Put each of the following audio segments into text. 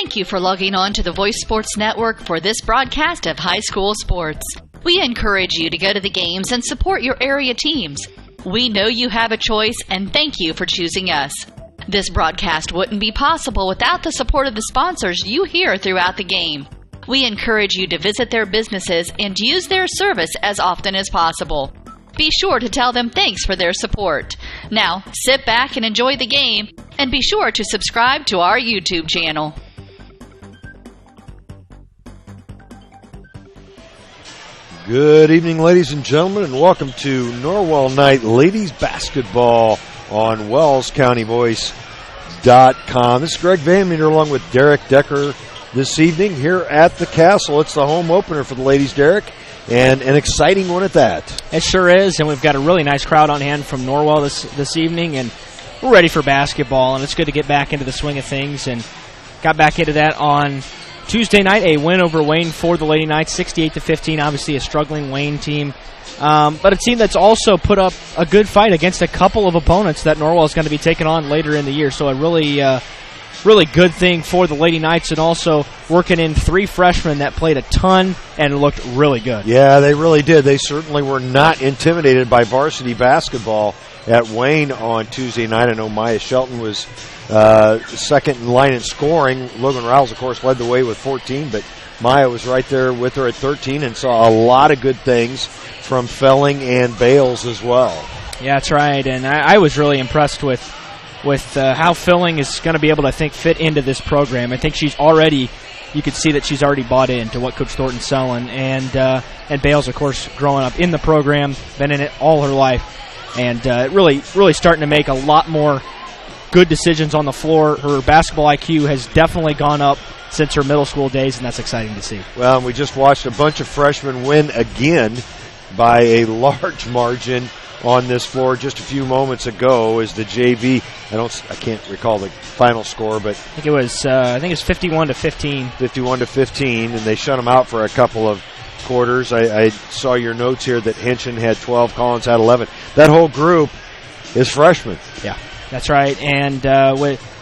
Thank you for logging on to the Voice Sports Network for this broadcast of high school sports. We encourage you to go to the games and support your area teams. We know you have a choice, and thank you for choosing us. This broadcast wouldn't be possible without the support of the sponsors you hear throughout the game. We encourage you to visit their businesses and use their service as often as possible. Be sure to tell them thanks for their support. Now, sit back and enjoy the game, and be sure to subscribe to our YouTube channel. Good evening, ladies and gentlemen, and welcome to Norwell Night Ladies Basketball on WellsCountyVoice.com. This is Greg Van Meter along with Derek Decker this evening here at the Castle. It's the home opener for the ladies, Derek, and an exciting one at that. It sure is, and we've got a really nice crowd on hand from Norwell this evening, and we're ready for basketball, and it's good to get back into the swing of things, and got back into that on Tuesday night, a win over Wayne for the Lady Knights, 68-15, obviously a struggling Wayne team, but a team that's also put up a good fight against a couple of opponents that Norwell is going to be taking on later in the year, so a really good thing for the Lady Knights, and also working in three freshmen that played a ton and looked really good. Yeah, they really did. They certainly were not intimidated by varsity basketball at Wayne on Tuesday night. I know Maya Shelton was second in line in scoring. Logan Riles, of course, led the way with 14, but Maya was right there with her at 13 and saw a lot of good things from Felling and Bales as well. Yeah, that's right, and I was really impressed with how Felling is going to be able to, I think, fit into this program. I think she's already, you could see that she's already bought into what Coach Thornton's selling, and Bales, of course, growing up in the program, been in it all her life, and really starting to make a lot more good decisions on the floor. Her basketball IQ has definitely gone up since her middle school days, and that's exciting to see. Well, we just watched a bunch of freshmen win again by a large margin on this floor just a few moments ago as the JV, I can't recall the final score, but I think it was 51-15. 51-15, and they shut them out for a couple of quarters. I saw your notes here that Henshin had 12, Collins had 11. That whole group is freshmen. Yeah, that's right, and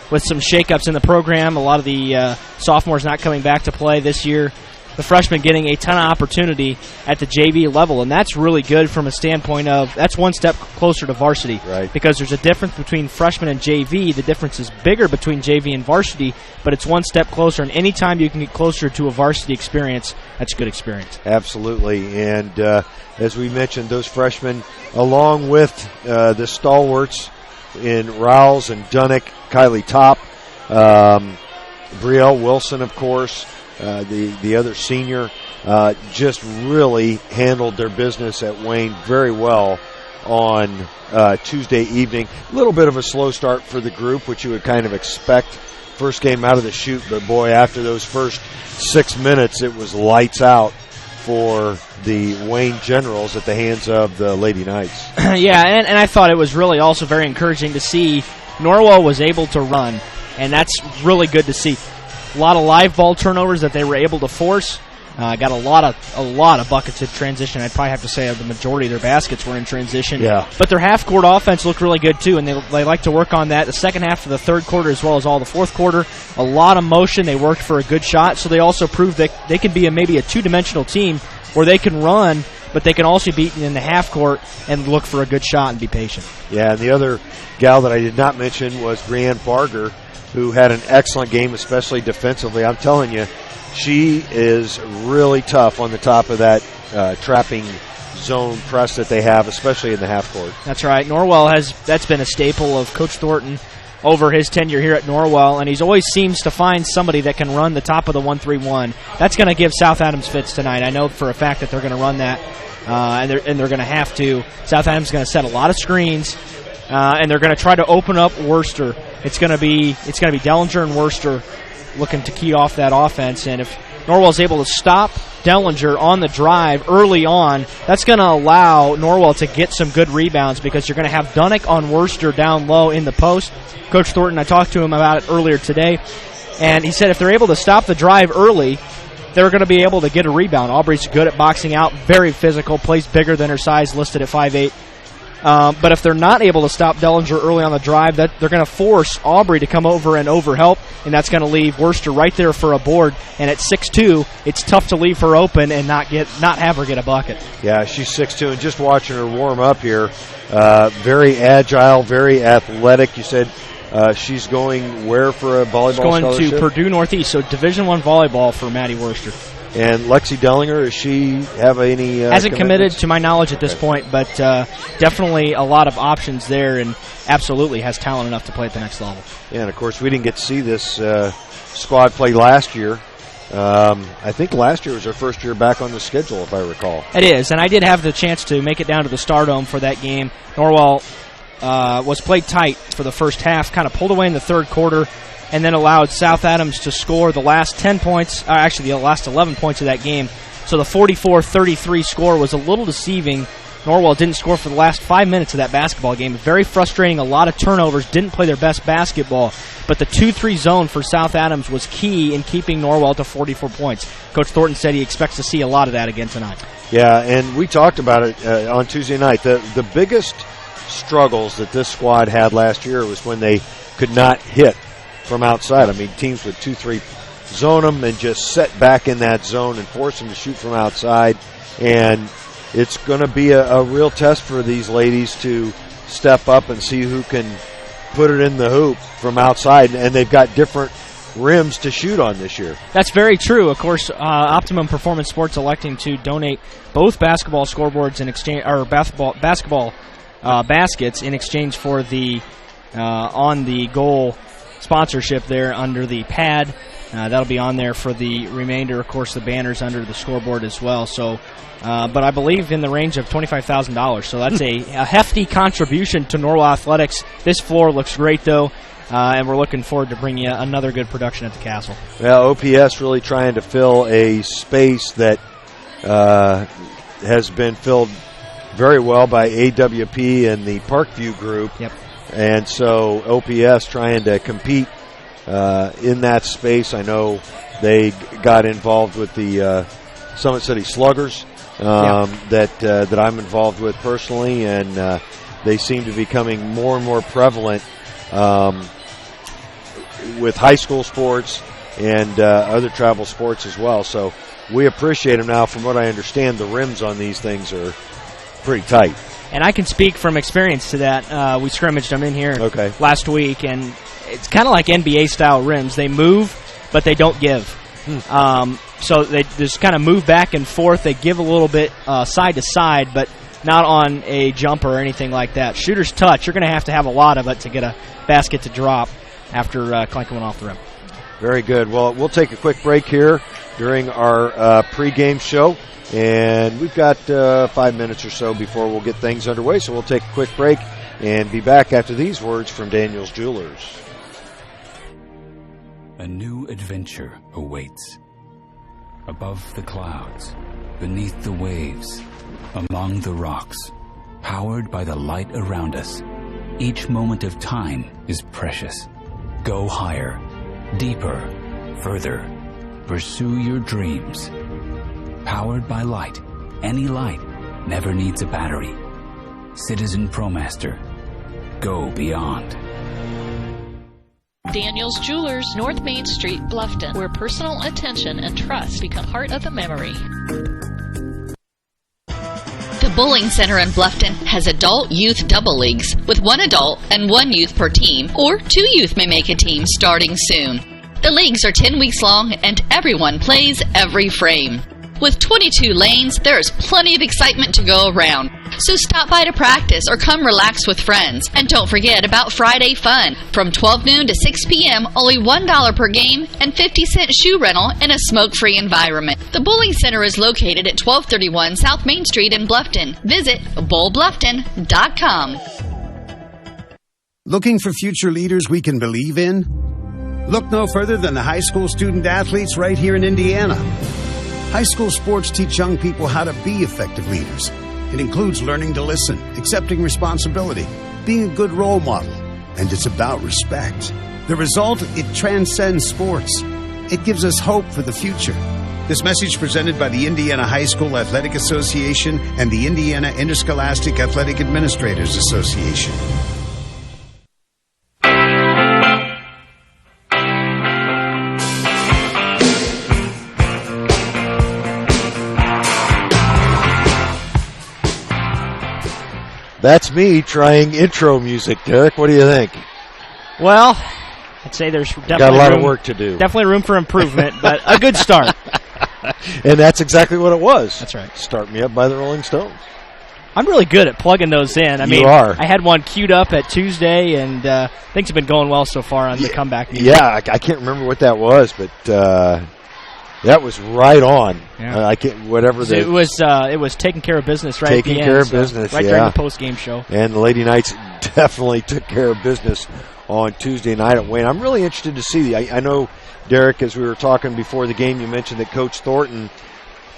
with some shakeups in the program, a lot of the sophomores not coming back to play this year, the freshmen getting a ton of opportunity at the JV level, and that's really good from a standpoint of that's one step closer to varsity. Right. Because there's a difference between freshman and JV. The difference is bigger between JV and varsity, but it's one step closer, and any time you can get closer to a varsity experience, that's a good experience. Absolutely, and as we mentioned, those freshmen, along with the stalwarts in Rouse and Dunnick, Kylie Top, Brielle Wilson, of course, the other senior, just really handled their business at Wayne very well on Tuesday evening. A little bit of a slow start for the group, which you would kind of expect. First game out of the chute, but boy, after those first 6 minutes, it was lights out for the Wayne Generals at the hands of the Lady Knights. Yeah, and I thought it was really also very encouraging to see Norwell was able to run, and that's really good to see. A lot of live ball turnovers that they were able to force. Got a lot of buckets in transition. I'd probably have to say the majority of their baskets were in transition. Yeah. But their half-court offense looked really good, too, and they like to work on that the second half of the third quarter as well as all the fourth quarter. A lot of motion. They worked for a good shot, so they also proved that they can be maybe a two-dimensional team where they can run, but they can also be in the half-court and look for a good shot and be patient. Yeah, and the other gal that I did not mention was Brianne Barger, who had an excellent game, especially defensively. I'm telling you, she is really tough on the top of that trapping zone press that they have, especially in the half court. That's right. That's been a staple of Coach Thornton over his tenure here at Norwell, and he's always seems to find somebody that can run the top of the 1-3-1. That's going to give South Adams fits tonight. I know for a fact that they're going to run that, and they're going to have to. South Adams is going to set a lot of screens, and they're going to try to open up Worcester. It's going to be Dellinger and Worcester looking to key off that offense, and if Norwell's able to stop Dellinger on the drive early on, that's going to allow Norwell to get some good rebounds because you're going to have Dunnick on Worcester down low in the post. Coach Thornton, I talked to him about it earlier today, and he said if they're able to stop the drive early, they're going to be able to get a rebound. Aubrey's good at boxing out, very physical, plays bigger than her size, listed at 5'8". But if they're not able to stop Dellinger early on the drive, they're going to force Aubrey to come over and overhelp, and that's going to leave Worcester right there for a board. And at 6'2", it's tough to leave her open and not have her get a bucket. Yeah, she's 6'2", and just watching her warm up here, very agile, very athletic. You said she's going where for a volleyball scholarship? She's going to Purdue Northeast, so Division I volleyball for Maddie Worcester. And Lexi Dellinger, does she have any hasn't committed to my knowledge at this point, but definitely a lot of options there, and absolutely has talent enough to play at the next level. Yeah, and of course we didn't get to see this squad play last year. I think last year was her first year back on the schedule, if I recall. It is, and I did have the chance to make it down to the Stardome for that game. Norwell was played tight for the first half, kind of pulled away in the third quarter, and then allowed South Adams to score the last 10 points, actually the last 11 points of that game. So the 44-33 score was a little deceiving. Norwell didn't score for the last 5 minutes of that basketball game. Very frustrating, a lot of turnovers, didn't play their best basketball. But the 2-3 zone for South Adams was key in keeping Norwell to 44 points. Coach Thornton said he expects to see a lot of that again tonight. Yeah, and we talked about it on Tuesday night. The biggest struggles that this squad had last year was when they could not hit from outside. I mean, teams would 2-3 zone them and just set back in that zone and force them to shoot from outside. And it's going to be a real test for these ladies to step up and see who can put it in the hoop from outside. And they've got different rims to shoot on this year. That's very true. Of course, Optimum Performance Sports electing to donate both basketball scoreboards in exchange, or basketball baskets in exchange for the on the goal sponsorship there under the pad. That'll be on there for the remainder. Of course, the banners under the scoreboard as well. So, but I believe in the range of $25,000. So that's a hefty contribution to Norwell Athletics. This floor looks great, though, and we're looking forward to bringing you another good production at the Castle. Well, OPS really trying to fill a space that has been filled very well by AWP and the Parkview group. Yep. And so OPS trying to compete in that space. I know they got involved with the Summit City Sluggers that I'm involved with personally, and they seem to be becoming more and more prevalent with high school sports and other travel sports as well. So we appreciate them now. From what I understand, the rims on these things are pretty tight. And I can speak from experience to that. We scrimmaged them in here last week, and it's kind of like NBA-style rims. They move, but they don't give. So they just kind of move back and forth. They give a little bit side to side, but not on a jumper or anything like that. Shooter's touch, you're going to have a lot of it to get a basket to drop after clanking one off the rim. Very good. Well, we'll take a quick break here during our pregame show. And we've got 5 minutes or so before we'll get things underway, so we'll take a quick break and be back after these words from Daniel's Jewelers. A new adventure awaits. Above the clouds, beneath the waves, among the rocks, powered by the light around us. Each moment of time is precious. Go higher, deeper, further. Pursue your dreams. Powered by light. Any light never needs a battery. Citizen ProMaster. Go beyond. Daniel's Jewelers, North Main Street, Bluffton, where personal attention and trust become part of the memory. The Bowling Center in Bluffton has adult youth double leagues with 1 adult and 1 youth per team, or 2 youth may make a team starting soon. The leagues are 10 weeks long and everyone plays every frame. With 22 lanes, there is plenty of excitement to go around. So stop by to practice or come relax with friends. And don't forget about Friday Fun. From 12 noon to 6 p.m., only $1 per game and 50-cent shoe rental in a smoke-free environment. The Bowling Center is located at 1231 South Main Street in Bluffton. Visit bowlbluffton.com. Looking for future leaders we can believe in? Look no further than the high school student athletes right here in Indiana. High school sports teach young people how to be effective leaders. It includes learning to listen, accepting responsibility, being a good role model, and it's about respect. The result, it transcends sports. It gives us hope for the future. This message presented by the Indiana High School Athletic Association and the Indiana Interscholastic Athletic Administrators Association. That's me trying intro music, Derek. What do you think? Well, I'd say there's definitely got a lot of work to do. Definitely room for improvement, but a good start. And that's exactly what it was. That's right. Start Me Up by the Rolling Stones. I'm really good at plugging those in. You are. I had one queued up at Tuesday, and things have been going well so far on the comeback music. Yeah, I can't remember what that was, but that was right on. Yeah. I can't. Whatever So it was taking care of business right at the end. Taking care of business, right during the post game show. And the Lady Knights definitely took care of business on Tuesday night at Wayne. I'm really interested to see. I know, Derek, as we were talking before the game, you mentioned that Coach Thornton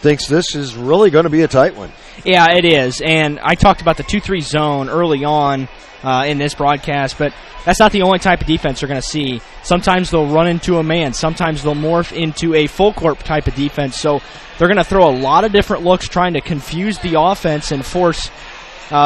thinks this is really going to be a tight one. Yeah, it is. And I talked about the 2-3 zone early on in this broadcast, but that's not the only type of defense you're going to see. Sometimes they'll run into a man. Sometimes they'll morph into a full court type of defense. So they're going to throw a lot of different looks trying to confuse the offense and force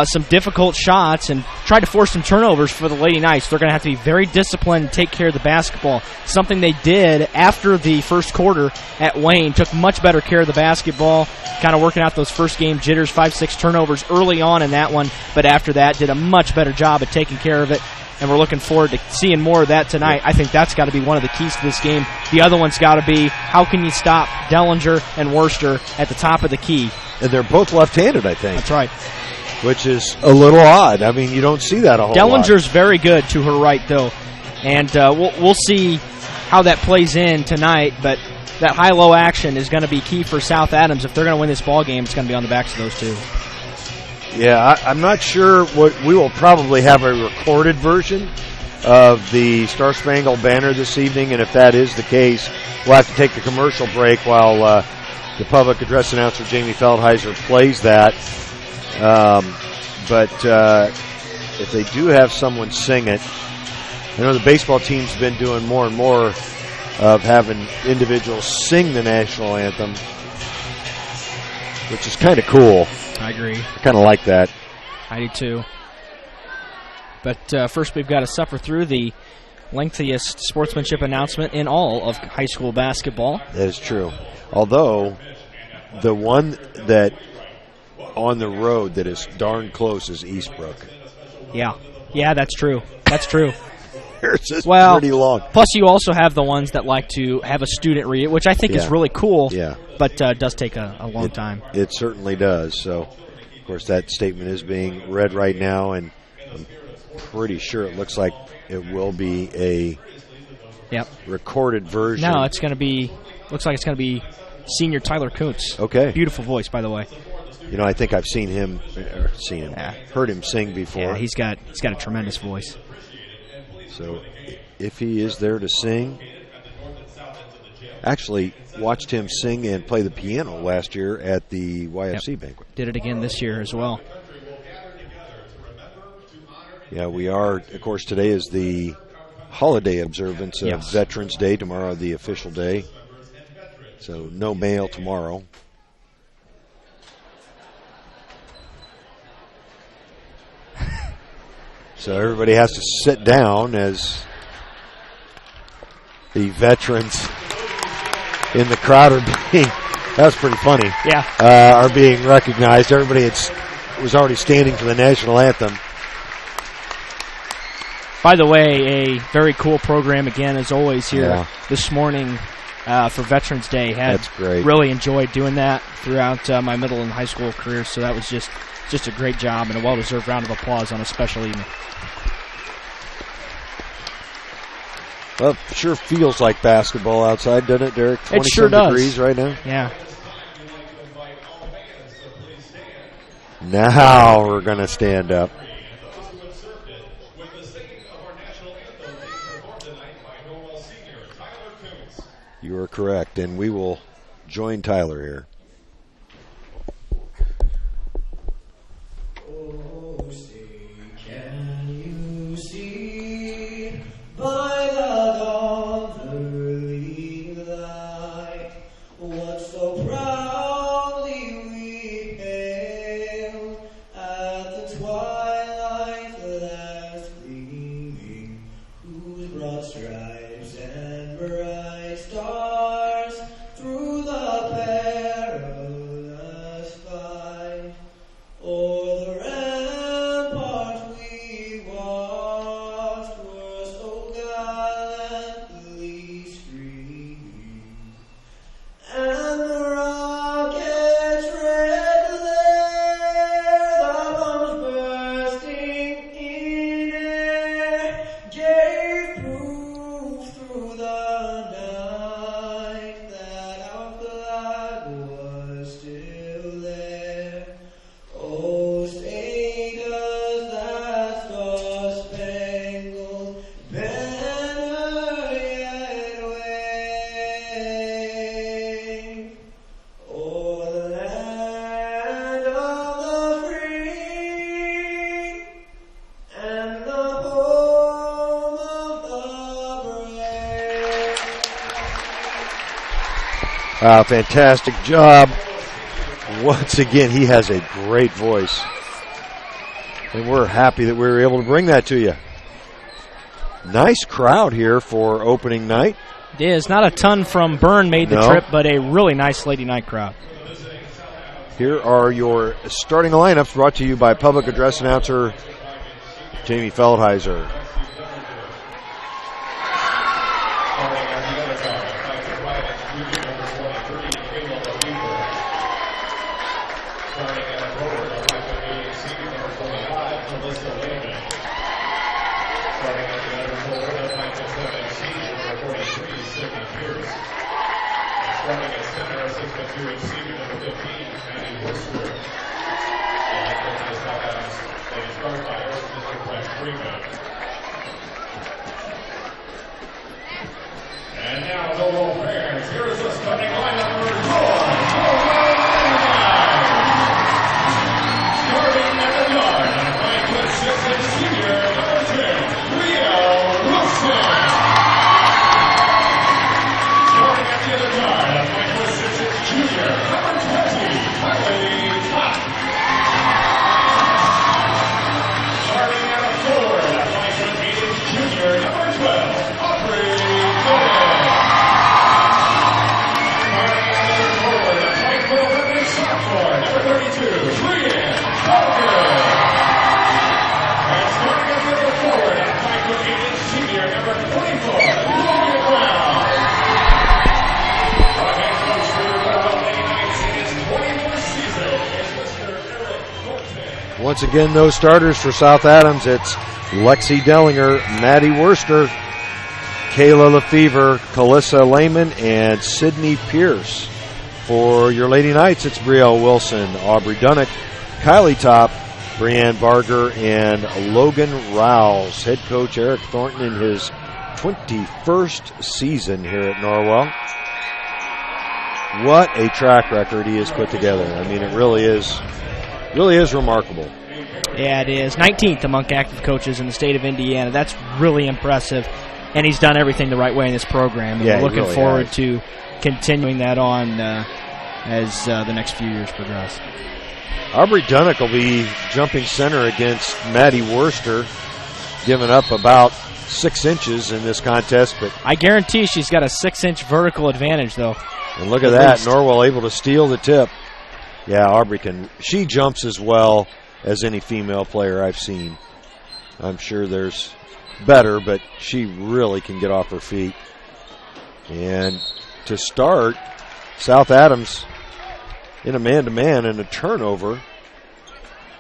some difficult shots and try to force some turnovers for the Lady Knights. They're going to have to be very disciplined and take care of the basketball. Something they did after the first quarter at Wayne. Took much better care of the basketball, kind of working out those first game jitters, 5-6 turnovers early on in that one, but after that did a much better job at taking care of it. And we're looking forward to seeing more of that tonight. I think that's got to be one of the keys to this game. The other one's got to be, how can you stop Dellinger and Worcester at the top of the key? And they're both left-handed, I think. That's right. Which is a little odd. I mean, you don't see that a whole lot. Dellinger's very good to her right, though. And we'll see how that plays in tonight. But that high-low action is going to be key for South Adams. If they're going to win this ball game, it's going to be on the backs of those two. Yeah, I'm not sure what we will probably have a recorded version of the Star Spangled Banner this evening, and if that is the case, we'll have to take a commercial break while the public address announcer Jamie Feldheiser plays that. But if they do have someone sing it, I know the baseball team's been doing more and more of having individuals sing the national anthem, which is kind of cool. I agree. I kind of like that. I do too. But first we've got to suffer through the lengthiest sportsmanship announcement in all of high school basketball. That is true. Although, the one that on the road that is darn close is Eastbrook. Yeah, that's true. That's true. It's just pretty long. Plus, you also have the ones that like to have a student read it, which I think is really cool. Yeah. But does take a long time. It certainly does. So, of course, that statement is being read right now, and I'm pretty sure it looks like it will be a recorded version. No, it's going to be. Looks like it's going to be senior Tyler Kuntz. Okay. Beautiful voice, by the way. You know, I think I've heard him sing before. Yeah, he's got a tremendous voice. So, if he is there to sing, actually watched him sing and play the piano last year at the YFC banquet. Did it again this year as well. Yeah, we are. Of course, today is the holiday observance of Veterans Day. Tomorrow, the official day. So, no mail tomorrow. So everybody has to sit down as the veterans in the crowd are being, that's pretty funny. Yeah. Are being recognized. Everybody was already standing for the national anthem. By the way, a very cool program again, as always, here this morning for Veterans Day. That's great. Really enjoyed doing that throughout my middle and high school career, so that was just a great job and a well-deserved round of applause on a special evening. Well, it sure feels like basketball outside, doesn't it, Derek? 20 It sure does. degrees right now. Yeah. Now we're going to stand up. You are correct, and we will join Tyler here. Oh, say, can you see by the dawn's early light what Fantastic job. Once again, he has a great voice. And we're happy that we were able to bring that to you. Nice crowd here for opening night. It is. Not a ton from Bern made the trip, but a really nice Lady Night crowd. Here are your starting lineups brought to you by public address announcer Jamie Feldheiser. And now, Norwell fans, here is the starting lineup for starting at the yard, 5'6" senior, number 10, Brielle Wilson. Starting at the other yard, 5'6" junior, number 20, Kylie Top. Starting at a forward, 5'8" junior, number 12, Aubrey Gomez. Sophomore, number 32, Brian Parker. And starting at number forward, 5'8" senior, number 24, Gloria Brown. Our head coach for the Norwell Lady Knights in his 21st season is Mr. Eric Forte. Once again, those starters for South Adams, it's Lexi Dellinger, Maddie Worster, Kayla Lefevre, Calissa Lehman, and Sydney Pierce. For your Lady Knights, it's Brielle Wilson, Aubrey Dunnick, Kylie Top, Brianne Barger, and Logan Rouse. Head coach Eric Thornton in his 21st season here at Norwell. What a track record he has put together. I mean, it really is remarkable. Yeah, it is. 19th among active coaches in the state of Indiana. That's really impressive. And he's done everything the right way in this program. And yeah, we're looking really forward to continuing that on as the next few years progress. Aubrey Dunnick will be jumping center against Maddie Worster, giving up about 6 inches in this contest. But I guarantee she's got a 6-inch vertical advantage, though. And look at that, Norwell able to steal the tip. Yeah, Aubrey she jumps as well as any female player I've seen. I'm sure there's better, but she really can get off her feet. And to start, South Adams in a man-to-man and a turnover.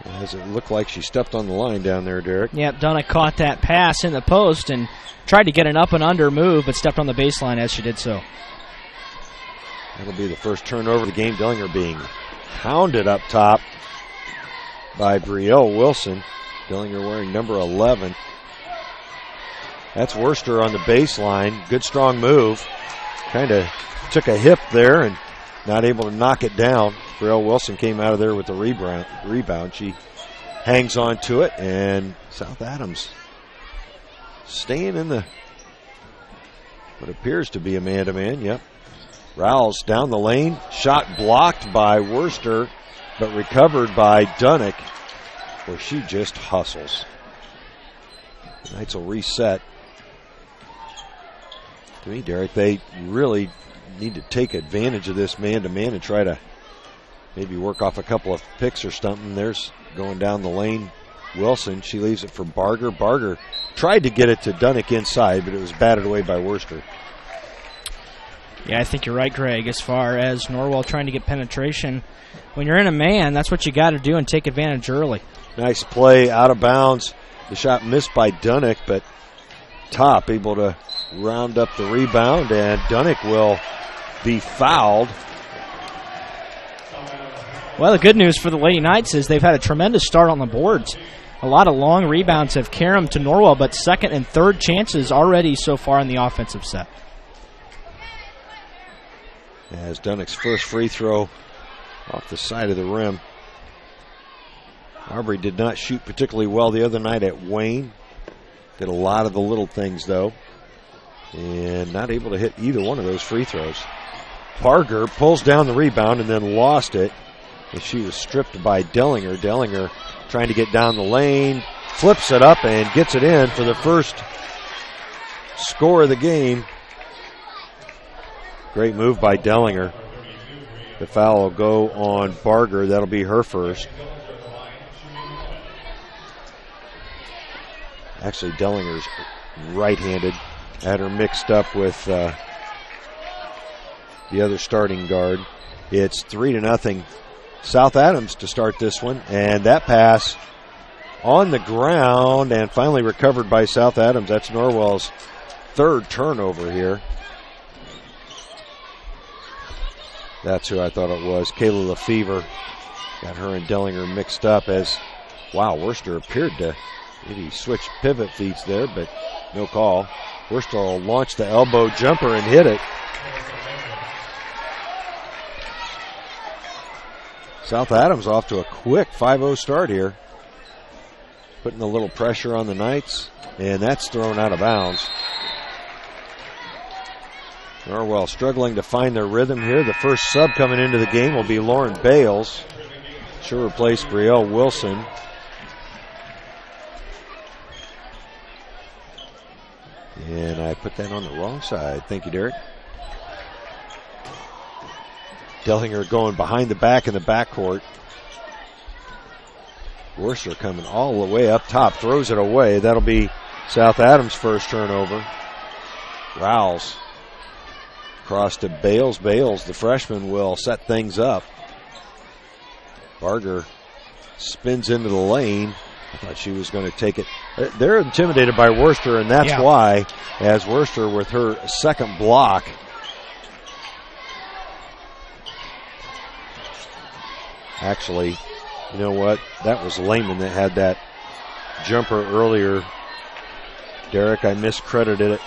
As it looked like she stepped on the line down there, Derek. Yep, Dunnick caught that pass in the post and tried to get an up and under move, but stepped on the baseline as she did so. That'll be the first turnover of the game. Dellinger being hounded up top by Brielle Wilson. Dellinger wearing number 11. That's Worster on the baseline. Good strong move. Kind of took a hip there and not able to knock it down. Brielle Wilson came out of there with the rebound. She hangs on to it, and South Adams staying in the what appears to be a man-to-man. Yep. Rouse down the lane. Shot blocked by Worster, but recovered by Dunnick, where she just hustles. The Knights will reset. To me, Derek, they really need to take advantage of this man-to-man and try to maybe work off a couple of picks or something. There's going down the lane. Wilson, she leaves it for Barger. Barger tried to get it to Dunnick inside, but it was batted away by Worster. Yeah, I think you're right, Greg, as far as Norwell trying to get penetration. When you're in a man, that's what you got to do and take advantage early. Nice play out of bounds. The shot missed by Dunnick, but Top able to round up the rebound, and Dunnick will be fouled. Well, the good news for the Lady Knights is they've had a tremendous start on the boards. A lot of long rebounds have carried them to Norwell, but second and third chances already so far in the offensive set. As Dunnick's first free throw off the side of the rim. Aubrey did not shoot particularly well the other night at Wayne. Did a lot of the little things, though. And not able to hit either one of those free throws. Parger pulls down the rebound and then lost it. And she was stripped by Dellinger. Dellinger trying to get down the lane, flips it up and gets it in for the first score of the game. Great move by Dellinger. The foul will go on Barger. That'll be her first. Actually, Dellinger's right-handed. Had her mixed up with the other starting guard. It's 3-0 South Adams to start this one. And that pass on the ground and finally recovered by South Adams. That's Norwell's third turnover here. That's who I thought it was. Kayla Lefevre. Got her and Dellinger mixed up as, wow, Worcester appeared to maybe switch pivot feet there, but no call. Worcester will launch the elbow jumper and hit it. South Adams off to a quick 5-0 start here. Putting a little pressure on the Knights, and that's thrown out of bounds. Norwell struggling to find their rhythm here. The first sub coming into the game will be Lauren Bales. She'll replace Brielle Wilson. And I put that on the wrong side. Thank you, Derek. Dellinger going behind the back in the backcourt. Worcester coming all the way up top. Throws it away. That'll be South Adams' first turnover. Rouse. Cross to Bales. Bales, the freshman, will set things up. Barger spins into the lane. I thought she was going to take it. They're intimidated by Worcester, and that's why, as Worcester with her second block. Actually, you know what? That was Lehman that had that jumper earlier. Derek, I miscredited it.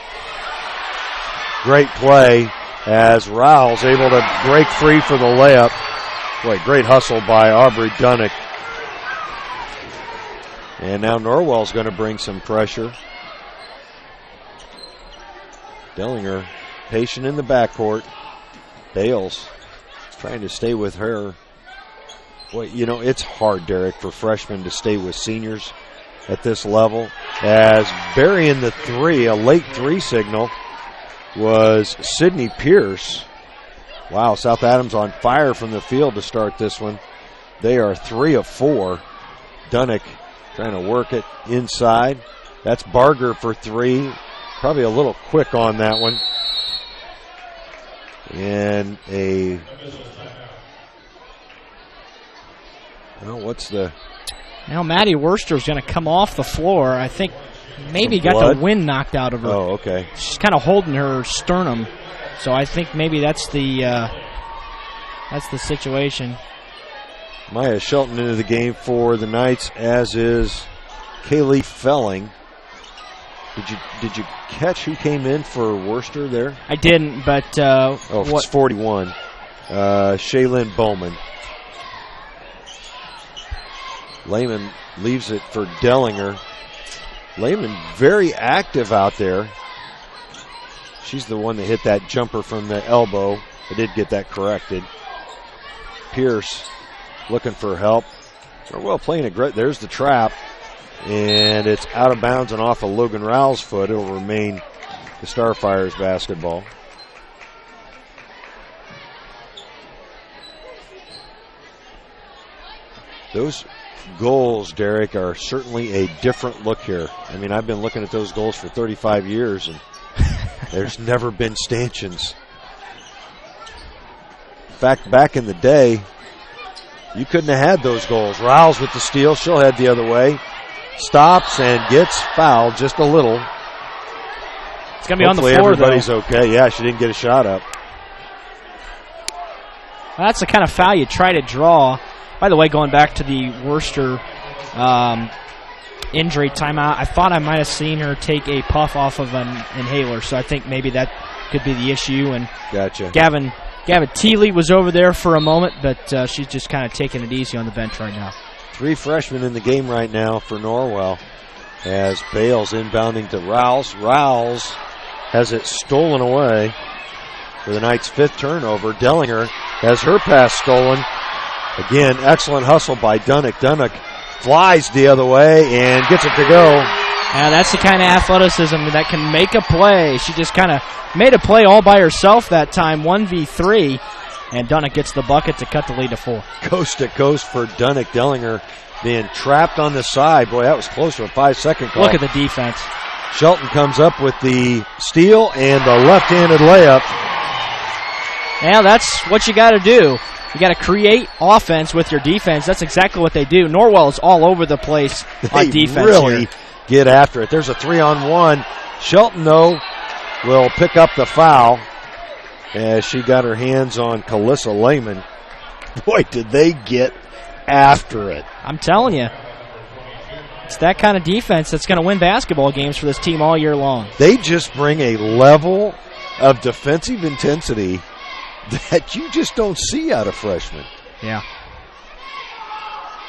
Great play as Rouse able to break free for the layup. Boy, great hustle by Aubrey Dunnick. And now Norwell's going to bring some pressure. Dellinger patient in the backcourt. Bales trying to stay with her. Boy, you know, it's hard, Derek, for freshmen to stay with seniors at this level. As burying the three, a late three signal, was Sydney Pierce. Wow, South Adams on fire from the field to start this one. They are 3 of 4. Dunnick trying to work it inside. That's Barger for 3. Probably a little quick on that one. And Now Maddie Worcester's going to come off the floor. I think maybe got the wind knocked out of her. Oh, okay. She's kind of holding her sternum. So I think maybe that's the situation. Maya Shelton into the game for the Knights, as is Kaylee Felling. Did you catch who came in for Worcester there? I didn't, but it's 41. Shaylin Bowman. Lehman leaves it for Dellinger. Lehman very active out there. She's the one that hit that jumper from the elbow. I did get that corrected. Pierce looking for help. Norwell playing a great. There's the trap. And it's out of bounds and off of Logan Rowell's foot. It'll remain the Starfires basketball. Those goals, Derek, are certainly a different look here. I mean, I've been looking at those goals for 35 years, and there's never been stanchions. In fact, back in the day, you couldn't have had those goals. Rouse with the steal. She'll head the other way. Stops and gets fouled just a little. It's going to be on the floor, everybody's though. Okay. Yeah, she didn't get a shot up. Well, that's the kind of foul you try to draw. By the way, going back to the Worcester injury timeout, I thought I might have seen her take a puff off of an inhaler, so I think maybe that could be the issue. And gotcha. Gavin Teeley was over there for a moment, but she's just kind of taking it easy on the bench right now. 3 freshmen in the game right now for Norwell, as Bales inbounding to Rouse. Rouse has it stolen away. for the Knights' 5th turnover. Dellinger has her pass stolen. Again, excellent hustle by Dunnick. Dunnick flies the other way and gets it to go. Yeah, that's the kind of athleticism that can make a play. She just kind of made a play all by herself that time, 1v3, and Dunnick gets the bucket to cut the lead to 4. Coast to coast for Dunnick. Dellinger being trapped on the side. Boy, that was close to a 5-second call. Look at the defense. Shelton comes up with the steal and the left-handed layup. Yeah, that's what you got to do. You got to create offense with your defense. That's exactly what they do. Norwell is all over the place on defense. They really get after it. There's a 3-on-1. Shelton, though, will pick up the foul as she got her hands on Kalissa Lehman. Boy, did they get after it. I'm telling you. It's that kind of defense that's going to win basketball games for this team all year long. They just bring a level of defensive intensity that you just don't see out of freshmen. Yeah.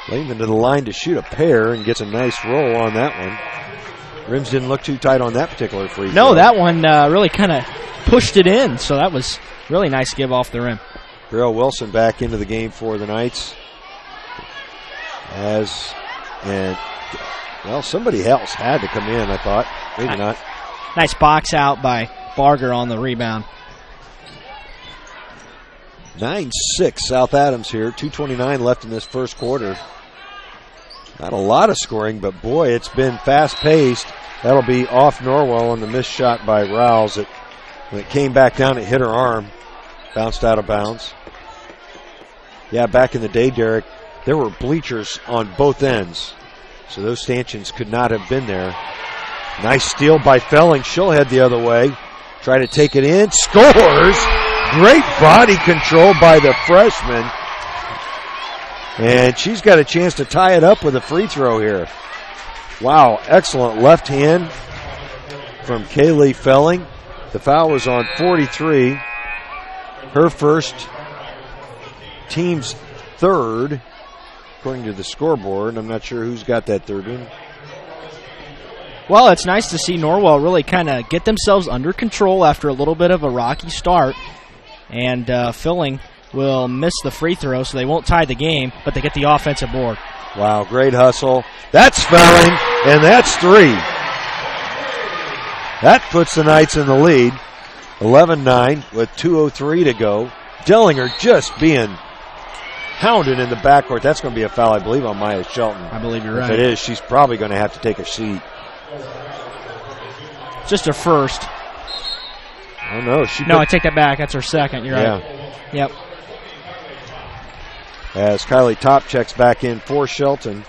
Lehman to the line to shoot a pair and gets a nice roll on that one. Rims didn't look too tight on that particular free throw. No, that one really kind of pushed it in, so that was really nice give off the rim. Darrell Wilson back into the game for the Knights. Somebody else had to come in, I thought. Maybe not. Nice box out by Barger on the rebound. 9-6 South Adams here. 2:29 left in this first quarter. Not a lot of scoring, but boy, it's been fast-paced. That'll be off Norwell on the missed shot by Rouse. When it came back down, it hit her arm. Bounced out of bounds. Yeah, back in the day, Derek, there were bleachers on both ends. So those stanchions could not have been there. Nice steal by Felling. She'll head the other way. Try to take it in. Scores! Great body control by the freshman. And she's got a chance to tie it up with a free throw here. Wow, excellent left hand from Kaylee Felling. The foul was on 43. Her first, team's third, according to the scoreboard. I'm not sure who's got that third one. Well, it's nice to see Norwell really kind of get themselves under control after a little bit of a rocky start. And Filling will miss the free throw, so they won't tie the game, but they get the offensive board. Wow, great hustle. That's Felling, and that's 3. That puts the Knights in the lead. 11-9 with 2:03 to go. Dellinger just being hounded in the backcourt. That's going to be a foul, I believe, on Maya Shelton. I believe you're if right. If it is, she's probably going to have to take a seat. Just her first. Oh, no. I take that back. That's her second. You're right. Yep. As Kylie Top checks back in for Shelton.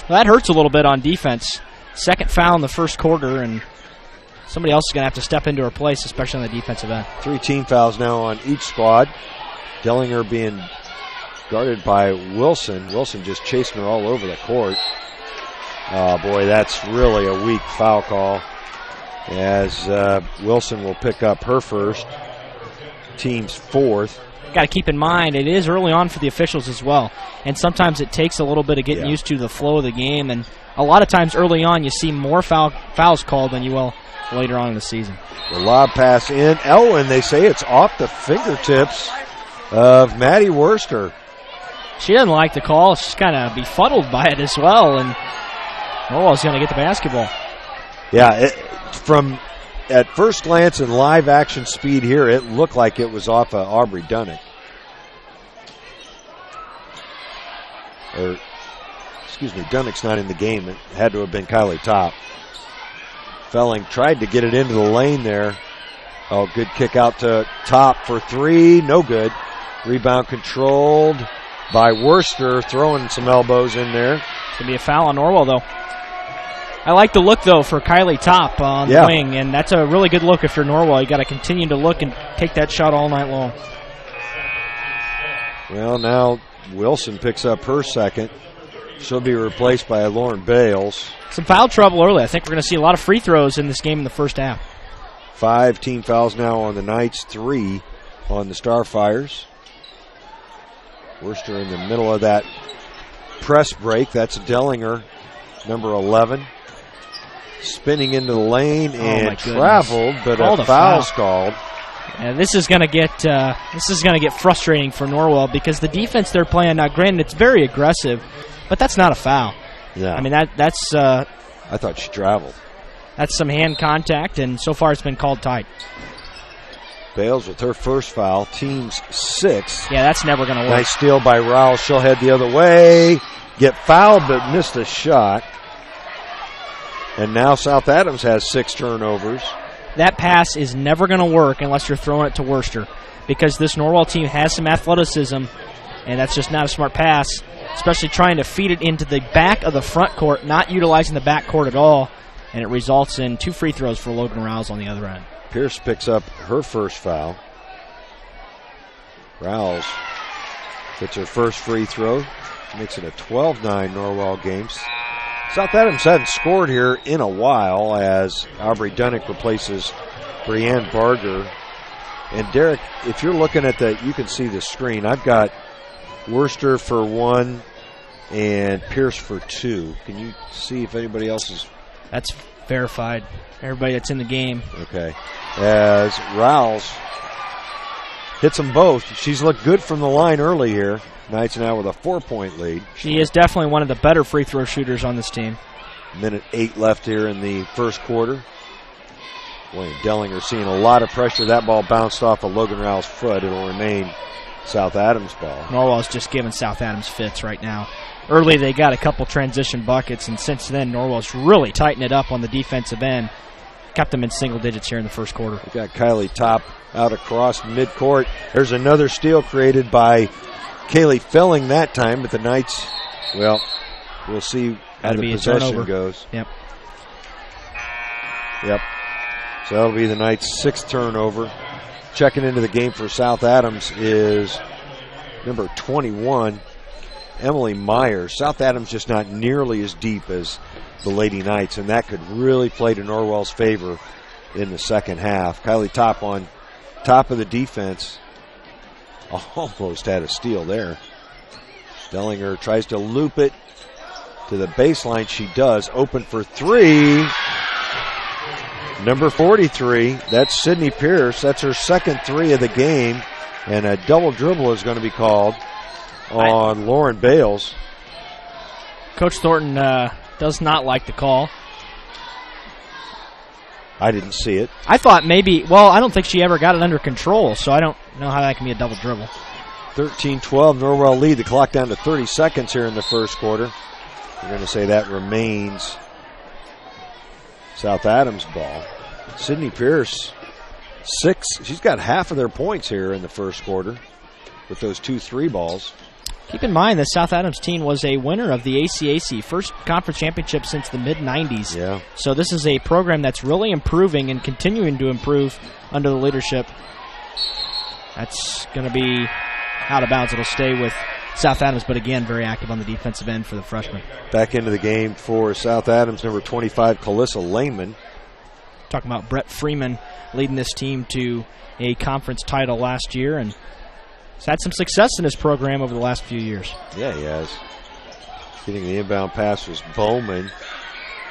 Well, that hurts a little bit on defense. Second foul in the first quarter, and somebody else is going to have to step into her place, especially on the defensive end. 3 team fouls now on each squad. Dellinger being guarded by Wilson. Wilson just chasing her all over the court. Oh, boy, that's really a weak foul call. As Wilson will pick up her first, team's 4th. Got to keep in mind, it is early on for the officials as well. And sometimes it takes a little bit of getting used to the flow of the game. And a lot of times early on, you see more fouls called than you will later on in the season. The lob pass in. Elwin, they say it's off the fingertips of Maddie Worster. She doesn't like the call. She's kind of befuddled by it as well. And Norwell's going to get the basketball. Yeah, from at first glance and live action speed here, it looked like it was off of Aubrey Dunnick. Dunnick's not in the game. It had to have been Kylie Top. Felling tried to get it into the lane there. Oh, good kick out to Top for 3. No good. Rebound controlled by Worster, throwing some elbows in there. It's going to be a foul on Norwell, though. I like the look, though, for Kylie Top on the wing, and that's a really good look if you're Norwell. You got to continue to look and take that shot all night long. Well, now Wilson picks up her second. She'll be replaced by Lauren Bales. Some foul trouble early. I think we're going to see a lot of free throws in this game in the first half. 5 team fouls now on the Knights, 3 on the Starfires. Worster in the middle of that press break. That's Dellinger, number 11. spinning into the lane my and goodness. traveled, but Called a a foul's foul. called. And this is going to get frustrating for Norwell because the defense they're playing, now granted it's very aggressive, but that's not a foul. Yeah. I mean that's I thought she traveled. That's some hand contact, and so far it's been called tight. Bales with her first foul, team's 6. Yeah, that's never going to work. Nice steal by Rowell. She'll head the other way, get fouled but missed a shot. And now South Adams has 6 turnovers. That pass is never going to work unless you're throwing it to Worcester, because this Norwell team has some athleticism, and that's just not a smart pass, especially trying to feed it into the back of the front court, not utilizing the back court at all, and it results in 2 free throws for Logan Rouse on the other end. Pierce picks up her first foul. Rouse gets her first free throw, makes it a 12-9 Norwell game. South Adams hadn't scored here in a while as Aubrey Dunnick replaces Brianne Barger. And Derek, if you're looking at that, you can see the screen. I've got Worcester for 1 and Pierce for 2. Can you see if anybody else is? That's verified. Everybody that's in the game. Okay. As Rouse hits them both. She's looked good from the line early here. Knights now with a 4-point lead. She is definitely one of the better free throw shooters on this team. Minute 8 left here in the first quarter. Boy, Dellinger seeing a lot of pressure. That ball bounced off of Logan Rouse's foot. It'll remain South Adams ball. Norwell's just giving South Adams fits right now. Early they got a couple transition buckets, and since then Norwell's really tightened it up on the defensive end. Kept them in single digits here in the first quarter. We got Kylie Top out across midcourt. There's another steal created by Kaylee Felling that time, but the Knights, well, we'll see how the possession goes. Yep. So that'll be the Knights' 6th turnover. Checking into the game for South Adams is number 21, Emily Myers. South Adams just not nearly as deep as the Lady Knights, and that could really play to Norwell's favor in the second half. Kylie Top on top of the defense. Almost had a steal there. Dellinger tries to loop it to the baseline. She does. Open for 3. Number 43, that's Sydney Pierce. That's her second 3 of the game. And a double dribble is going to be called on Lauren Bales. Coach Thornton does not like the call. I didn't see it. I thought maybe, I don't think she ever got it under control, so I don't know how that can be a double dribble. 13-12, Norwell lead. The clock down to 30 seconds here in the first quarter. We're going to say that remains South Adams ball. Sydney Pierce, 6. She's got half of their points here in the first quarter with those 2 3 balls. Keep in mind that South Adams team was a winner of the ACAC, first conference championship since the mid-90s. Yeah. So this is a program that's really improving and continuing to improve under the leadership. That's going to be out of bounds. It'll stay with South Adams, but again, very active on the defensive end for the freshman. Back into the game for South Adams, number 25, Calissa Lehman. Talking about Brett Freeman leading this team to a conference title last year, and he's had some success in his program over the last few years. Yeah, he has. Getting the inbound pass was Bowman.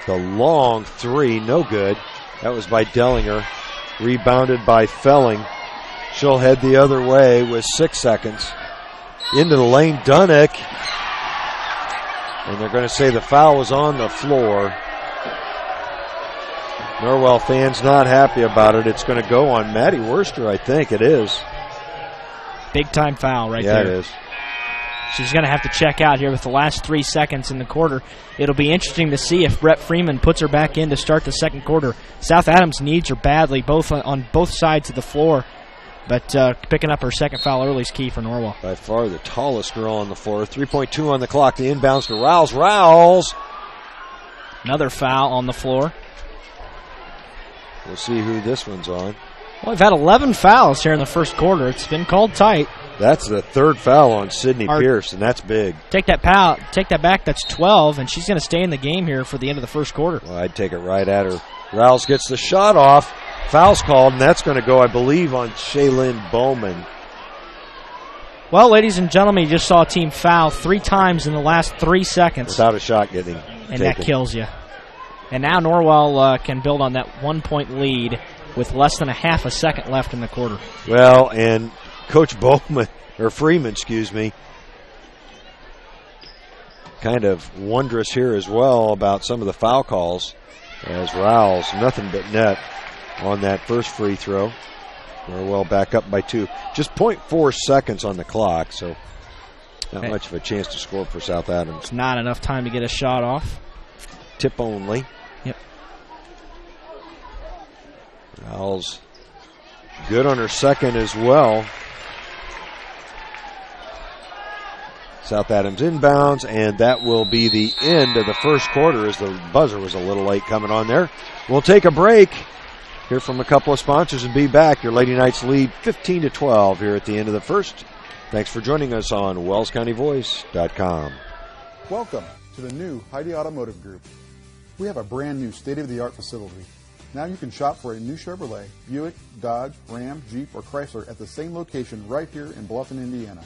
The long 3, no good. That was by Dellinger. Rebounded by Felling. She'll head the other way with 6 seconds. Into the lane, Dunnick. And they're going to say the foul was on the floor. Norwell fans not happy about it. It's going to go on Maddie Worcester, I think it is. Big-time foul right there. Yeah, it is. She's going to have to check out here with the last 3 seconds in the quarter. It'll be interesting to see if Brett Freeman puts her back in to start the second quarter. South Adams needs her badly, both on both sides of the floor. But picking up her second foul early is key for Norwell. By far the tallest girl on the floor. 3.2 on the clock. The inbounds to Rouse. Rouse. Another foul on the floor. We'll see who this one's on. Well, we've had 11 fouls here in the first quarter. It's been called tight. That's the 3rd foul on Sydney Pierce, and that's big. Take that back. That's 12, and she's going to stay in the game here for the end of the first quarter. Well, I'd take it right at her. Rouse gets the shot off. Foul's called, and that's going to go, I believe, on Shaylin Bowman. Well, ladies and gentlemen, you just saw a team foul 3 times in the last 3 seconds. Without a shot getting and taken. that kills you. And now Norwell can build on that 1-point lead with less than a half a second left in the quarter. Well, and Coach Freeman, kind of wondrous here as well about some of the foul calls, as Rouse, nothing but net on that first free throw. Norwell back up by 2. Just 0.4 seconds on the clock, so not much of a chance to score for South Adams. It's not enough time to get a shot off. Tip only. Yep. Rouse good on her second as well. South Adams inbounds, and that will be the end of the first quarter as the buzzer was a little late coming on there. We'll take a break, hear from a couple of sponsors, and be back. Your Lady Knights lead 15-12 here at the end of the first. Thanks for joining us on WellsCountyVoice.com. Welcome to the new Heidi Automotive Group. We have a brand new state-of-the-art facility. Now you can shop for a new Chevrolet, Buick, Dodge, Ram, Jeep, or Chrysler at the same location right here in Bluffton, Indiana.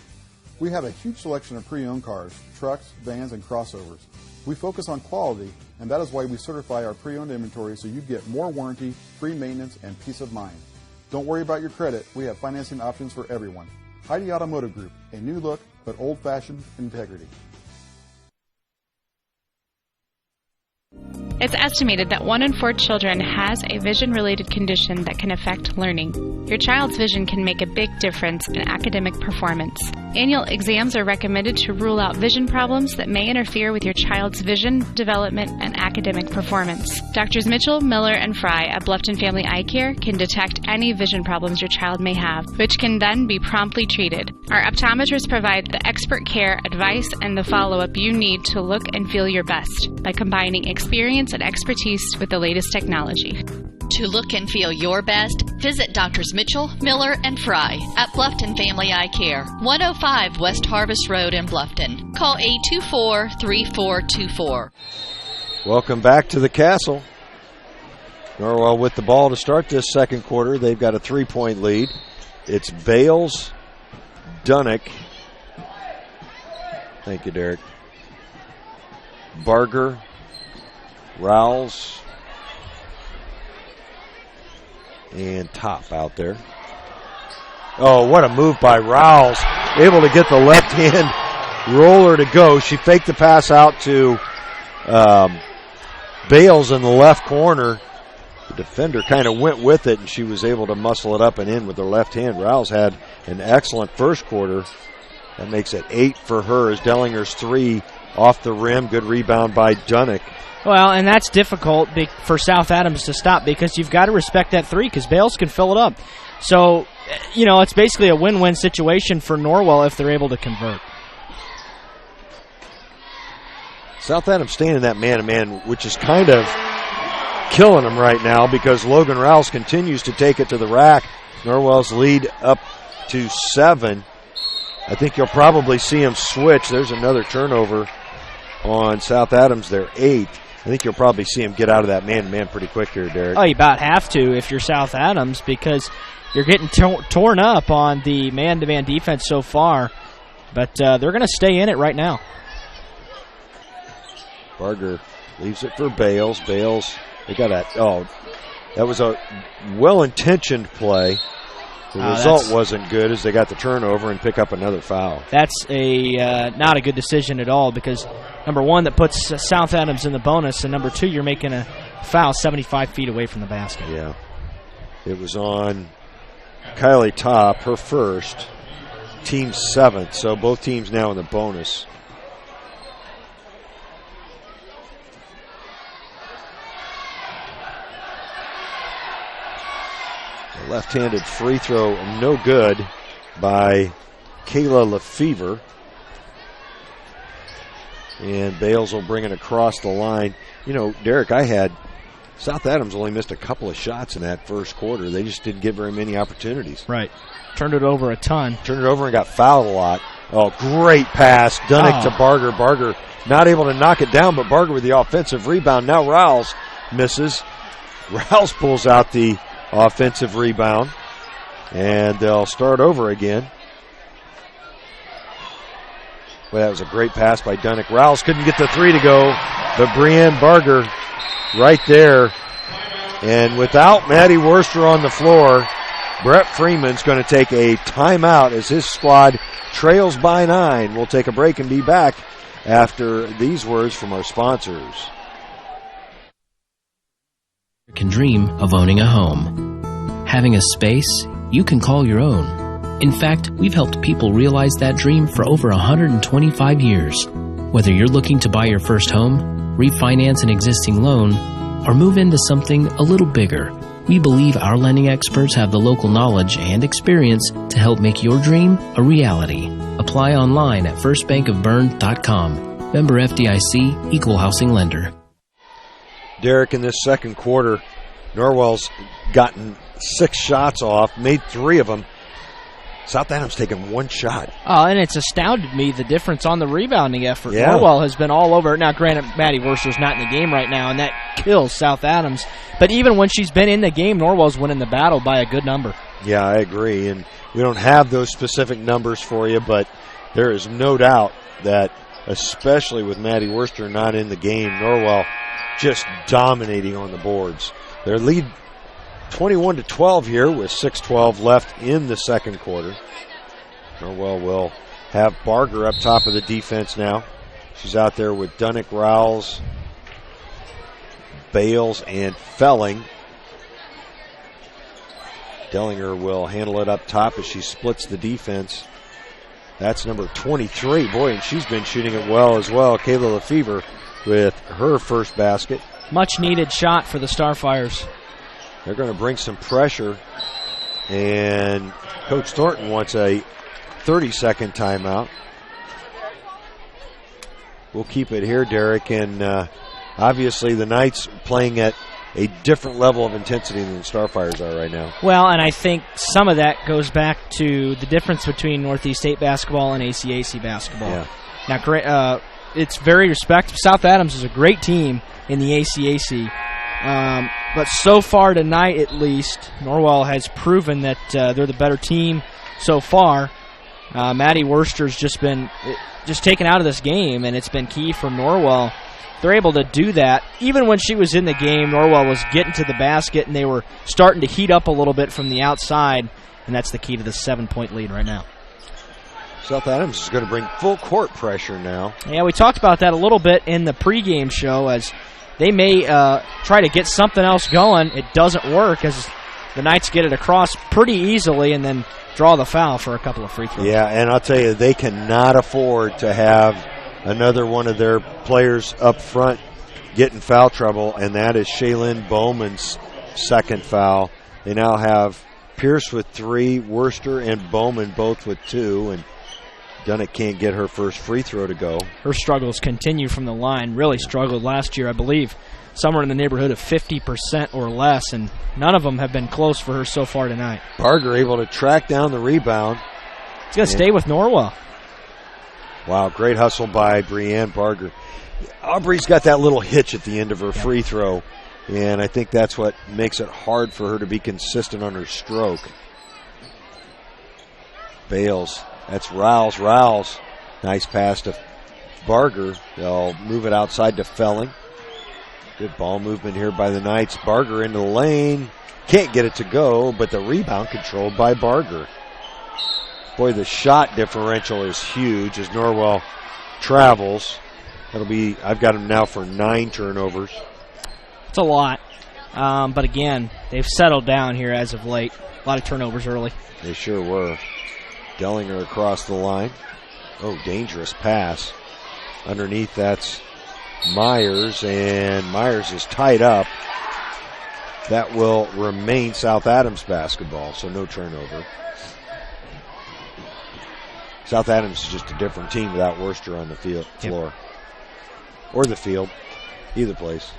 We have a huge selection of pre-owned cars, trucks, vans, and crossovers. We focus on quality, and that is why we certify our pre-owned inventory so you get more warranty, free maintenance, and peace of mind. Don't worry about your credit. We have financing options for everyone. Heidi Automotive Group, a new look, but old-fashioned integrity. It's estimated that 1 in 4 children has a vision-related condition that can affect learning. Your child's vision can make a big difference in academic performance. Annual exams are recommended to rule out vision problems that may interfere with your child's vision, development, and academic performance. Doctors Mitchell, Miller, and Fry at Bluffton Family Eye Care can detect any vision problems your child may have, which can then be promptly treated. Our optometrists provide the expert care, advice, and the follow-up you need to look and feel your best by combining experience and expertise with the latest technology. To look and feel your best, visit Doctors Mitchell, Miller, and Fry at Bluffton Family Eye Care, 105 West Harvest Road in Bluffton. Call 824-3424. Welcome back to the Castle. Norwell with the ball to start this second quarter. They've got a 3-point lead. It's Bales, Dunnick. Thank you, Derek. Barger, Rowles, and Top out there. Oh, what a move by Rowles. Able to get the left hand roller to go. She faked the pass out to Bales in the left corner. The defender kind of went with it, and she was able to muscle it up and in with her left hand. Rowles had an excellent first quarter. That makes it 8 for her as Dellinger's 3 off the rim. Good rebound by Dunnick. Well, and that's difficult for South Adams to stop because you've got to respect that 3 because Bales can fill it up. So, it's basically a win-win situation for Norwell if they're able to convert. South Adams staying in that man-to-man, which is kind of killing them right now because Logan Rouse continues to take it to the rack. Norwell's lead up to 7. I think you'll probably see him switch. There's another turnover on South Adams. They're 8. I think you'll probably see him get out of that man-to-man pretty quick here, Derek. Oh, you about have to if you're South Adams because you're getting torn up on the man-to-man defense so far. But they're going to stay in it right now. Barger leaves it for Bales. Bales, they got that. Oh, that was a well-intentioned play. The result wasn't good as they got the turnover and pick up another foul. That's not a good decision at all because, number one, that puts South Adams in the bonus, and number two, you're making a foul 75 feet away from the basket. Yeah. It was on Kylie Top, her first, team 7th, so both teams now in the bonus. Left-handed free throw, no good by Kayla Lefevre. And Bales will bring it across the line. Derek, South Adams only missed a couple of shots in that first quarter. They just didn't get very many opportunities. Right. Turned it over a ton. Turned it over and got fouled a lot. Oh, great pass. Dunnick to Barger. Barger not able to knock it down, but Barger with the offensive rebound. Now Rouse misses. Rouse pulls out the offensive rebound, and they'll start over again. Well, that was a great pass by Dunnick. Rouse couldn't get the 3 to go, but Brienne Barger right there. And without Maddie Worcester on the floor, Brett Freeman's going to take a timeout as his squad trails by 9. We'll take a break and be back after these words from our sponsors. You can dream of owning a home. Having a space you can call your own. In fact, we've helped people realize that dream for over 125 years. Whether you're looking to buy your first home, refinance an existing loan, or move into something a little bigger, we believe our lending experts have the local knowledge and experience to help make your dream a reality. Apply online at firstbankofbern.com. Member FDIC, Equal Housing Lender. Derek, in this second quarter, Norwell's gotten 6 shots off, made 3 of them. South Adams taken 1 shot. Oh, and it's astounded me the difference on the rebounding effort. Yeah. Norwell has been all over. Now, granted, Maddie Worcester's not in the game right now, and that kills South Adams. But even when she's been in the game, Norwell's winning the battle by a good number. Yeah, I agree. And we don't have those specific numbers for you, but there is no doubt that, especially with Maddie Worcester not in the game, Norwell just dominating on the boards. Their lead 21-12 here with 6:12 left in the second quarter. Norwell will have Barger up top of the defense now. She's out there with Dunnick, Rowles, Bales, and Felling. Dellinger will handle it up top as she splits the defense. That's number 23. Boy, and she's been shooting it well as well. Kayla Lefevre with her first basket. Much needed shot for the Starfires. They're going to bring some pressure, and Coach Thornton wants a 30-second timeout. We'll keep it here, Derek, and obviously the Knights playing at a different level of intensity than the Starfires are right now. Well, and I think some of that goes back to the difference between Northeast State basketball and ACAC basketball. Yeah. Now, it's very respectable. South Adams is a great team in the ACAC. But so far tonight, at least, Norwell has proven that they're the better team so far. Maddie Worcester's just been taken out of this game, and it's been key for Norwell. They're able to do that. Even when she was in the game, Norwell was getting to the basket, and they were starting to heat up a little bit from the outside, and that's the key to the 7-point lead right now. South Adams is going to bring full court pressure now. Yeah, we talked about that a little bit in the pregame show as they may try to get something else going. It doesn't work as the Knights get it across pretty easily and then draw the foul for a couple of free throws. Yeah, and I'll tell you, they cannot afford to have another one of their players up front get in foul trouble, and that is Shaylin Bowman's second foul. They now have Pierce with 3, Worcester and Bowman both with 2, and Dunnick can't get her first free throw to go. Her struggles continue from the line. Really struggled last year, I believe, somewhere in the neighborhood of 50% or less, and none of them have been close for her so far tonight. Barger able to track down the rebound. It's going to stay with Norwell. Wow, great hustle by Brianne Barger. Aubrey's got that little hitch at the end of her free throw, and I think that's what makes it hard for her to be consistent on her stroke. Bales. That's Rowles. Rowles. Nice pass to Barger. They'll move it outside to Felling. Good ball movement here by the Knights. Barger into the lane. Can't get it to go, but the rebound controlled by Barger. Boy, the shot differential is huge as Norwell travels. I've got him now for 9 turnovers. It's a lot. But again, they've settled down here as of late. A lot of turnovers early. They sure were. Dellinger across the line. Oh, dangerous pass. Underneath, that's Myers, and Myers is tied up. That will remain South Adams basketball, so no turnover. South Adams is just a different team without Worcester on the floor. Yep. Or the field. Either place.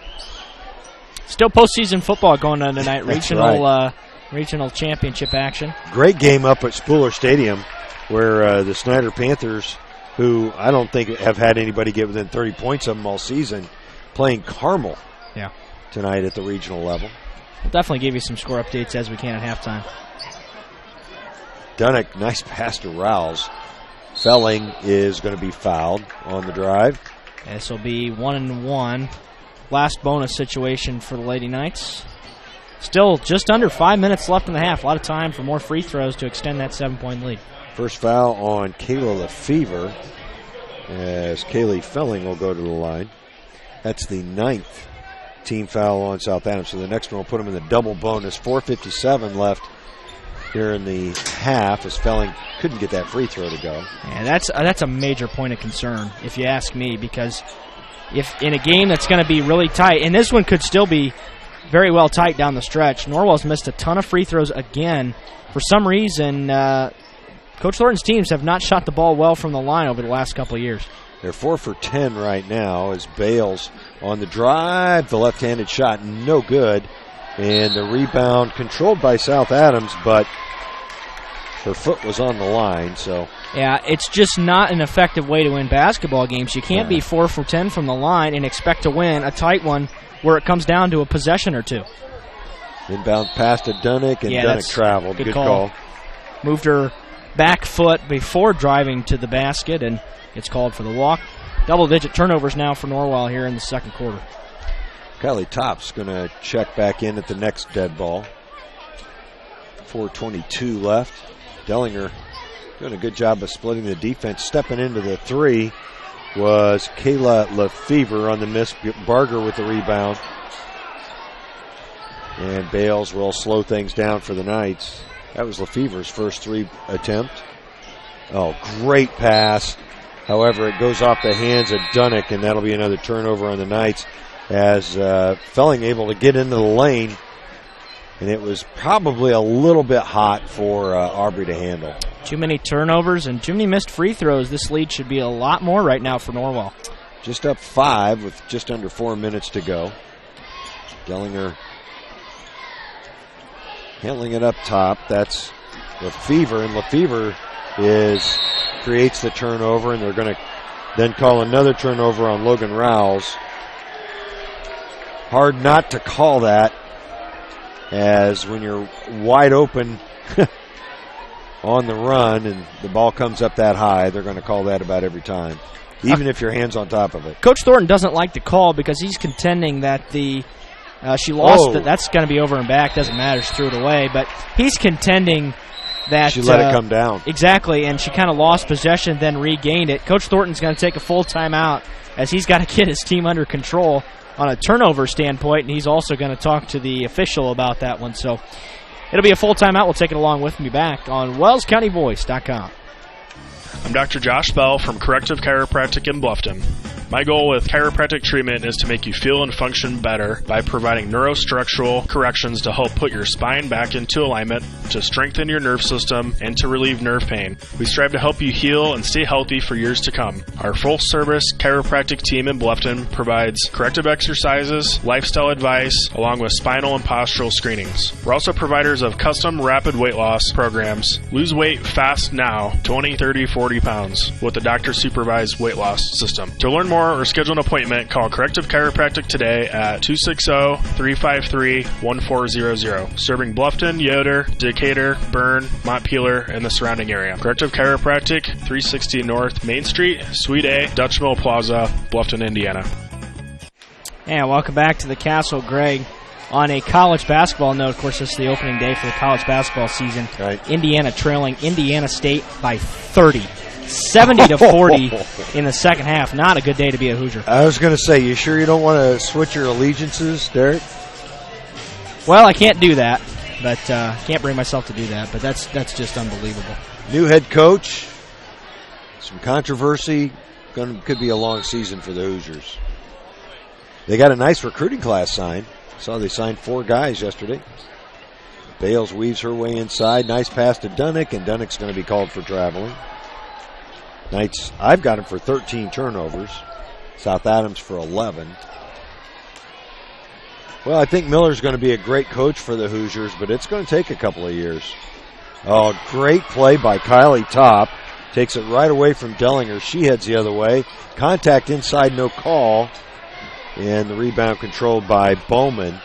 Still postseason football going on tonight. Right. Regional championship action. Great game up at Spooler Stadium where the Snyder Panthers, who I don't think have had anybody get within 30 points of them all season, playing Carmel tonight at the regional level. We'll definitely give you some score updates as we can at halftime. Dunnick, nice pass to Rowles. Felling is going to be fouled on the drive. This will be 1-1. last bonus situation for the Lady Knights. Still just under 5 minutes left in the half. A lot of time for more free throws to extend that 7-point lead. First foul on Kayla Lefevre, as Kaylee Felling will go to the line. That's the 9th team foul on South Adams. So the next one will put them in the double bonus. 4:57 left here in the half, as Felling couldn't get that free throw to go. And that's a major point of concern, if you ask me, because if in a game that's going to be really tight, and this one could still be very well tight down the stretch, Norwell's missed a ton of free throws again. For some reason, Coach Thornton's teams have not shot the ball well from the line over the last couple of years. They're 4 for 10 right now, as Bales on the drive, the left-handed shot, no good. And the rebound controlled by South Adams, but her foot was on the line. So yeah, it's just not an effective way to win basketball games. You can't be 4 for 10 from the line and expect to win a tight one where it comes down to a possession or two. Inbound pass to Dunnick, and Dunnick traveled. Good call. Moved her back foot before driving to the basket, and it's called for the walk. Double-digit turnovers now for Norwell here in the second quarter. Kylie Topp's going to check back in at the next dead ball. 4:22 left. Dellinger doing a good job of splitting the defense. Stepping into the three was Kayla Lefevre on the miss. Barger with the rebound. And Bales will slow things down for the Knights. That was Lefevre's first three attempt. Oh, great pass. However, it goes off the hands of Dunnick, and that'll be another turnover on the Knights, as Felling able to get into the lane, and it was probably a little bit hot for Aubrey to handle. Too many turnovers and too many missed free throws. This lead should be a lot more right now for Norwell. Just up 5 with just under 4 minutes to go. Dellinger handling it up top. That's Lefevre, and Lefevre creates the turnover, and they're going to then call another turnover on Logan Rouse. Hard not to call that, as when you're wide open on the run and the ball comes up that high, they're going to call that about every time, even if your hand's on top of it. Coach Thornton doesn't like the call because he's contending that she lost it. That's going to be over and back. Doesn't matter. She threw it away. But he's contending that she let it come down. Exactly, and she kind of lost possession, then regained it. Coach Thornton's going to take a full timeout, as he's got to get his team under control on a turnover standpoint, and he's also going to talk to the official about that one. So it'll be a full timeout. We'll take it along with me back on WellsCountyVoice.com. I'm Dr. Josh Bell from Corrective Chiropractic in Bluffton. My goal with chiropractic treatment is to make you feel and function better by providing neurostructural corrections to help put your spine back into alignment, to strengthen your nerve system, and to relieve nerve pain. We strive to help you heal and stay healthy for years to come. Our full-service chiropractic team in Bluffton provides corrective exercises, lifestyle advice, along with spinal and postural screenings. We're also providers of custom rapid weight loss programs. Lose weight fast now, 20, 30, 40 pounds, with a doctor-supervised weight loss system. To learn more or schedule an appointment, call Corrective Chiropractic today at 260-353-1400. Serving Bluffton, Yoder, Decatur, Bern, Montpelier, and the surrounding area. Corrective Chiropractic, 360 North Main Street, Suite A, Dutch Mill Plaza, Bluffton, Indiana. And welcome back to the Castle, Greg. On a college basketball note, of course, this is the opening day for the college basketball season. Right. Indiana trailing Indiana State by 30. 70-40 in the second half. Not a good day to be a Hoosier. I was going to say, you sure you don't want to switch your allegiances, Derek? Well, I can't do that, but can't bring myself to do that. But that's just unbelievable. New head coach, some controversy. Could be a long season for the Hoosiers. They got a nice recruiting class signed. Saw they signed 4 guys yesterday. Bales weaves her way inside. Nice pass to Dunnick, and Dunnick's going to be called for traveling. Knights, I've got him for 13 turnovers. South Adams for 11. Well, I think Miller's going to be a great coach for the Hoosiers, but it's going to take a couple of years. Oh, great play by Kylie Topp. Takes it right away from Dellinger. She heads the other way. Contact inside, no call. And the rebound controlled by Bowman.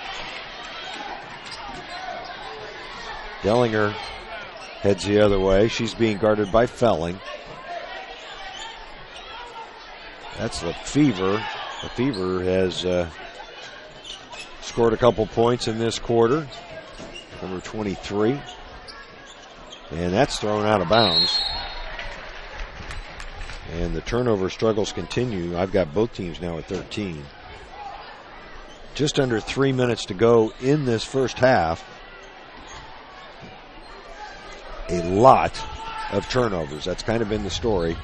Dellinger heads the other way. She's being guarded by Felling. That's Lefevre. Lefevre has scored a couple points in this quarter. Number 23. And that's thrown out of bounds. And the turnover struggles continue. I've got both teams now at 13. Just under 3 minutes to go in this first half. A lot of turnovers. That's kind of been the story.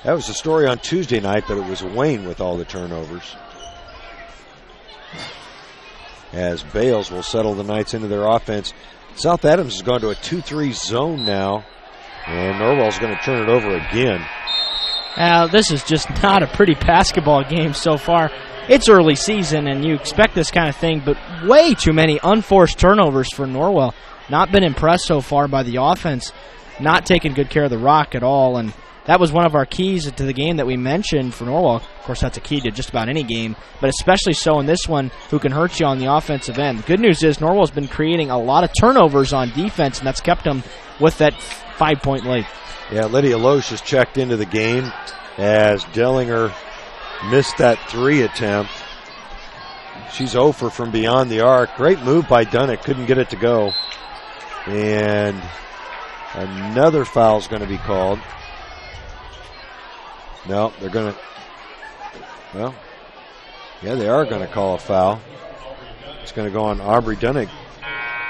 That was the story on Tuesday night, but it was Wayne with all the turnovers. As Bales will settle the Knights into their offense. South Adams has gone to a 2-3 zone now, and Norwell's going to turn it over again. This is just not a pretty basketball game so far. It's early season, and you expect this kind of thing, but way too many unforced turnovers for Norwell. Not been impressed so far by the offense. Not taking good care of the rock at all, and that was one of our keys to the game that we mentioned for Norwell. Of course, that's a key to just about any game, but especially so in this one, who can hurt you on the offensive end. The good news is Norwell's been creating a lot of turnovers on defense, and that's kept them with that 5-point lead. Yeah, Lydia Loesch has checked into the game as Dellinger missed that 3 attempt. She's 0 for from beyond the arc. Great move by Dunnick. Couldn't get it to go. And another foul's going to be called. No, they're going to, well, yeah, they are going to call a foul. It's going to go on Aubrey Dunnick.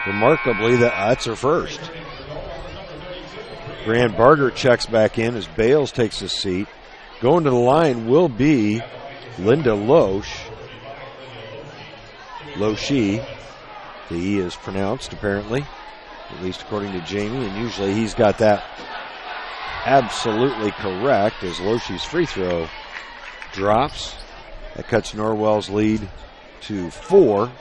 Remarkably, that's her first. Grant Barger checks back in as Bales takes his seat. Going to the line will be Linda Loesch. Loeschy. The E is pronounced, apparently, at least according to Jamie, and usually he's got that absolutely correct as Loeschy's free throw drops. That cuts Norwell's lead to 4.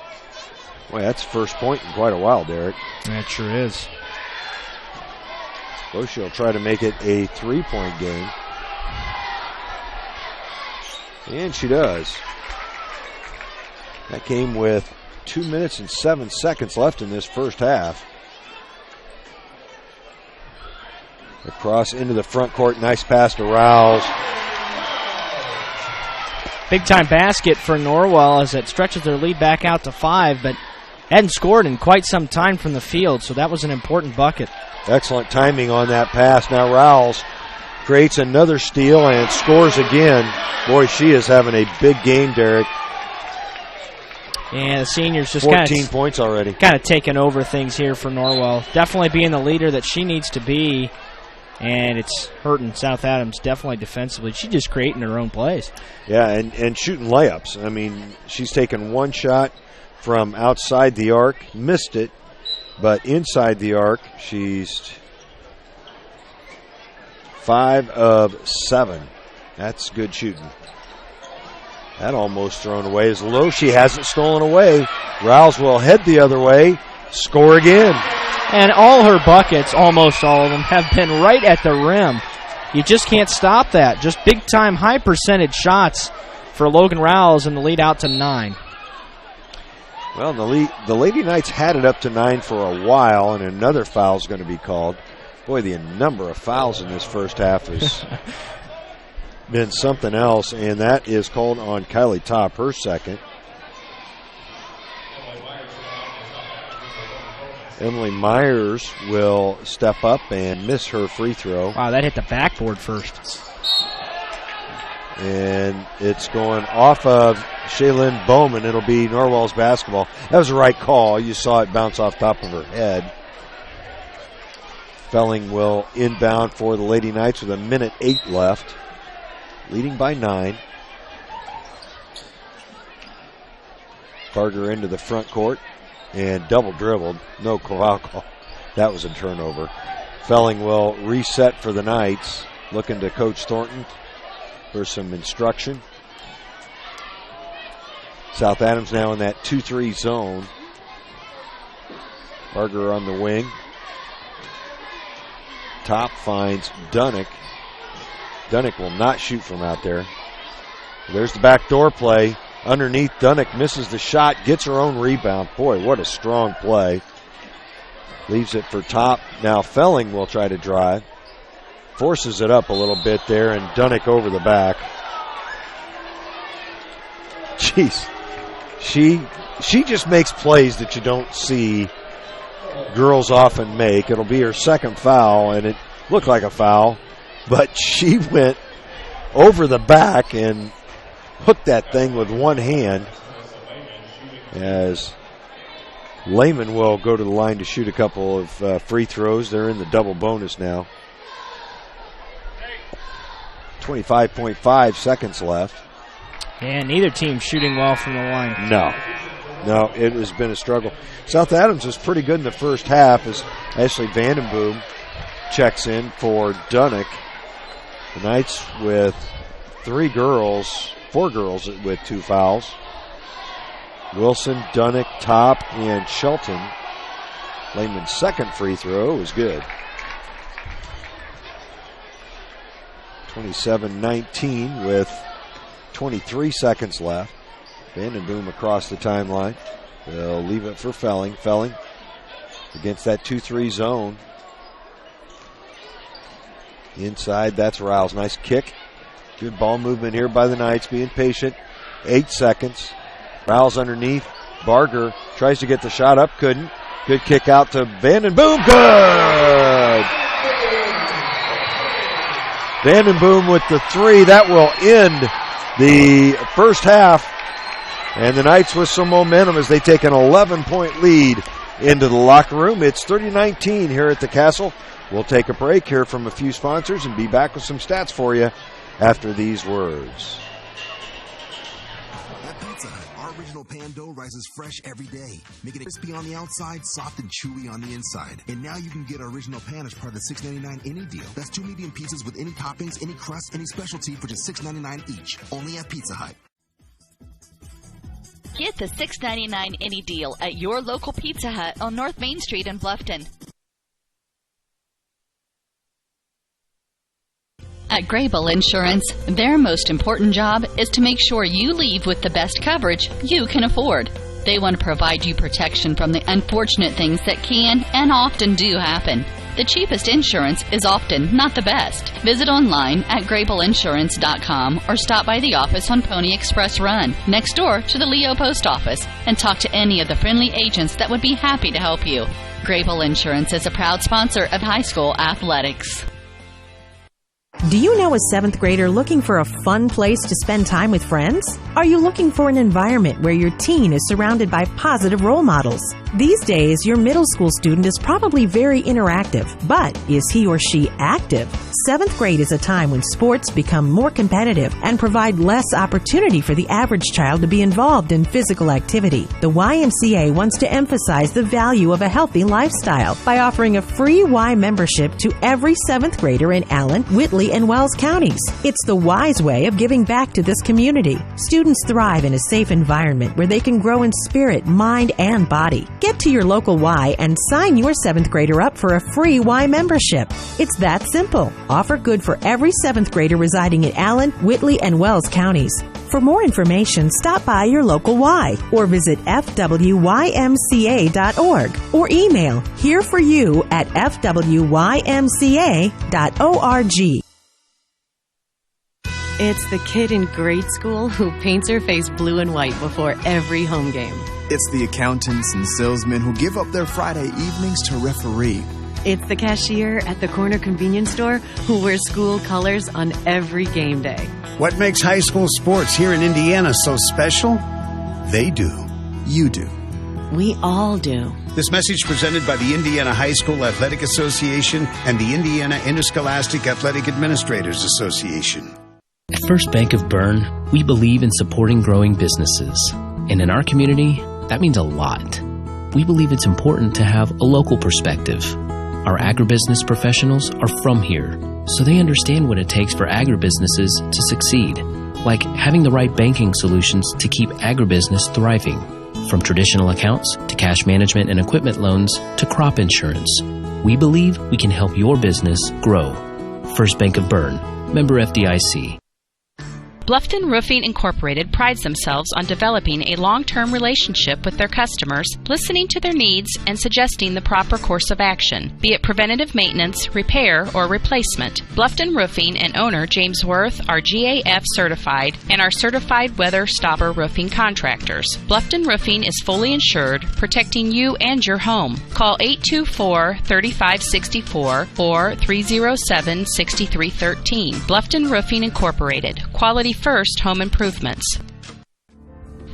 Boy, that's first point in quite a while, Derek. That sure is. Loeschy will try to make it a 3-point game. And she does. That came with 2 minutes and 7 seconds left in this first half. Across into the front court. Nice pass to Rouse. Big-time basket for Norwell as it stretches their lead back out to 5, but hadn't scored in quite some time from the field, so that was an important bucket. Excellent timing on that pass. Now Rouse creates another steal and scores again. Boy, she is having a big game, Derek. And the seniors just 14 points already. Kind of taking over things here for Norwell. Definitely being the leader that she needs to be. And it's hurting South Adams definitely defensively. She's just creating her own plays. Yeah, and shooting layups. I mean, she's taken one shot from outside the arc, missed it, but inside the arc, she's 5 of 7. That's good shooting. That almost thrown away as Loeschy hasn't stolen away. Rouse will head the other way, score again. And all her buckets, almost all of them, have been right at the rim. You just can't stop that. Just big-time, high-percentage shots for Logan Rouse and the lead out to 9. Well, the Lady Knights had it up to 9 for a while, and another foul is going to be called. Boy, the number of fouls in this first half has been something else, and that is called on Kylie Top, her second. Emily Myers will step up and miss her free throw. Wow, that hit the backboard first. And it's going off of Shaylin Bowman. It'll be Norwell's basketball. That was the right call. You saw it bounce off top of her head. Felling will inbound for the Lady Knights with 1:08 left. Leading by 9. Barger into the front court and double dribbled. No foul call. That was a turnover. Felling will reset for the Knights. Looking to Coach Thornton for some instruction. South Adams now in that 2-3 zone. Barger on the wing. Top finds Dunnick. Dunnick will not shoot from out there. There's the backdoor play. Underneath, Dunnick misses the shot, gets her own rebound. Boy, what a strong play. Leaves it for Top. Now Felling will try to drive. Forces it up a little bit there, and Dunnick over the back. Jeez. She she just makes plays that you don't see girls often make. It'll be her second foul, and it looked like a foul, but she went over the back and hooked that thing with one hand, as Lehman will go to the line to shoot a couple of free throws. They're in the double bonus now. 25.5 seconds left. And neither team shooting well from the line. No, it has been a struggle. South Adams was pretty good in the first half as Ashley Vandenboom checks in for Dunnick. The Knights with four girls with 2 fouls. Wilson, Dunnick, Top, and Shelton. Lehman's second free throw was good. 27-19 with 23 seconds left. Vandenboom across the timeline. They'll leave it for Felling. Felling against that 2-3 zone. Inside, that's Rouse. Nice kick. Good ball movement here by the Knights, being patient. 8 seconds. Rouse underneath. Barger tries to get the shot up, couldn't. Good kick out to Vandenboom. Good! Vandenboom with the 3. That will end the first half. And the Knights with some momentum as they take an 11-point lead into the locker room. It's 30-19 here at the Castle. We'll take a break, hear from a few sponsors, and be back with some stats for you after these words. At Pizza Hut, our original pan dough rises fresh every day. Make it crispy on the outside, soft and chewy on the inside. And now you can get our original pan as part of the $6.99 any deal. That's 2 medium pizzas with any toppings, any crust, any specialty for just $6.99 each. Only at Pizza Hut. Get the $6.99 any deal at your local Pizza Hut on North Main Street in Bluffton. At Grable Insurance, their most important job is to make sure you leave with the best coverage you can afford. They want to provide you protection from the unfortunate things that can and often do happen. The cheapest insurance is often not the best. Visit online at grableinsurance.com or stop by the office on Pony Express Run, next door to the Leo Post Office, and talk to any of the friendly agents that would be happy to help you. Grable Insurance is a proud sponsor of high school athletics. Do you know a 7th grader looking for a fun place to spend time with friends? Are you looking for an environment where your teen is surrounded by positive role models? These days, your middle school student is probably very interactive, but is he or she active? 7th grade is a time when sports become more competitive and provide less opportunity for the average child to be involved in physical activity. The YMCA wants to emphasize the value of a healthy lifestyle by offering a free Y membership to every 7th grader in Allen, Whitley, and Wells counties. It's the wise way of giving back to this community. Students thrive in a safe environment where they can grow in spirit, mind, and body. Get to your local Y and sign your 7th grader up for a free Y membership. It's that simple. Offer good for every 7th grader residing in Allen, Whitley, and Wells counties. For more information, stop by your local Y or visit fwymca.org or email hereforyu@fwymca.org. It's the kid in grade school who paints her face blue and white before every home game. It's the accountants and salesmen who give up their Friday evenings to referee. It's the cashier at the corner convenience store who wears school colors on every game day. What makes high school sports here in Indiana so special? They do. You do. We all do. This message presented by the Indiana High School Athletic Association and the Indiana Interscholastic Athletic Administrators Association. At First Bank of Bern, we believe in supporting growing businesses. And in our community, that means a lot. We believe it's important to have a local perspective. Our agribusiness professionals are from here, so they understand what it takes for agribusinesses to succeed, like having the right banking solutions to keep agribusiness thriving. From traditional accounts to cash management and equipment loans to crop insurance, we believe we can help your business grow. First Bank of Bern, member FDIC. Bluffton Roofing Incorporated prides themselves on developing a long-term relationship with their customers, listening to their needs, and suggesting the proper course of action, be it preventative maintenance, repair, or replacement. Bluffton Roofing and owner James Worth are GAF certified and are certified weather stopper roofing contractors. Bluffton Roofing is fully insured, protecting you and your home. Call 824-3564 or 307-6313. Bluffton Roofing Incorporated. Quality first home improvements.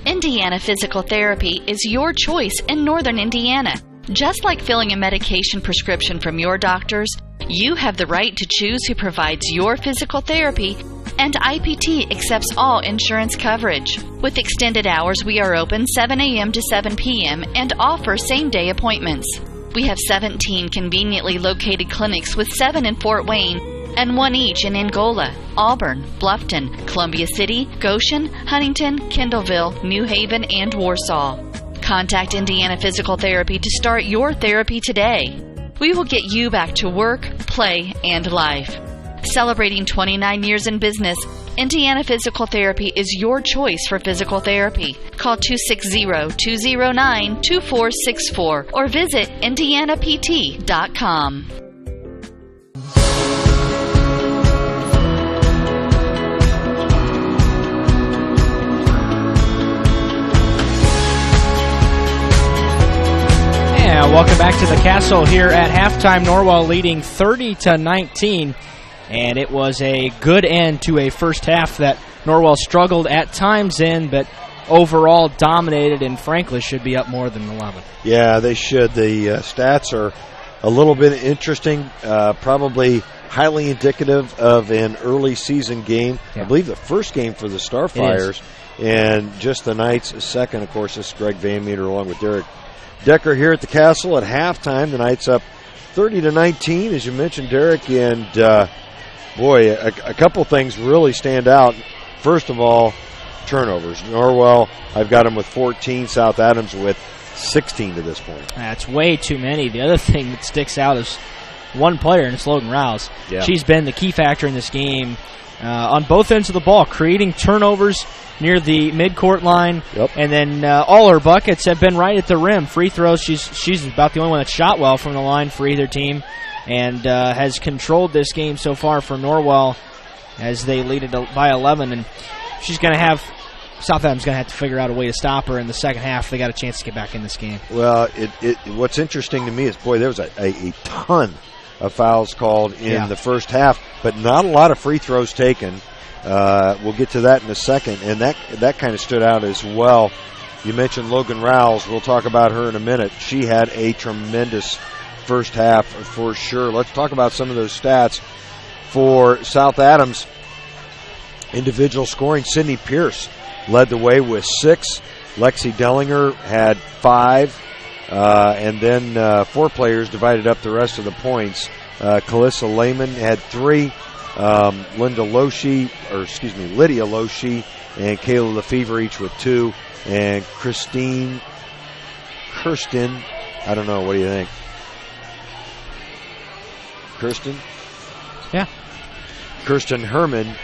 Indiana Physical Therapy is your choice in Northern Indiana. Just like filling a medication prescription from your doctors, you have the right to choose who provides your physical therapy, and IPT accepts all insurance coverage. With extended hours, we are open 7 a.m. to 7 p.m. and offer same-day appointments. We have 17 conveniently located clinics with 7 in Fort Wayne and 1 each in Angola, Auburn, Bluffton, Columbia City, Goshen, Huntington, Kendallville, New Haven, and Warsaw. Contact Indiana Physical Therapy to start your therapy today. We will get you back to work, play, and life. Celebrating 29 years in business, Indiana Physical Therapy is your choice for physical therapy. Call 260-209-2464 or visit indianapt.com. Welcome back to the Castle here at halftime. Norwell leading 30-19, and it was a good end to a first half that Norwell struggled at times in, but overall dominated and frankly should be up more than 11. Yeah, they should. The stats are a little bit interesting, probably highly indicative of an early season game. Yeah. I believe the first game for the Starfires, and just the Knights' second. Of course, this is Greg Van Meter along with Derek Decker here at the Castle at halftime. The Knights up 30-19, as you mentioned, Derek, and boy, a couple things really stand out. First of all, turnovers. Norwell, I've got them with 14. South Adams with 16 to this point. That's way too many. The other thing that sticks out is one player, and it's Logan Rouse. Yeah. She's been the key factor in this game on both ends of the ball, creating turnovers near the midcourt line, and then all her buckets have been right at the rim. Free throws, she's about the only one that shot well from the line for either team, and has controlled this game so far for Norwell as they lead it by 11. And she's going to have South Adams going to have to figure out a way to stop her in the second half if they got a chance to get back in this game. Well, what's interesting to me is, boy, there was a ton of fouls called in the first half, but not a lot of free throws taken. We'll get to that in a second, and that kind of stood out as well. You mentioned Logan Rouse. We'll talk about her in a minute. She had a tremendous first half for sure. Let's talk about some of those stats for South Adams. Individual scoring, Sydney Pierce led the way with 6. Lexi Dellinger had 5. And then 4 players divided up the rest of the points. Calissa Lehman had 3. Lydia Loshi and Kayla Lefevre each with 2. And Kirsten, I don't know, what do you think? Kirsten? Yeah. Kirsten Herman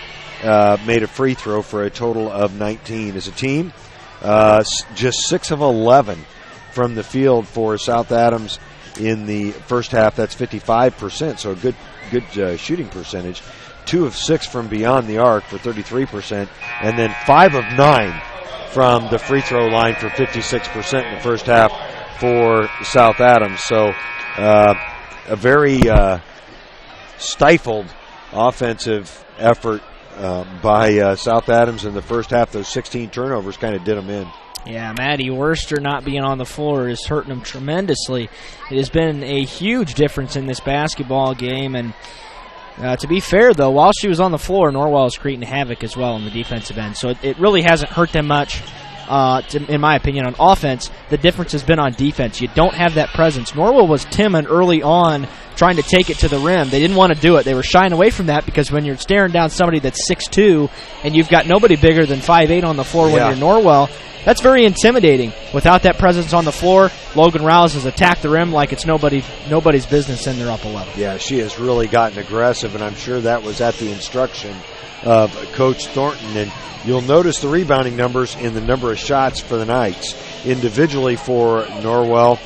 made a free throw for a total of 19. As a team, just 6 of 11 from the field for South Adams in the first half. That's 55%, so a good shooting percentage. 2 of 6 from beyond the arc for 33%, and then 5 of 9 from the free throw line for 56% in the first half for South Adams. So a very stifled offensive effort by South Adams in the first half. Those 16 turnovers kind of did them in. Yeah, Maddie Worster not being on the floor is hurting them tremendously. It has been a huge difference in this basketball game. And to be fair, though, while she was on the floor, Norwell is creating havoc as well on the defensive end. So it really hasn't hurt them much, in my opinion, on offense. the difference has been on defense. You don't have that presence. Norwell was timid early on trying to take it to the rim. They didn't want to do it. They were shying away from that because when you're staring down somebody that's 6'2", and you've got nobody bigger than 5'8" on the floor when you're Norwell, that's very intimidating. Without that presence on the floor, Logan Rouse has attacked the rim like it's nobody's business, and they're up 11. Yeah, she has really gotten aggressive, and I'm sure that was at the instruction of Coach Thornton. And you'll notice the rebounding numbers in the number of shots for the Knights. Individually for Norwell,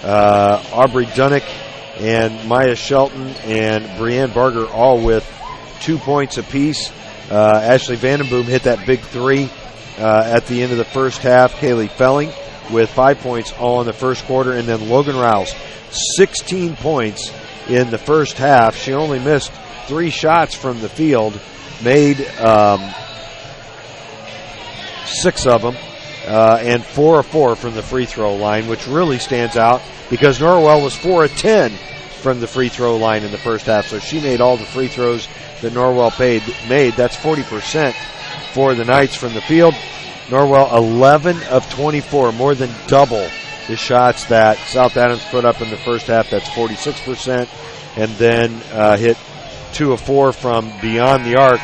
Aubrey Dunnick and Maya Shelton and Brianne Barger all with 2 points apiece. Ashley Vandenboom hit that big three at the end of the first half. Kaylee Felling with 5 points all in the first quarter. And then Logan Rouse, 16 points in the first half. She only missed 3 shots from the field, made 6 of them, and 4 of 4 from the free throw line, which really stands out because Norwell was 4 of 10 from the free throw line in the first half. So she made all the free throws that Norwell made. That's 40% for the Knights from the field. Norwell 11 of 24, more than double the shots that South Adams put up in the first half. That's 46%. And then hit 2 of 4 from beyond the arc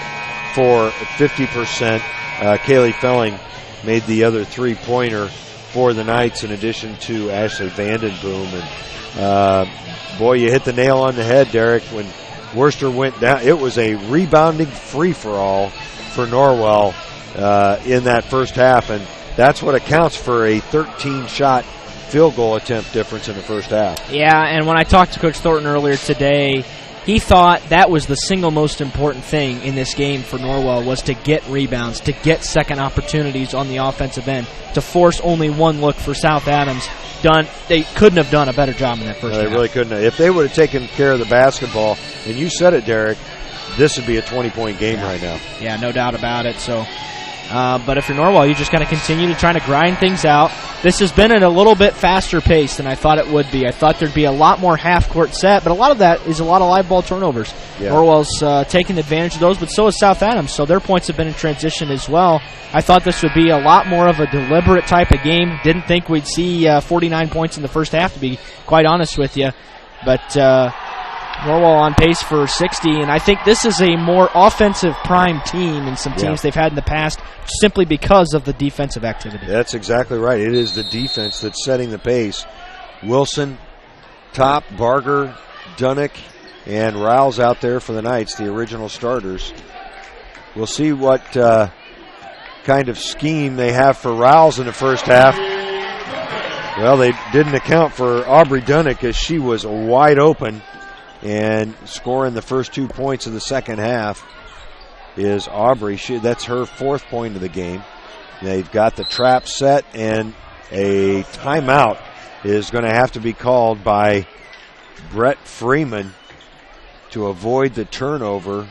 for 50%. Kaylee Felling made the other three-pointer for the Knights in addition to Ashley Vandenboom. And boy, you hit the nail on the head, Derek. When Worcester went down, it was a rebounding free-for-all for Norwell in that first half, and that's what accounts for a 13-shot field goal attempt difference in the first half. Yeah, and when I talked to Coach Thornton earlier today, he thought that was the single most important thing in this game for Norwell was to get rebounds, to get second opportunities on the offensive end, to force only one look for South Adams. They couldn't have done a better job in that first half. They really couldn't have. If they would have taken care of the basketball, and you said it, Derek, this would be a 20-point game right now. Yeah, no doubt about it. So, but if you're Norwell, you just got to continue to try to grind things out. This has been at a little bit faster pace than I thought it would be. I thought there'd be a lot more half-court set, but a lot of that is a lot of live ball turnovers. Yeah. Norwell's taking advantage of those, but so is South Adams, so their points have been in transition as well. I thought this would be a lot more of a deliberate type of game. Didn't think we'd see 49 points in the first half, to be quite honest with you. But Norwell on pace for 60, and I think this is a more offensive prime team than some teams they've had in the past simply because of the defensive activity. That's exactly right. It is the defense that's setting the pace. Wilson, Top, Barger, Dunnick, and Rouse out there for the Knights, the original starters. We'll see what kind of scheme they have for Rouse in the first half. Well, they didn't account for Aubrey Dunnick as she was wide open. And scoring the first 2 points of the second half is Aubrey. That's her 4th point of the game. They've got the trap set, and a timeout is going to have to be called by Brett Freeman to avoid the turnover.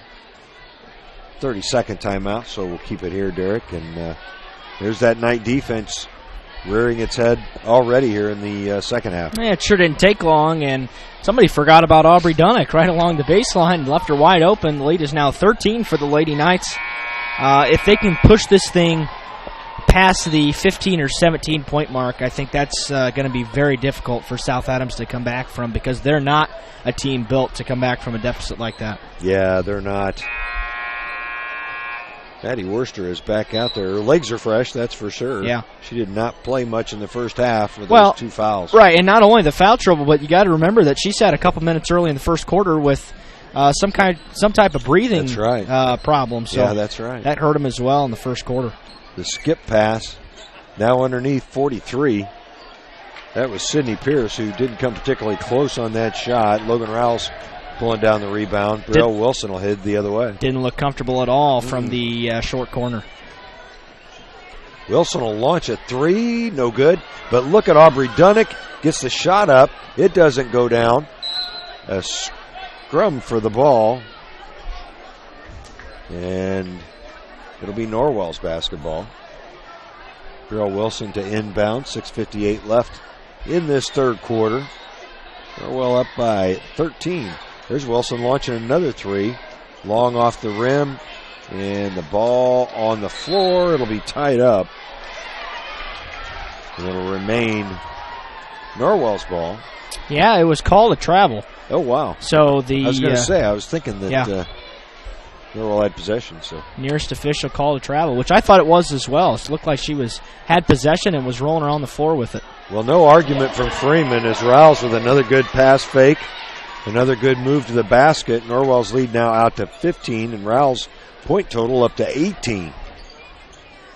30-second timeout, so we'll keep it here, Derek. And there's that Knight defense rearing its head already here in the second half. Yeah, it sure didn't take long, and somebody forgot about Aubrey Dunnick right along the baseline, left her wide open. The lead is now 13 for the Lady Knights. If they can push this thing past the 15 or 17-point mark, I think that's going to be very difficult for South Adams to come back from because they're not a team built to come back from a deficit like that. Yeah, they're not. Maddie Worcester is back out there. Her legs are fresh, that's for sure. Yeah. She did not play much in the first half with those 2 fouls. Right, and not only the foul trouble, but you got to remember that she sat a couple minutes early in the first quarter with some type of breathing problem. So yeah, that's right. That hurt him as well in the first quarter. The skip pass, now underneath 43. That was Sydney Pierce, who didn't come particularly close on that shot. Logan Rouse pulling down the rebound. Brielle Wilson will head the other way. Didn't look comfortable at all from the short corner. Wilson will launch a 3, no good. But look at Aubrey Dunnick, gets the shot up. It doesn't go down. A scrum for the ball. And it'll be Norwell's basketball. Brielle Wilson to inbound, 6:58 left in this third quarter. Norwell up by 13. There's Wilson launching another 3. Long off the rim. And the ball on the floor. It'll be tied up. And it'll remain Norwell's ball. Yeah, it was called a travel. Oh, wow. So I was going to say, I was thinking that Norwell had possession. So nearest official called a travel, which I thought it was as well. It looked like she had possession and was rolling around the floor with it. Well, no argument from Freeman as Rouse with another good pass fake. Another good move to the basket. Norwell's lead now out to 15, and Rouse point total up to 18.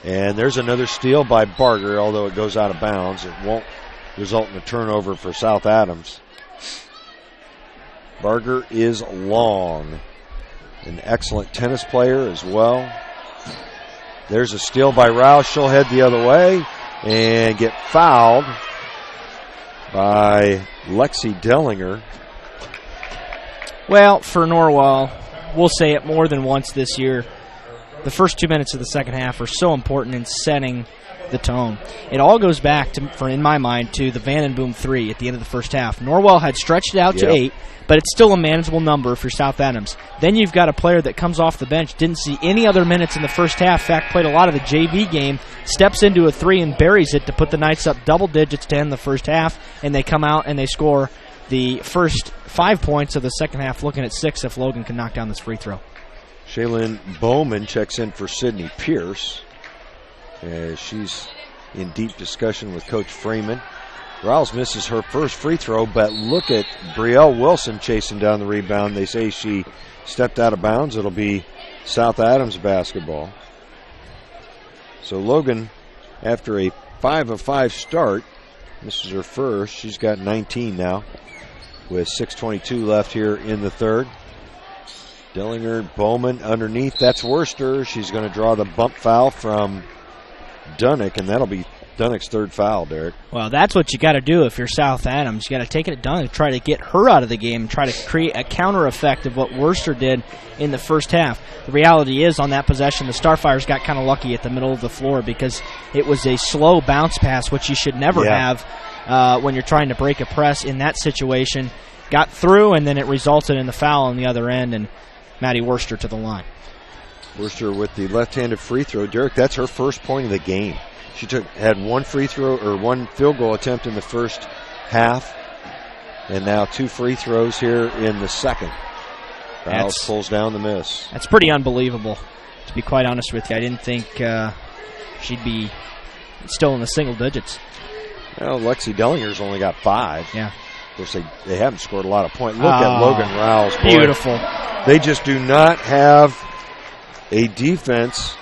And there's another steal by Barger, although it goes out of bounds. It won't result in a turnover for South Adams. Barger is long. An excellent tennis player as well. There's a steal by Rouse. She'll head the other way and get fouled by Lexi Dellinger. Well, for Norwell, we'll say it more than once this year, the first 2 minutes of the second half are so important in setting the tone. It all goes back, in my mind, to the Vandenboom 3 at the end of the first half. Norwell had stretched it out to 8, but it's still a manageable number for South Adams. Then you've got a player that comes off the bench, didn't see any other minutes in the first half, in fact, played a lot of the JV game, steps into a 3 and buries it to put the Knights up double digits to end the first half, and they come out and they score the first 5 points of the second half, looking at 6 if Logan can knock down this free throw. Shaylin Bowman checks in for Sydney Pierce as she's in deep discussion with Coach Freeman. Rouse misses her first free throw, but look at Brielle Wilson chasing down the rebound. They say she stepped out of bounds. It'll be South Adams basketball. So Logan, after a 5 of 5 start, misses her first. She's got 19 now with 6:22 left here in the third. Dellinger, Bowman underneath. That's Worcester. She's going to draw the bump foul from Dunnick, and that'll be Dunnick's third foul, Derek. Well, that's what you got to do if you're South Adams. You got to take it at Dunnick, try to get her out of the game, and try to create a counter effect of what Worcester did in the first half. The reality is, on that possession, the Starfires got kind of lucky at the middle of the floor because it was a slow bounce pass, which you should never have when you're trying to break a press in that situation. Got through, and then it resulted in the foul on the other end, and Maddie Worcester to the line. Worcester with the left-handed free throw. Derek, that's her first point of the game. She had one free throw or one field goal attempt in the first half, and now 2 free throws here in the second. Rouse pulls down the miss. That's pretty unbelievable, to be quite honest with you. I didn't think she'd be still in the single digits. Well, Lexi Dellinger's only got 5. Yeah. Of course, they haven't scored a lot of points. Look at Logan Rouse. Boy. Beautiful. They just do not have a defense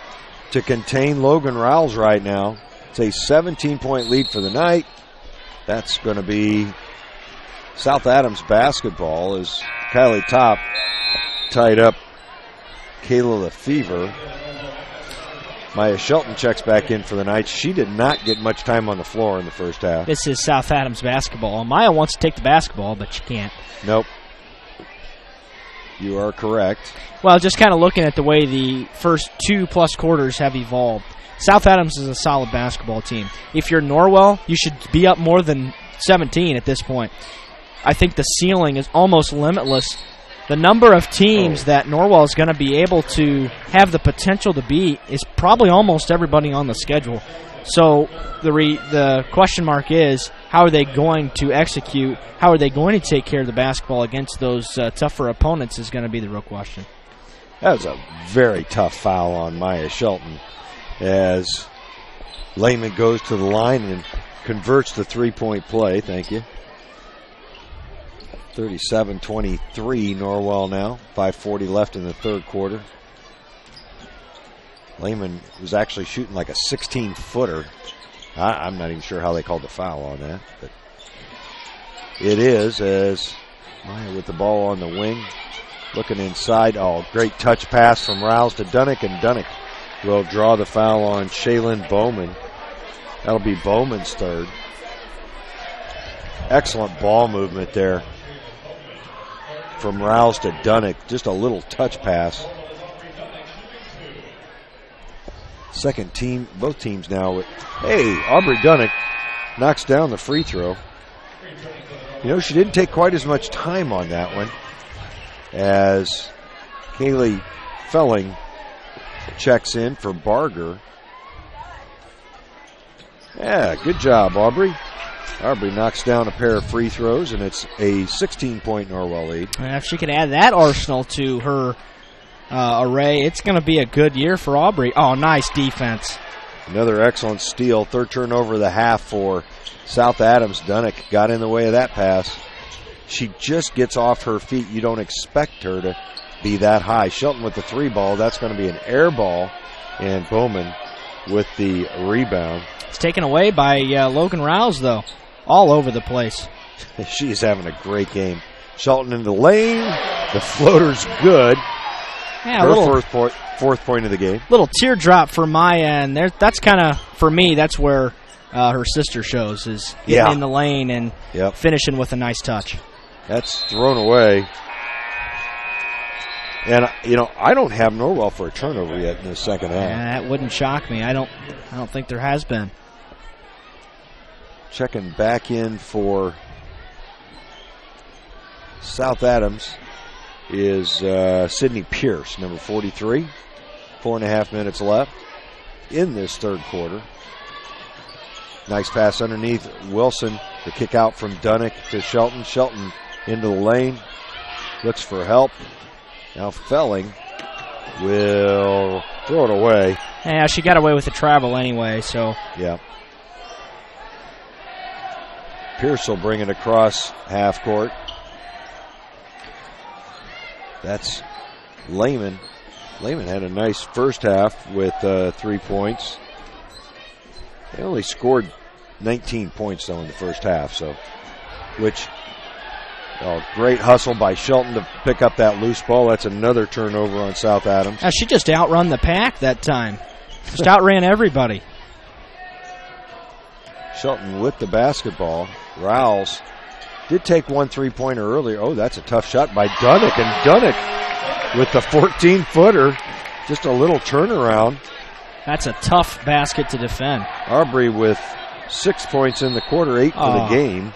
to contain Logan Rouse right now. It's a 17-point lead for the night. That's going to be South Adams basketball as Kylie Top tied up Kayla Lefevre. Maya Shelton checks back in for the night. She did not get much time on the floor in the first half. This is South Adams basketball. Maya wants to take the basketball, but she can't. Nope. You are correct. Well, just kind of looking at the way the first 2+ quarters have evolved, South Adams is a solid basketball team. If you're Norwell, you should be up more than 17 at this point. I think the ceiling is almost limitless. The number of teams that Norwell is going to be able to have the potential to beat is probably almost everybody on the schedule. So the question mark is, how are they going to execute? How are they going to take care of the basketball against those tougher opponents is going to be the real question. That was a very tough foul on Maya Shelton as Lehman goes to the line and converts the three-point play. Thank you. 37-23 Norwell now. 5:40 left in the third quarter. Lehman was actually shooting like a 16-footer. I'm not even sure how they called the foul on that, but it is, as Maya with the ball on the wing, looking inside. Oh, great touch pass from Rouse to Dunnick, and Dunnick will draw the foul on Shaylin Bowman. That'll be Bowman's third. Excellent ball movement there from Rouse to Dunnick. Just a little touch pass. Second team, both teams now with, hey, Aubrey Dunnick knocks down the free throw. You know, she didn't take quite as much time on that one as Kaylee Felling checks in for Barger. Yeah, good job, Aubrey. Aubrey knocks down a pair of free throws, and it's a 16-point Norwell lead. And if she can add that arsenal to her array, it's going to be a good year for Aubrey. Oh, nice defense. Another excellent steal. Third turnover of the half for South Adams. Dunnick got in the way of that pass. She just gets off her feet. You don't expect her to be that high. Shelton with the 3 ball. That's going to be an air ball. And Bowman with the rebound. It's taken away by Logan Rouse, though. All over the place. She's having a great game. Shelton in the lane. The floater's good. Yeah, her fourth point of the game. Little teardrop for Maya, and that's kind of, for me, that's where her sister shows, is getting in the lane and finishing with a nice touch. That's thrown away. And, I don't have Norwell for a turnover yet in the second half. Yeah, that wouldn't shock me. I don't think there has been. Checking back in for South Adams is Sydney Pierce, number 43. 4.5 minutes left in this third quarter. Nice pass underneath Wilson. The kick out from Dunnick to Shelton. Shelton into the lane. Looks for help. Now Felling will throw it away. Yeah, she got away with the travel anyway, so. Yeah. Pierce will bring it across half court. That's Lehman. Lehman had a nice first half with 3 points. They only scored 19 points, though, in the first half, great hustle by Shelton to pick up that loose ball. That's another turnover on South Adams. She just outrun the pack that time. Just outran everybody. Shelton with the basketball. Rouse did take 1 3-pointer earlier. Oh, that's a tough shot by Dunnick. And Dunnick with the 14-footer. Just a little turnaround. That's a tough basket to defend. Aubrey with 6 points in the quarter, 8 for the game.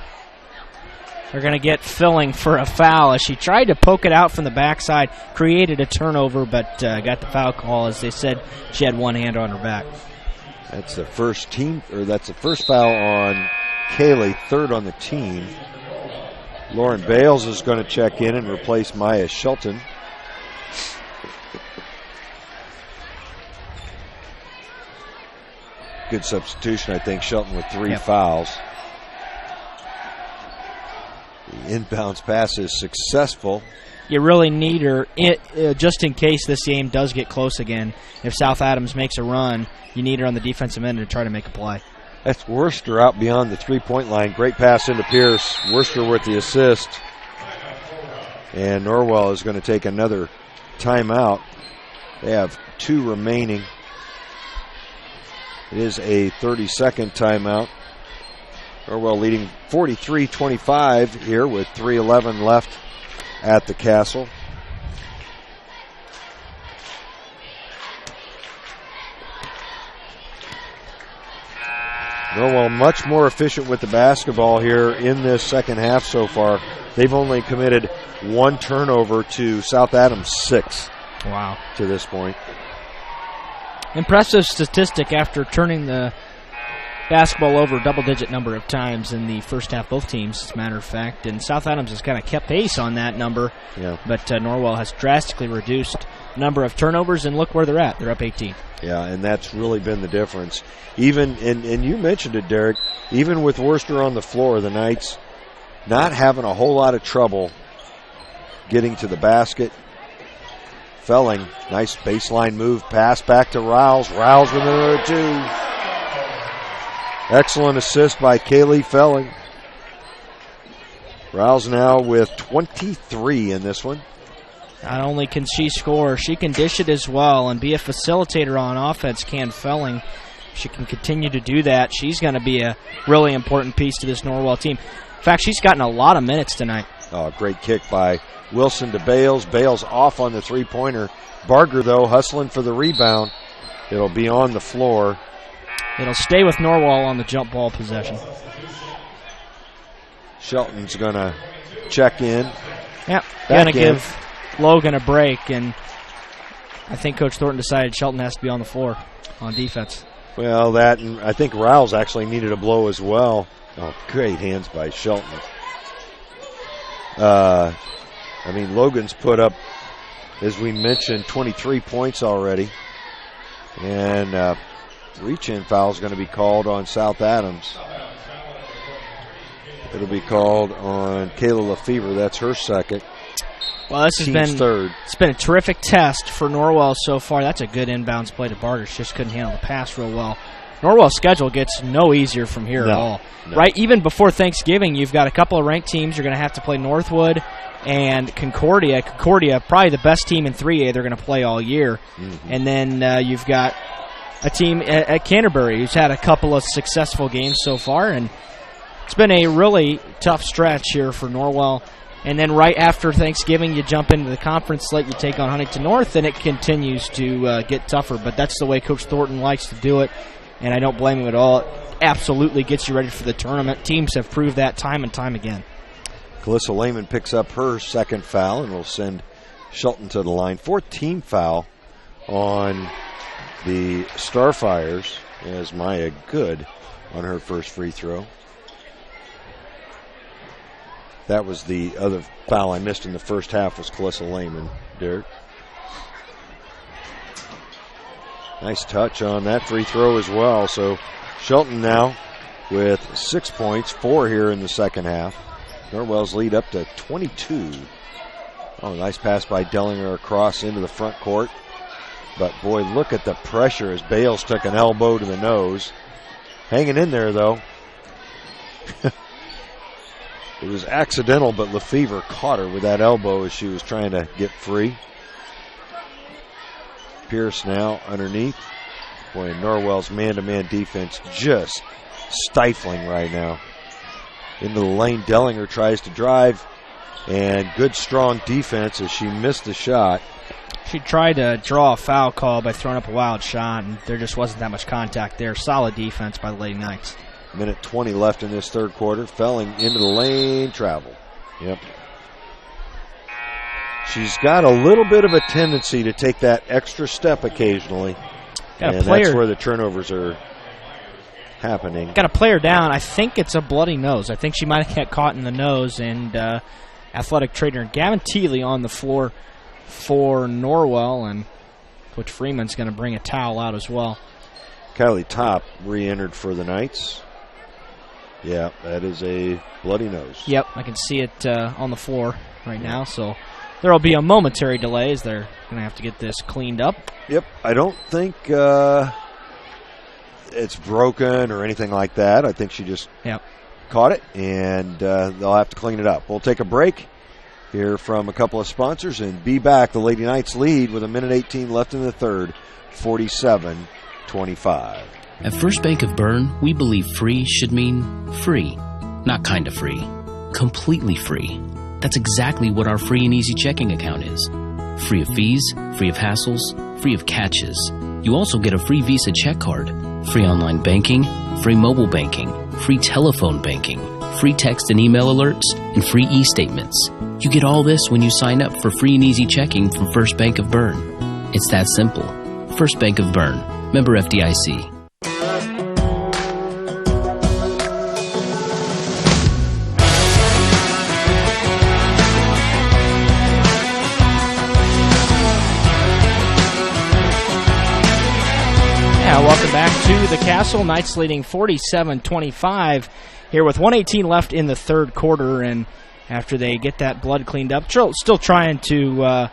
They're going to get Filling for a foul as she tried to poke it out from the backside, created a turnover, but got the foul call. As they said, she had one hand on her back. That's the first foul on Kaylee, third on the team. Lauren Bales is going to check in and replace Maya Shelton. Good substitution, I think. Shelton with 3 fouls. The inbounds pass is successful. You really need her just in case this game does get close again. If South Adams makes a run, you need her on the defensive end to try to make a play. That's Worcester out beyond the 3-point line. Great pass into Pierce. Worcester with the assist. And Norwell is going to take another timeout. They have 2 remaining. It is a 30-second timeout. Norwell leading 43-25 here with 3:11 left at the Castle. Norwell much more efficient with the basketball here in this second half so far. They've only committed 1 turnover to South Adams 6. Wow. To this point. Impressive statistic after turning the basketball over a double-digit number of times in the first half, both teams, as a matter of fact. And South Adams has kind of kept pace on that number. Yeah. But Norwell has drastically reduced the number of turnovers, and look where they're at. They're up 18. Yeah, and that's really been the difference. Even, and you mentioned it, Derek, even with Worcester on the floor, the Knights not having a whole lot of trouble getting to the basket. Felling, nice baseline move, pass back to Rouse. Rouse with another 2. Excellent assist by Kaylee Felling. Rouse now with 23 in this one. Not only can she score, she can dish it as well and be a facilitator on offense, can Felling. She can continue to do that. She's going to be a really important piece to this Norwell team. In fact, she's gotten a lot of minutes tonight. Oh, great kick by Wilson to Bales. Bales off on the 3-pointer. Barger, though, hustling for the rebound. It'll be on the floor. It'll stay with Norwell on the jump ball possession. Shelton's going to check in. Yep, going to give Logan a break, and I think Coach Thornton decided Shelton has to be on the floor on defense. Well, that, and I think Rouse actually needed a blow as well. Oh, great hands by Shelton. Logan's put up, as we mentioned, 23 points already. And reach-in foul is going to be called on South Adams. It'll be called on Kayla Lefevre. That's her second. Well, this has been third. It's been a terrific test for Norwell so far. That's a good inbounds play to Bargers. Just couldn't handle the pass real well. Norwell's schedule gets no easier from here at all. No. Right? Even before Thanksgiving, you've got a couple of ranked teams. You're going to have to play Northwood and Concordia. Concordia, probably the best team in 3A they're going to play all year. Mm-hmm. And then you've got a team at Canterbury who's had a couple of successful games so far. And it's been a really tough stretch here for Norwell. And then right after Thanksgiving, you jump into the conference slate, you take on Huntington North, and it continues to get tougher. But that's the way Coach Thornton likes to do it, and I don't blame him at all. It absolutely gets you ready for the tournament. Teams have proved that time and time again. Calissa Lehman picks up her second foul and will send Shelton to the line. Fourth team foul on the Starfires as Maya Good on her first free throw. That was the other foul I missed in the first half was Calissa Lehman, Derek. Nice touch on that free throw as well. So Shelton now with 6 points, 4 here in the second half. Norwell's lead up to 22. Oh, nice pass by Dellinger across into the front court. But, boy, look at the pressure as Bales took an elbow to the nose. Hanging in there, though. It was accidental, but Lefevre caught her with that elbow as she was trying to get free. Pierce now underneath. Boy, Norwell's man-to-man defense just stifling right now. Into the lane, Dellinger tries to drive, and good, strong defense as she missed the shot. She tried to draw a foul call by throwing up a wild shot, and there just wasn't that much contact there. Solid defense by the Lady Knights. Minute 20 left in this third quarter. Felling into the lane, travel. Yep. She's got a little bit of a tendency to take that extra step occasionally. And that's where the turnovers are happening. Got a player down. I think it's a bloody nose. I think she might have got caught in the nose. And athletic trainer Gavin Teeley on the floor for Norwell. And Coach Freeman's going to bring a towel out as well. Kylie Top re-entered for the Knights. Yeah, that is a bloody nose. Yep, I can see it on the floor right now. So there will be a momentary delay as they're going to have to get this cleaned up. Yep, I don't think it's broken or anything like that. I think she just caught it, and they'll have to clean it up. We'll take a break, hear from a couple of sponsors, and be back. The Lady Knights lead with a minute 18 left in the third, 47-25. At First Bank of Bern, we believe free should mean free. Not kind of free. Completely free. That's exactly what our free and easy checking account is. Free of fees, free of hassles, free of catches. You also get a free Visa check card, free online banking, free mobile banking, free telephone banking, free text and email alerts, and free e-statements. You get all this when you sign up for free and easy checking from First Bank of Bern. It's that simple. First Bank of Bern. Member FDIC. Welcome back to the Castle. Knights leading 47-25 here with 1:18 left in the third quarter. And after they get that blood cleaned up, still trying to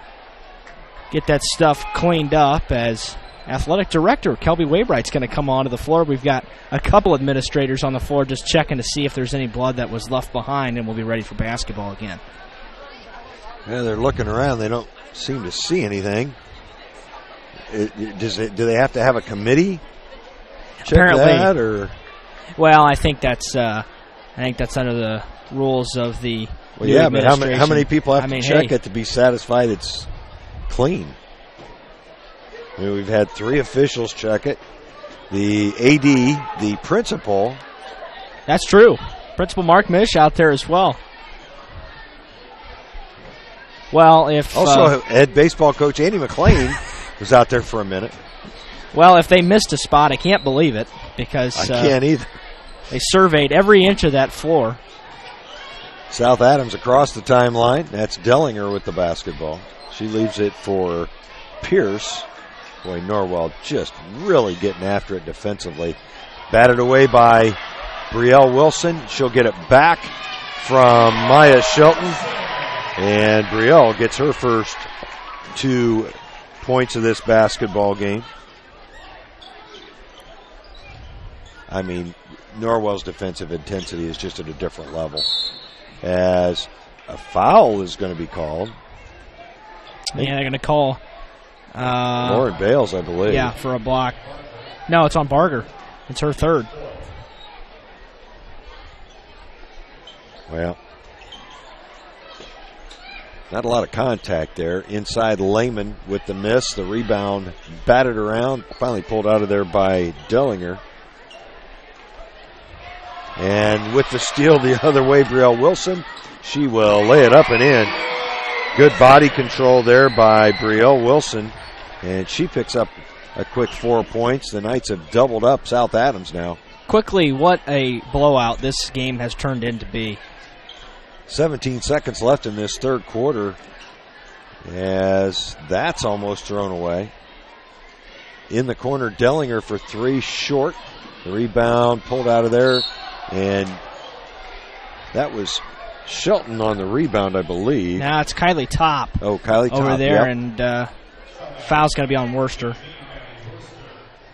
get that stuff cleaned up as athletic director Kelby Wabright's going to come onto the floor. We've got a couple administrators on the floor just checking to see if there's any blood that was left behind, and we'll be ready for basketball again. Yeah, they're looking around. They don't seem to see anything. Do they have to have a committee check apparently that, or? Well, I think that's under the rules of the new administration. But how many people have to check it to be satisfied it's clean? I mean, we've had 3 officials check it. The AD, the principal. That's true. Principal Mark Mish out there as well. Well, if also head baseball coach Andy McLean was out there for a minute. Well, if they missed a spot, I can't believe it because I can't either. They surveyed every inch of that floor. South Adams across the timeline. That's Dellinger with the basketball. She leaves it for Pierce. Boy, Norwell just really getting after it defensively. Batted away by Brielle Wilson. She'll get it back from Maya Shelton. And Brielle gets her first 2 points of this basketball game. I mean, Norwell's defensive intensity is just at a different level. As a foul is going to be called. Yeah, they're going to call Lauren Bales, I believe. Yeah, for a block. No, it's on Barger. It's her third. Well, not a lot of contact there. Inside Lehman with the miss. The rebound batted around. Finally pulled out of there by Dellinger. And with the steal the other way, Brielle Wilson. She will lay it up and in. Good body control there by Brielle Wilson. And she picks up a quick 4 points. The Knights have doubled up South Adams now. Quickly, what a blowout this game has turned into be. 17 seconds left in this third quarter as that's almost thrown away. In the corner, Dellinger for 3, short. The rebound pulled out of there, and that was Shelton on the rebound, I believe. Now it's Kylie Top. Oh, Kylie Top. Over there, yep. And foul's going to be on Worcester.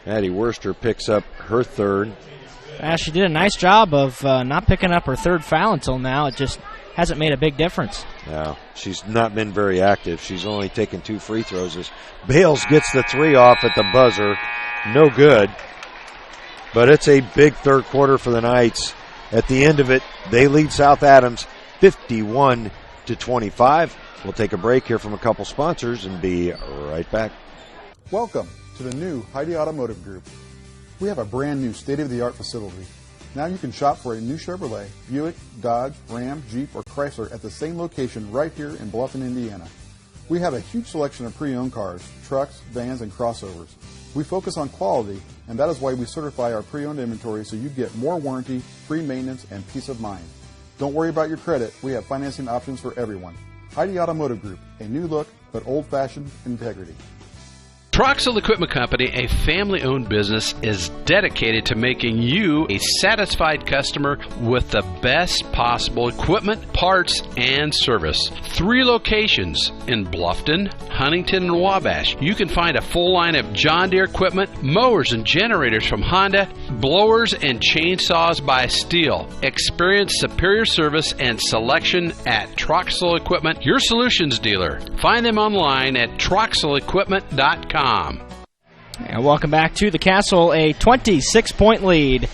Addie Worcester picks up her third. She did a nice job of not picking up her third foul until now. It just hasn't made a big difference. No, she's not been very active. She's only taken 2 free throws. As Bales gets the 3 off at the buzzer. No good. But it's a big third quarter for the Knights. At the end of it, they lead South Adams 51-25. We'll take a break here from a couple sponsors and be right back. Welcome to the new Heidi Automotive Group. We have a brand new state-of-the-art facility. Now you can shop for a new Chevrolet, Buick, Dodge, Ram, Jeep, or Chrysler at the same location right here in Bluffton, Indiana. We have a huge selection of pre-owned cars, trucks, vans, and crossovers. We focus on quality, and that is why we certify our pre-owned inventory so you get more warranty, free maintenance, and peace of mind. Don't worry about your credit. We have financing options for everyone. Heidi Automotive Group, a new look, but old-fashioned integrity. Troxel Equipment Company, a family-owned business, is dedicated to making you a satisfied customer with the best possible equipment, parts, and service. 3 locations in Bluffton, Huntington, and Wabash. You can find a full line of John Deere equipment, mowers and generators from Honda, blowers and chainsaws by Steel. Experience superior service and selection at Troxel Equipment, your solutions dealer. Find them online at troxelequipment.com. And welcome back to the Castle, a 26-point lead.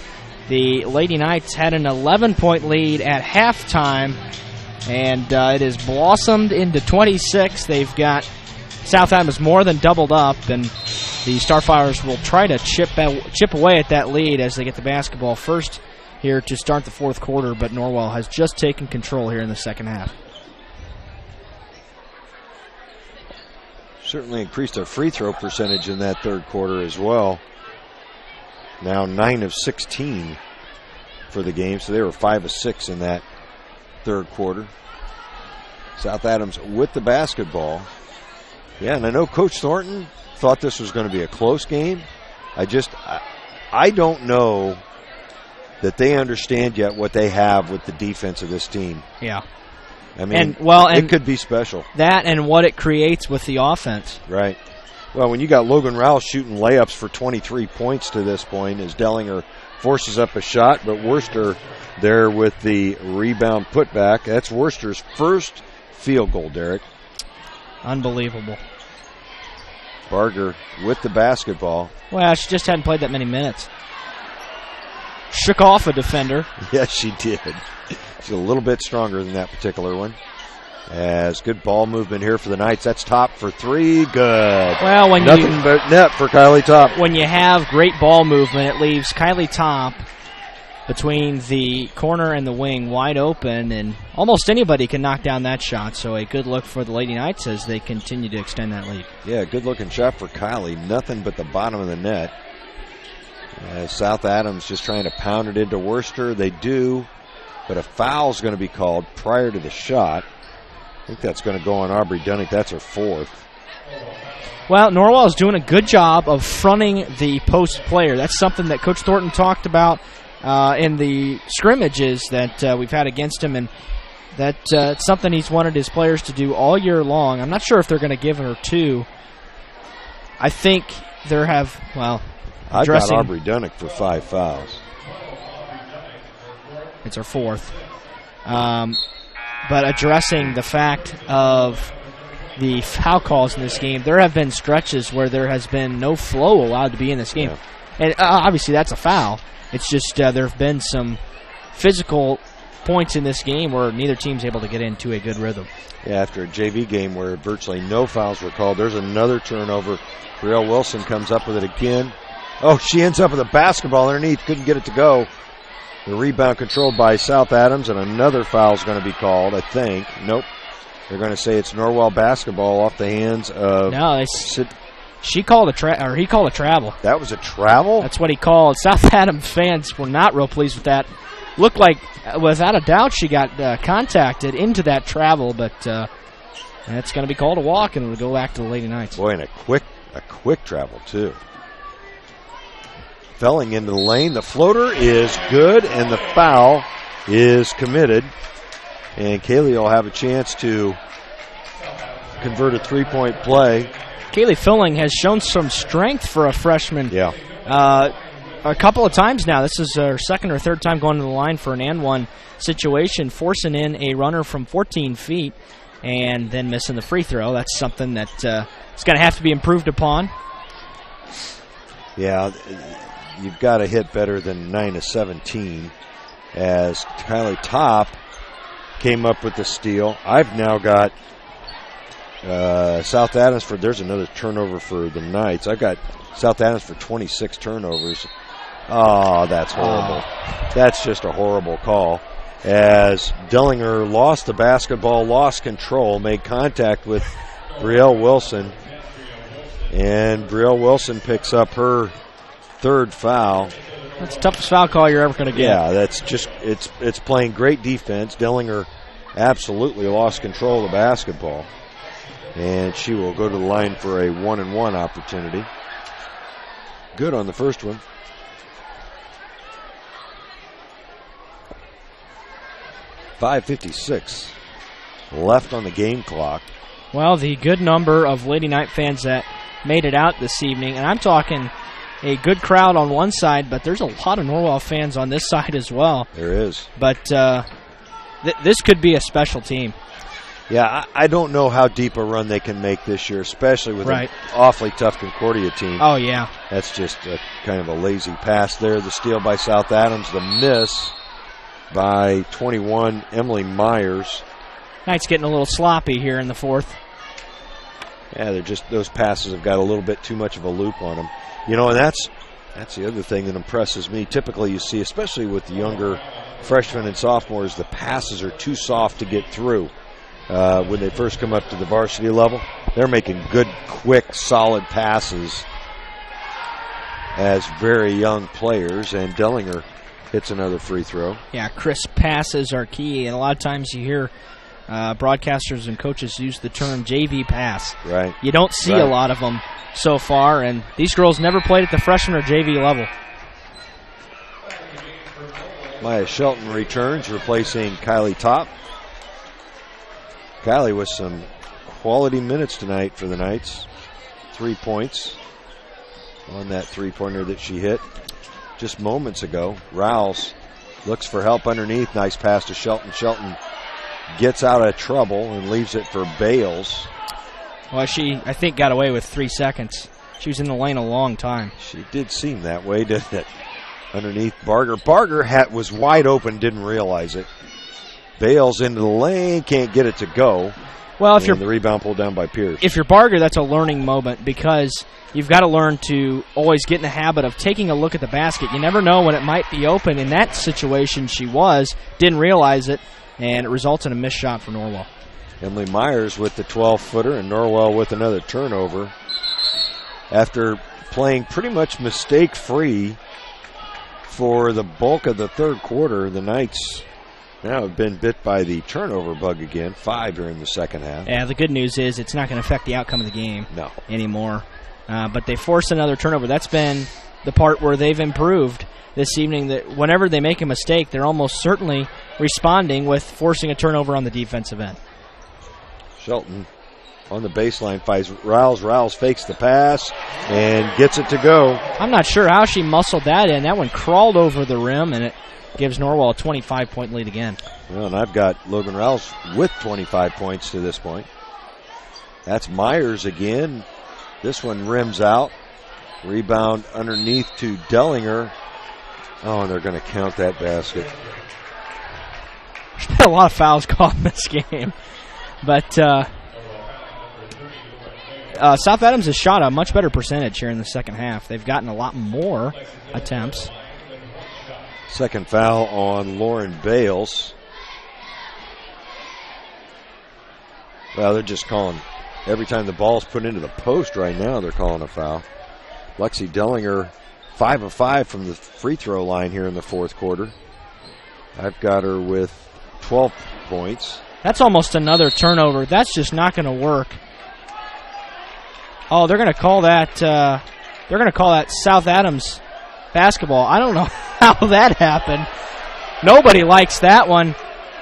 The Lady Knights had an 11-point lead at halftime, and it has blossomed into 26. They've got South Adams more than doubled up, and the Starfires will try to chip away at that lead as they get the basketball first here to start the fourth quarter, but Norwell has just taken control here in the second half. Certainly increased their free throw percentage in that third quarter as well. Now 9 of 16 for the game, so they were 5 of 6 in that third quarter. South Adams with the basketball. Yeah, and I know Coach Thornton thought this was going to be a close game. I don't know that they understand yet what they have with the defense of this team. Yeah. I mean, it could be special. That and what it creates with the offense. Right. Well, when you got Logan Rouse shooting layups for 23 points to this point as Dellinger forces up a shot, but Worcester there with the rebound putback. That's Worcester's first field goal, Derek. Unbelievable. Barger with the basketball. Well, she just hadn't played that many minutes. Shook off a defender. Yes, she did. She's a little bit stronger than that particular one. As good ball movement here for the Knights. That's Top for 3. Good. Well, nothing but net for Kylie Top. When you have great ball movement, it leaves Kylie Top between the corner and the wing, wide open, and almost anybody can knock down that shot. So a good look for the Lady Knights as they continue to extend that lead. Yeah, good-looking shot for Kylie. Nothing but the bottom of the net. South Adams just trying to pound it into Worcester. They do, but a foul's going to be called prior to the shot. I think that's going to go on Aubrey Dunnick. That's her fourth. Well, Norwell is doing a good job of fronting the post player. That's something that Coach Thornton talked about in the scrimmages that we've had against him, and that's something he's wanted his players to do all year long. I'm not sure if they're going to give her two. I think there have, I've got Aubrey Dunnick for 5 fouls. It's her fourth. But addressing the fact of the foul calls in this game, there have been stretches where there has been no flow allowed to be in this game. Yeah. And obviously that's a foul. It's just there have been some physical points in this game where neither team's able to get into a good rhythm. Yeah, after a JV game where virtually no fouls were called, there's another turnover. Brielle Wilson comes up with it again. Oh, she ends up with a basketball underneath. Couldn't get it to go. The rebound controlled by South Adams, and another foul is going to be called, I think. Nope. They're going to say it's Norwell basketball off the hands of... No, he called a travel. That was a travel? That's what he called. South Adams fans were not real pleased with that. Looked like, without a doubt, she got contacted into that travel, but that's going to be called a walk, and it'll go back to the Lady Knights. Boy, and a quick travel, too. Felling into the lane. The floater is good, and the foul is committed. And Kaylee will have a chance to convert a three-point play. Kaylee Filling has shown some strength for a freshman. Yeah. A couple of times now. This is her second or third time going to the line for an and one situation, forcing in a runner from 14 feet and then missing the free throw. That's something that is going to have to be improved upon. Yeah, you've got to hit better than 9 of 17 as Kylie Top came up with the steal. I've now got South Adams for, there's another turnover for the Knights. I've got South Adams for 26 turnovers. Oh, that's horrible. That's just a horrible call. As Dellinger lost the basketball, lost control, made contact with Brielle Wilson. And Brielle Wilson picks up her third foul. That's the toughest foul call you're ever going to get. Yeah, that's just, it's playing great defense. Dellinger absolutely lost control of the basketball. And she will go to the line for a 1-and-1 opportunity. Good on the first one. .556 left on the game clock. Well, the good number of Lady Knight fans that made it out this evening, and I'm talking a good crowd on one side, but there's a lot of Norwell fans on this side as well. There is. But this could be a special team. Yeah, I don't know how deep a run they can make this year, especially with an awfully tough Concordia team. Oh, yeah. That's just a kind of a lazy pass there. The steal by South Adams, the miss by 21, Emily Myers. Knights getting a little sloppy here in the fourth. Yeah, they're just, those passes have got a little bit too much of a loop on them. You know, and that's the other thing that impresses me. Typically you see, especially with the younger freshmen and sophomores, the passes are too soft to get through. When they first come up to the varsity level, they're making good, quick, solid passes as very young players, and Dellinger hits another free throw. Yeah, crisp passes are key, and a lot of times you hear broadcasters and coaches use the term JV pass. Right. You don't see a lot of them so far, and these girls never played at the freshman or JV level. Maya Shelton returns, replacing Kylie Top. Kylie with some quality minutes tonight for the Knights. 3 points on that three-pointer that she hit just moments ago. Rouse looks for help underneath. Nice pass to Shelton. Shelton gets out of trouble and leaves it for Bales. Well, she, I think, got away with 3 seconds. She was in the lane a long time. She did seem that way, didn't it? Underneath Barger. Barger was wide open, didn't realize it. Bales into the lane, can't get it to go. Well, if and the rebound pulled down by Pierce. If you're Barger, that's a learning moment because you've got to learn to always get in the habit of taking a look at the basket. You never know when it might be open. In that situation, she didn't realize it, and it results in a missed shot for Norwell. Emily Myers with the 12-footer and Norwell with another turnover. After playing pretty much mistake-free for the bulk of the third quarter, the Knights now have been bit by the turnover bug again, 5 during the second half. Yeah, the good news is it's not going to affect the outcome of the game anymore. But they forced another turnover. That's been the part where they've improved this evening. That whenever they make a mistake, they're almost certainly responding with forcing a turnover on the defensive end. Shelton on the baseline fights Rouse. Rouse fakes the pass and gets it to go. I'm not sure how she muscled that in. That one crawled over the rim, and it gives Norwell a 25-point lead again. Well, and I've got Logan Rouse with 25 points to this point. That's Myers again. This one rims out. Rebound underneath to Dellinger. Oh, and they're going to count that basket. There's been a lot of fouls called in this game. But South Adams has shot a much better percentage here in the second half. They've gotten a lot more attempts. Second foul on Lauren Bales. Well, they're just calling. Every time the ball's put into the post right now, they're calling a foul. Lexi Dellinger, 5 of 5 from the free throw line here in the fourth quarter. I've got her with 12 points. That's almost another turnover. That's just not going to work. Oh, they're going to call that. They're going to call that South Adams basketball. I don't know how that happened. Nobody likes that one.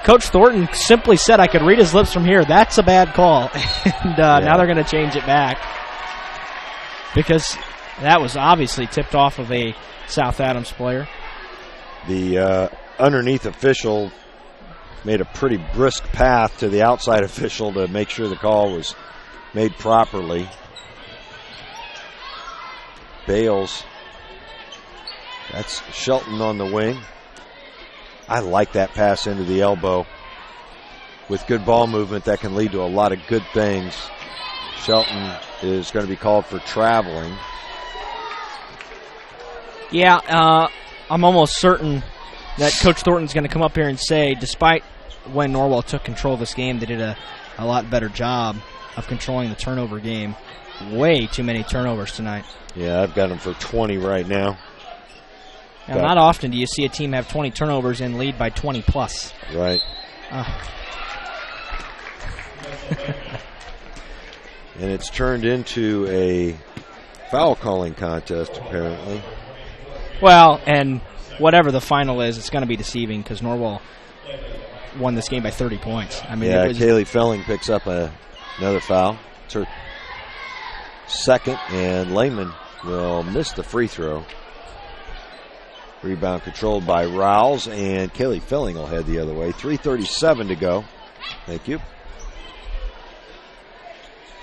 Coach Thornton simply said, I could read his lips from here. That's a bad call. And now they're going to change it back because that was obviously tipped off of a South Adams player. The underneath official made a pretty brisk path to the outside official to make sure the call was made properly. Bales. That's Shelton on the wing. I like that pass into the elbow. With good ball movement, that can lead to a lot of good things. Shelton is going to be called for traveling. Yeah, I'm almost certain that Coach Thornton's going to come up here and say, despite when Norwell took control of this game, they did a lot better job of controlling the turnover game. Way too many turnovers tonight. Yeah, I've got them for 20 right now. Now, not often do you see a team have 20 turnovers and lead by 20 plus. Right. And it's turned into a foul calling contest, apparently. Well, and whatever the final is, it's going to be deceiving because Norwell won this game by 30 points. I mean, Kaylee Felling picks up another foul. It's her second, and Lehman will miss the free throw. Rebound controlled by Rouse, and Kaylee Felling will head the other way. 3:37 to go. Thank you.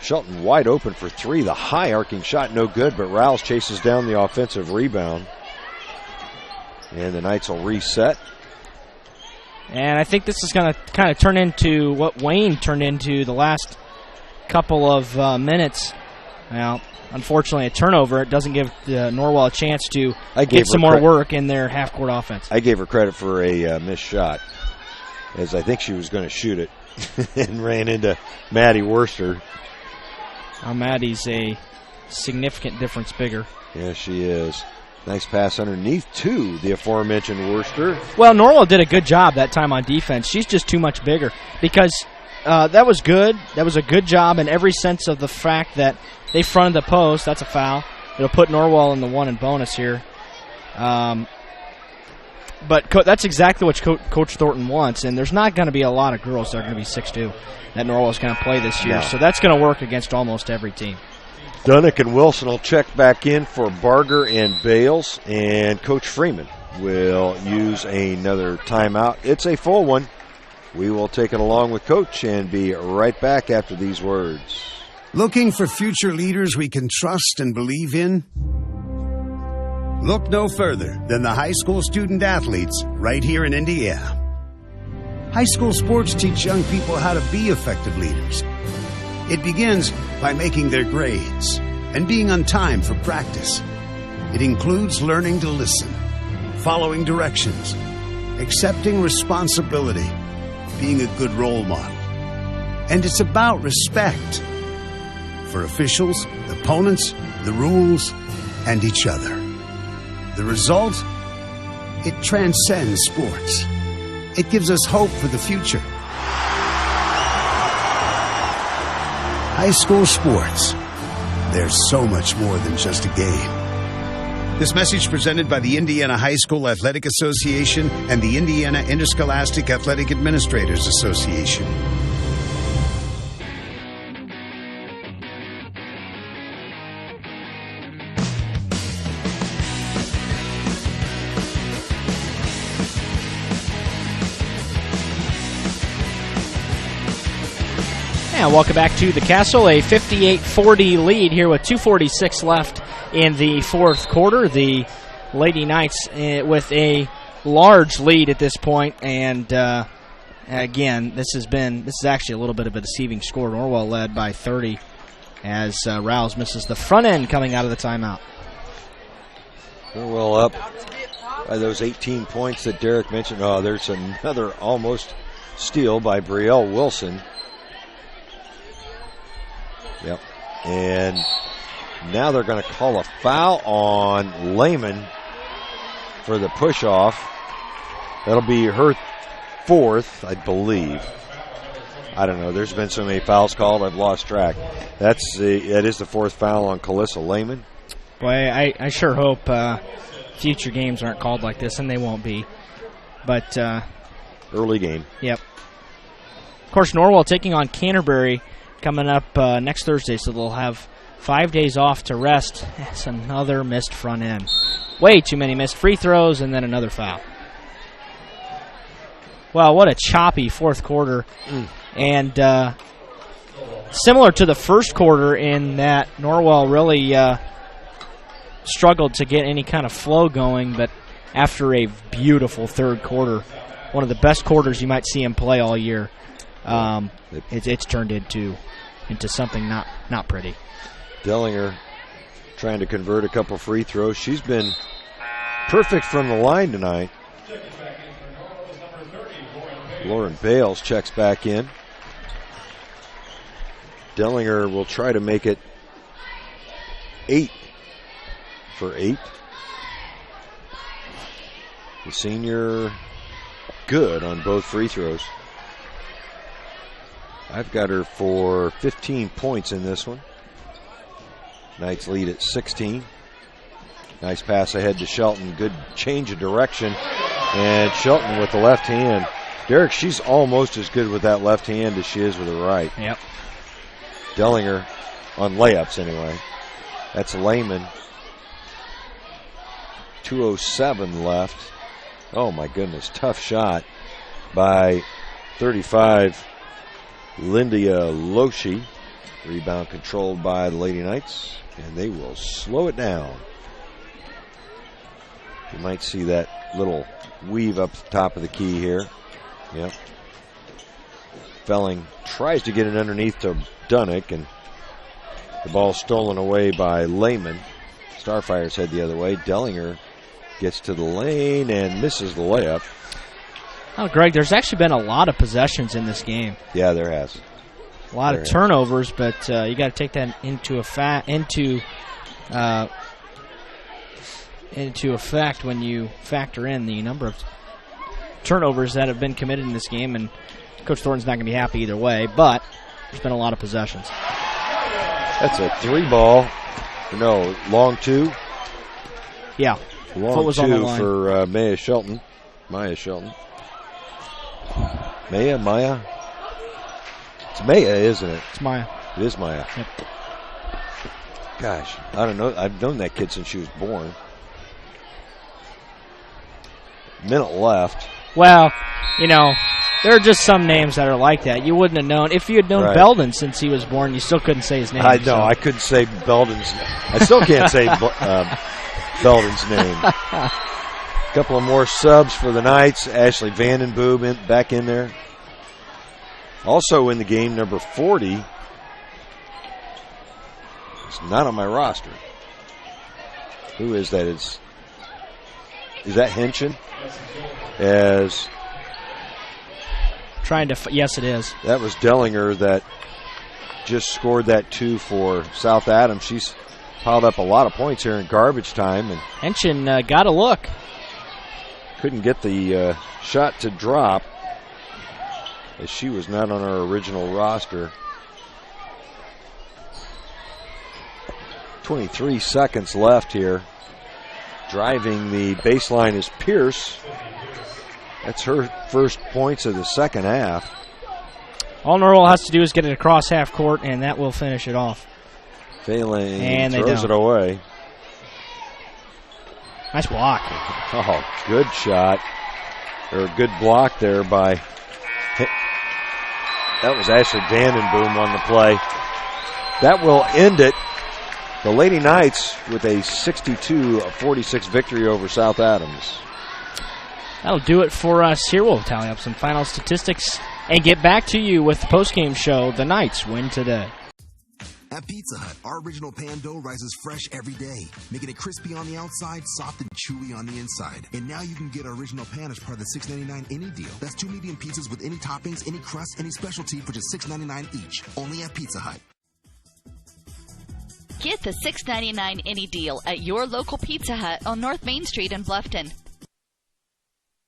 Shelton wide open for three. The high arcing shot no good, but Rouse chases down the offensive rebound. And the Knights will reset. And I think this is going to kind of turn into what Wayne turned into the last couple of minutes. Well, unfortunately, a turnover. It doesn't give Norwell a chance to get some more work in their half-court offense. I gave her credit for a missed shot, as I think she was going to shoot it and ran into Maddie Worster. Maddie's a significant difference bigger. Yeah, she is. Nice pass underneath to the aforementioned Worster. Well, Norwell did a good job that time on defense. She's just too much bigger because that was good. That was a good job in every sense of the fact that they fronted the post. That's a foul. It'll put Norwell in the one and bonus here. But that's exactly what Coach Thornton wants, and there's not going to be a lot of girls that are going to be 6'2" that Norwell's going to play this year. No. So that's going to work against almost every team. Dunnick and Wilson will check back in for Barger and Bales, and Coach Freeman will use another timeout. It's a full one. We will take it along with Coach and be right back after these words. Looking for future leaders we can trust and believe in? Look no further than the high school student athletes right here in Indiana. High school sports teach young people how to be effective leaders, It begins by making their grades and being on time for practice. It includes learning to listen, following directions, accepting responsibility, being a good role model. And it's about respect for officials, opponents, the rules, and each other. The result? It transcends sports. It gives us hope for the future. High school sports. There's so much more than just a game. This message presented by the Indiana High School Athletic Association and the Indiana Interscholastic Athletic Administrators Association. And welcome back to the Castle, a 58-40 lead here with 2:46 left in the fourth quarter. The Lady Knights with a large lead at this point, and again, this is actually a little bit of a deceiving score. Norwell led by 30 as Rouse misses the front end coming out of the timeout. Norwell up by those 18 points that Derek mentioned. Oh, there's another almost steal by Brielle Wilson. Yep. And now they're going to call a foul on Lehman for the push-off. That'll be her fourth, I believe. I don't know. There's been so many fouls called, I've lost track. That is the fourth foul on Calissa Lehman. Boy, I sure hope future games aren't called like this, and they won't be. But early game. Yep. Of course, Norwell taking on Canterbury coming up next Thursday, so they'll have 5 days off to rest. It's another missed front end. Way too many missed free throws, and then another foul. Well, what a choppy fourth quarter. And similar to the first quarter in that Norwell really struggled to get any kind of flow going, but after a beautiful third quarter, one of the best quarters you might see him play all year, it's turned into something not pretty. Dellinger trying to convert a couple free throws. She's been perfect from the line tonight. Lauren Bales checks back in. Dellinger will try to make it 8 for 8. The senior good on both free throws. I've got her for 15 points in this one. Knights lead at 16. Nice pass ahead to Shelton. Good change of direction. And Shelton with the left hand. Derek, she's almost as good with that left hand as she is with the right. Yep. Dellinger on layups anyway. That's Lehman. 2:07 left. Oh my goodness, tough shot by 35 Lindia Loshi. Rebound controlled by the Lady Knights, and they will slow it down. You might see that little weave up the top of the key here. Yep. Felling tries to get it underneath to Dunnick, and the ball stolen away by Lehman. Starfire's head the other way. Dellinger gets to the lane and misses the layup. Oh, Greg, there's actually been a lot of possessions in this game. Yeah, there has. A lot of turnovers, but you got to take that into effect when you factor in the number of turnovers that have been committed in this game. And Coach Thornton's not going to be happy either way, but there's been a lot of possessions. That's a long two. Yeah. Long two for Maya Shelton. Maya. It's Maya, isn't it? It's Maya. It is Maya. Yep. Gosh, I don't know. I've known that kid since she was born. Minute left. Well, there are just some names that are like that. You wouldn't have known. If you had known Belden since he was born, you still couldn't say his name. I know. I couldn't say Belden's name. I still can't say Belden's name. A couple of more subs for the Knights. Ashley Vandenboom back in there. Also in the game, number 40, That's not on my roster. Who is that? Is that Henshin? As trying to, yes, it is. That was Dellinger that just scored that 2 for South Adams. She's piled up a lot of points here in garbage time. And Henshin got a look. Couldn't get the shot to drop, as she was not on our original roster. 23 seconds left here. Driving the baseline is Pierce. That's her first points of the second half. All Norwell has to do is get it across half court, and that will finish it off. Failing, and throws it away. Nice block. Oh, good shot. Or good block there by... That was Ashley Vandenboom on the play. That will end it. The Lady Knights with a 62-46 victory over South Adams. That'll do it for us here. We'll tally up some final statistics and get back to you with the postgame show. The Knights win today. At Pizza Hut, our original pan dough rises fresh every day, making it crispy on the outside, soft and chewy on the inside. And now you can get our original pan as part of the $6.99 any deal. That's 2 medium pizzas with any toppings, any crust, any specialty for just $6.99 each. Only at Pizza Hut. Get the $6.99 any deal at your local Pizza Hut on North Main Street in Bluffton.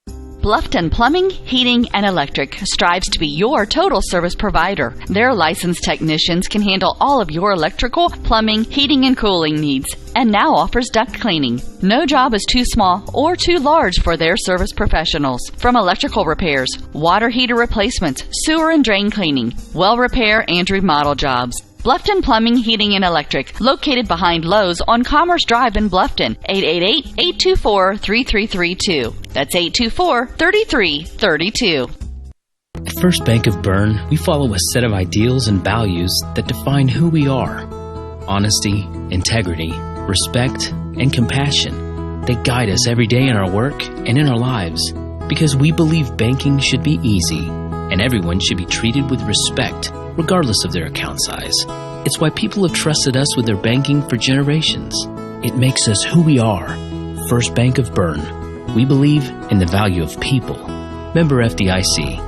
Bluffton Plumbing, Heating, and Electric strives to be your total service provider. Their licensed technicians can handle all of your electrical, plumbing, heating, and cooling needs, and now offers duct cleaning. No job is too small or too large for their service professionals. From electrical repairs, water heater replacements, sewer and drain cleaning, well repair, and remodel jobs. Bluffton Plumbing, Heating, and Electric, located behind Lowe's on Commerce Drive in Bluffton, 888-824-3332. That's 824-3332. At First Bank of Bern, we follow a set of ideals and values that define who we are. Honesty, integrity, respect, and compassion. They guide us every day in our work and in our lives, because we believe banking should be easy and everyone should be treated with respect, regardless of their account size. It's why people have trusted us with their banking for generations. It makes us who we are. First Bank of Bern. We believe in the value of people. Member FDIC.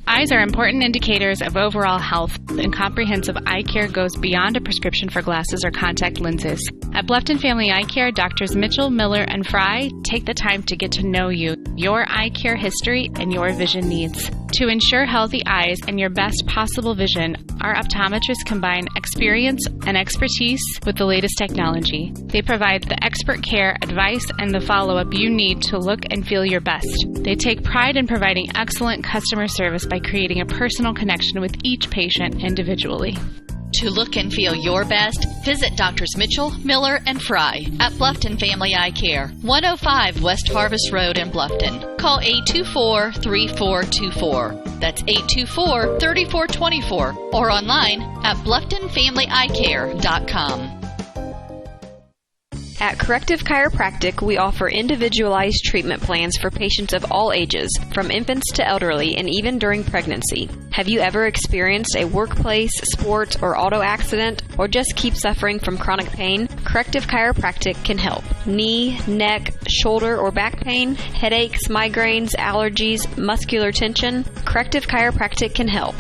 Eyes are important indicators of overall health, and comprehensive eye care goes beyond a prescription for glasses or contact lenses. At Bluffton Family Eye Care, Doctors Mitchell, Miller, and Fry take the time to get to know you, your eye care history, and your vision needs. To ensure healthy eyes and your best possible vision, our optometrists combine experience and expertise with the latest technology. They provide the expert care, advice, and the follow-up you need to look and feel your best. They take pride in providing excellent customer service by creating a personal connection with each patient individually. To look and feel your best, visit Drs. Mitchell, Miller, and Fry at Bluffton Family Eye Care, 105 West Harvest Road in Bluffton. Call 824-3424. That's 824-3424. Or online at BlufftonFamilyEyeCare.com. At Corrective Chiropractic, we offer individualized treatment plans for patients of all ages, from infants to elderly, and even during pregnancy. Have you ever experienced a workplace, sport, or auto accident, or just keep suffering from chronic pain? Corrective Chiropractic can help. Knee, neck, shoulder, or back pain, headaches, migraines, allergies, muscular tension? Corrective Chiropractic can help.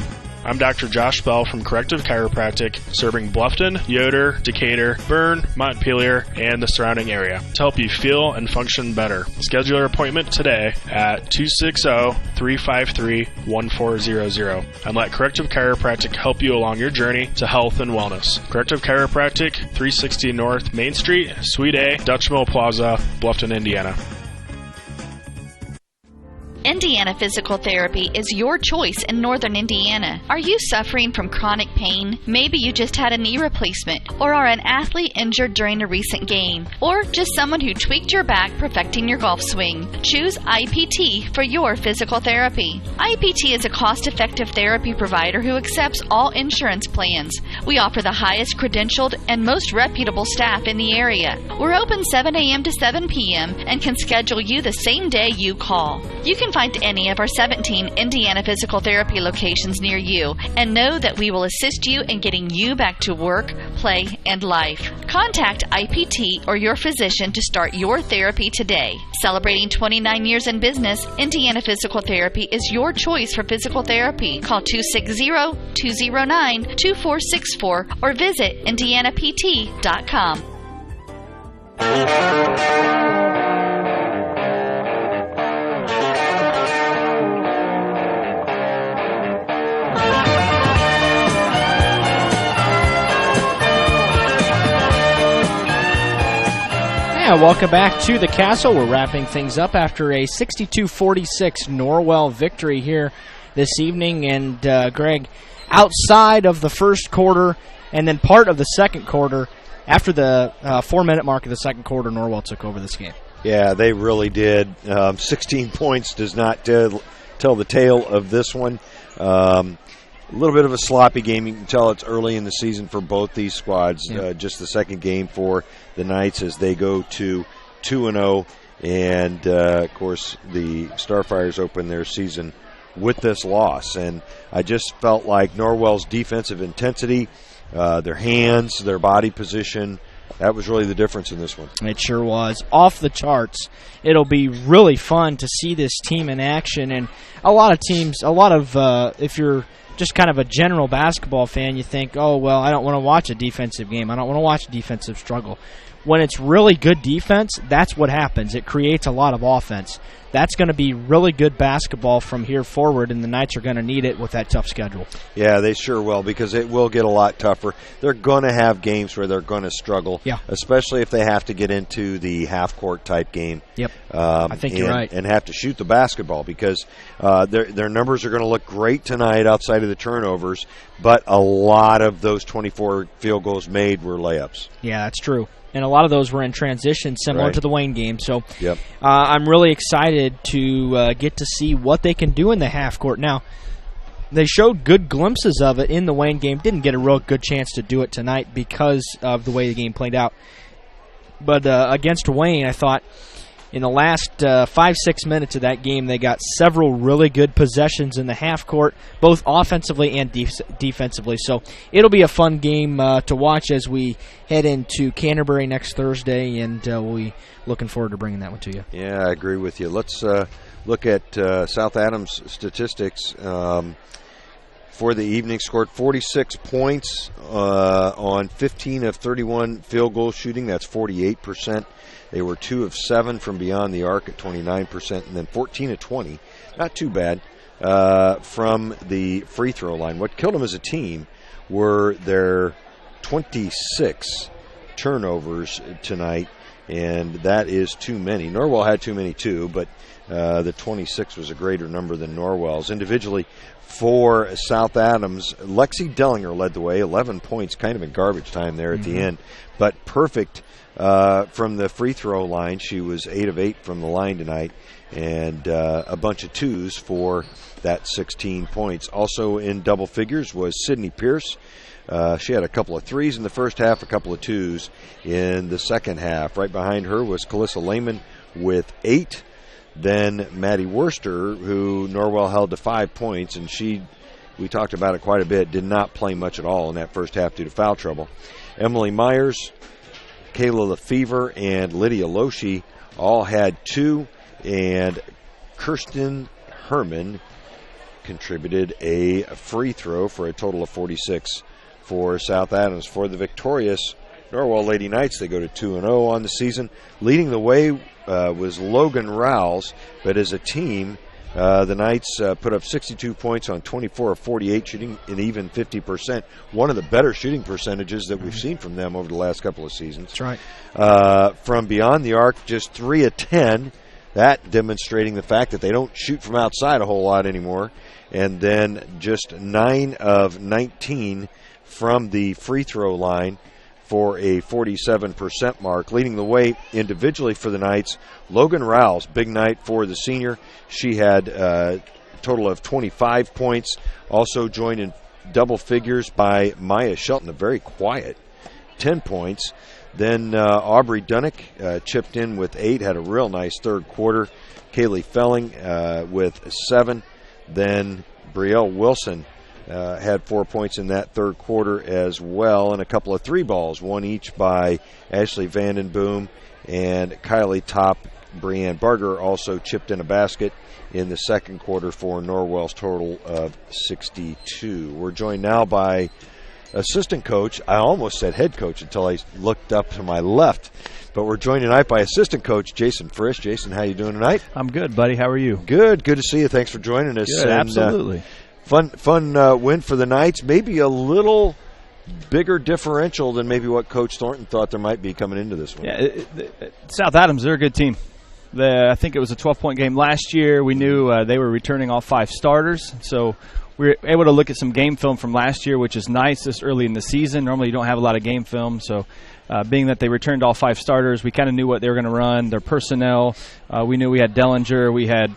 I'm Dr. Josh Bell from Corrective Chiropractic, serving Bluffton, Yoder, Decatur, Bern, Montpelier, and the surrounding area to help you feel and function better. Schedule your appointment today at 260-353-1400 and let Corrective Chiropractic help you along your journey to health and wellness. Corrective Chiropractic, 360 North Main Street, Suite A, Dutch Mill Plaza, Bluffton, Indiana. Indiana Physical Therapy is your choice in Northern Indiana. Are you suffering from chronic pain? Maybe you just had a knee replacement, or are an athlete injured during a recent game, or just someone who tweaked your back perfecting your golf swing. Choose IPT for your physical therapy. IPT is a cost-effective therapy provider who accepts all insurance plans. We offer the highest credentialed and most reputable staff in the area. We're open 7 a.m. to 7 p.m. and can schedule you the same day you call. You can find find any of our 17 Indiana Physical Therapy locations near you and know that we will assist you in getting you back to work, play, and life. Contact IPT or your physician to start your therapy today. Celebrating 29 years in business, Indiana Physical Therapy is your choice for physical therapy. Call 260-209-2464 or visit indianapt.com. Yeah, welcome back to the Castle. We're wrapping things up after a 62-46 Norwell victory here this evening. And, Greg, outside of the first quarter and then part of the second quarter, after the 4-minute mark of the second quarter, Norwell took over this game. Yeah, they really did. 16 points does not tell the tale of this one. A little bit of a sloppy game. You can tell it's early in the season for both these squads. Yeah. Just the second game for the Knights as they go to 2-0. And, of course, the Starfires open their season with this loss. And I just felt like Norwell's defensive intensity, their hands, their body position, that was really the difference in this one. It sure was. Off the charts. It'll be really fun to see this team in action. And a lot of teams, if you're just kind of a general basketball fan, you think, oh, well, I don't want to watch a defensive game. I don't want to watch a defensive struggle. When it's really good defense, that's what happens. It creates a lot of offense. That's going to be really good basketball from here forward, and the Knights are going to need it with that tough schedule. Yeah, they sure will, because it will get a lot tougher. They're going to have games where they're going to struggle, especially if they have to get into the half-court type game. Yep, I think you're right. And have to shoot the basketball, because their numbers are going to look great tonight outside of the turnovers, but a lot of those 24 field goals made were layups. Yeah, that's true. And a lot of those were in transition, similar Right. to the Wayne game. So Yep. I'm really excited to get to see what they can do in the half court. Now, they showed good glimpses of it in the Wayne game. Didn't get a real good chance to do it tonight because of the way the game played out. But against Wayne, I thought in the last 5-6 minutes of that game, they got several really good possessions in the half court, both offensively and defensively. So it'll be a fun game to watch as we head into Canterbury next Thursday, and we'll be looking forward to bringing that one to you. Yeah, I agree with you. Let's look at South Adams statistics. For the evening, scored 46 points on 15 of 31 field goal shooting. That's 48%. They were 2 of 7 from beyond the arc at 29%, and then 14 of 20. Not too bad from the free throw line. What killed them as a team were their 26 turnovers tonight, and that is too many. Norwell had too many too, but the 26 was a greater number than Norwell's. Individually, for South Adams, Lexi Dellinger led the way, 11 points, kind of in garbage time there at the end, but perfect from the free throw line. She was 8 of 8 from the line tonight, and a bunch of twos for that 16 points. Also in double figures was Sydney Pierce. She had a couple of threes in the first half, a couple of twos in the second half. Right behind her was Calissa Lehman with 8. Then Maddie Worster, who Norwell held to 5 points, and we talked about it quite a bit, did not play much at all in that first half due to foul trouble. Emily Myers, Kayla Lefevre, and Lydia Loshi all had 2, and Kirsten Herman contributed a free throw for a total of 46 for South Adams. For the victorious Norwell Lady Knights, they go to 2-0 on the season. Leading the way was Logan Rowles, but as a team, the Knights put up 62 points on 24 of 48, shooting an even 50%. One of the better shooting percentages that we've seen from them over the last couple of seasons. That's right. From beyond the arc, just 3 of 10. That demonstrating the fact that they don't shoot from outside a whole lot anymore. And then just 9 of 19 from the free throw line for a 47% mark. Leading the way individually for the Knights, Logan Rowles, big night for the senior. She had a total of 25 points. Also joined in double figures by Maya Shelton, a very quiet 10 points. Then Aubrey Dunnick chipped in with 8, had a real nice third quarter. Kaylee Felling with 7. Then Brielle Wilson had 4 points in that third quarter as well, and a couple of 3 balls, one each by Ashley Vandenboom and Kylie Top. Brianne Barger also chipped in a basket in the second quarter for Norwell's total of 62. We're joined now by assistant coach. I almost said head coach until I looked up to my left. But we're joined tonight by assistant coach Jason Frisch. Jason, how you doing tonight? I'm good, buddy. How are you? Good. Good to see you. Thanks for joining us. Good, absolutely. Fun win for the Knights. Maybe a little bigger differential than maybe what Coach Thornton thought there might be coming into this one. Yeah, South Adams, they're a good team. I think it was a 12-point game last year. We knew they were returning all 5 starters, so we were able to look at some game film from last year, which is nice this early in the season. Normally you don't have a lot of game film, so being that they returned all 5 starters, we kind of knew what they were going to run, their personnel. We knew we had Dellinger, we had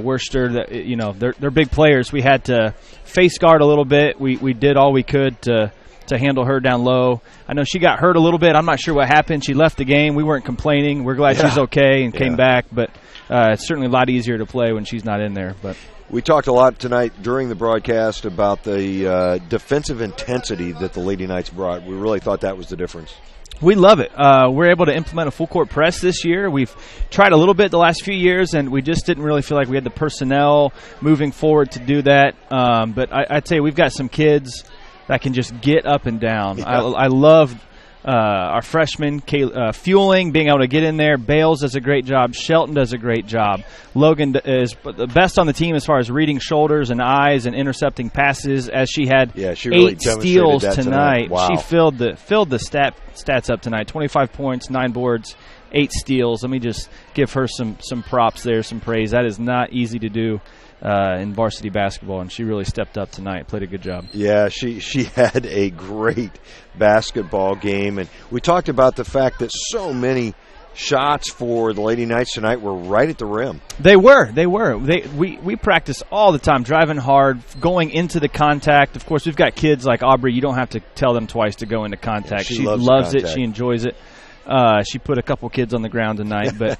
Worcester. They're big players. We had to face guard a little bit. We did all we could to handle her down low. I know she got hurt a little bit. I'm not sure what happened. She left the game. We weren't complaining. We're glad she's okay and came back, but it's certainly a lot easier to play when she's not in there. But we talked a lot tonight during the broadcast about the defensive intensity that the Lady Knights brought. We really thought that was the difference. We love it. We're able to implement a full-court press this year. We've tried a little bit the last few years, and we just didn't really feel like we had the personnel moving forward to do that. But I'd say we've got some kids that can just get up and down. Yeah. I love our freshmen, Fueling, being able to get in there. Bales does a great job. Shelton does a great job. Logan is the best on the team as far as reading shoulders and eyes and intercepting passes, as she had she really 8 steals tonight. Wow. She filled the stats up tonight. 25 points, 9 boards, 8 steals. Let me just give her some props there, some praise. That is not easy to do in varsity basketball, and she really stepped up tonight, played a good job. Yeah, she had a great basketball game, and we talked about the fact that so many shots for the Lady Knights tonight were right at the rim. They were. We practice all the time, driving hard, going into the contact. Of course, we've got kids like Aubrey. You don't have to tell them twice to go into contact. Yeah, she loves it. She enjoys it. She put a couple kids on the ground tonight, but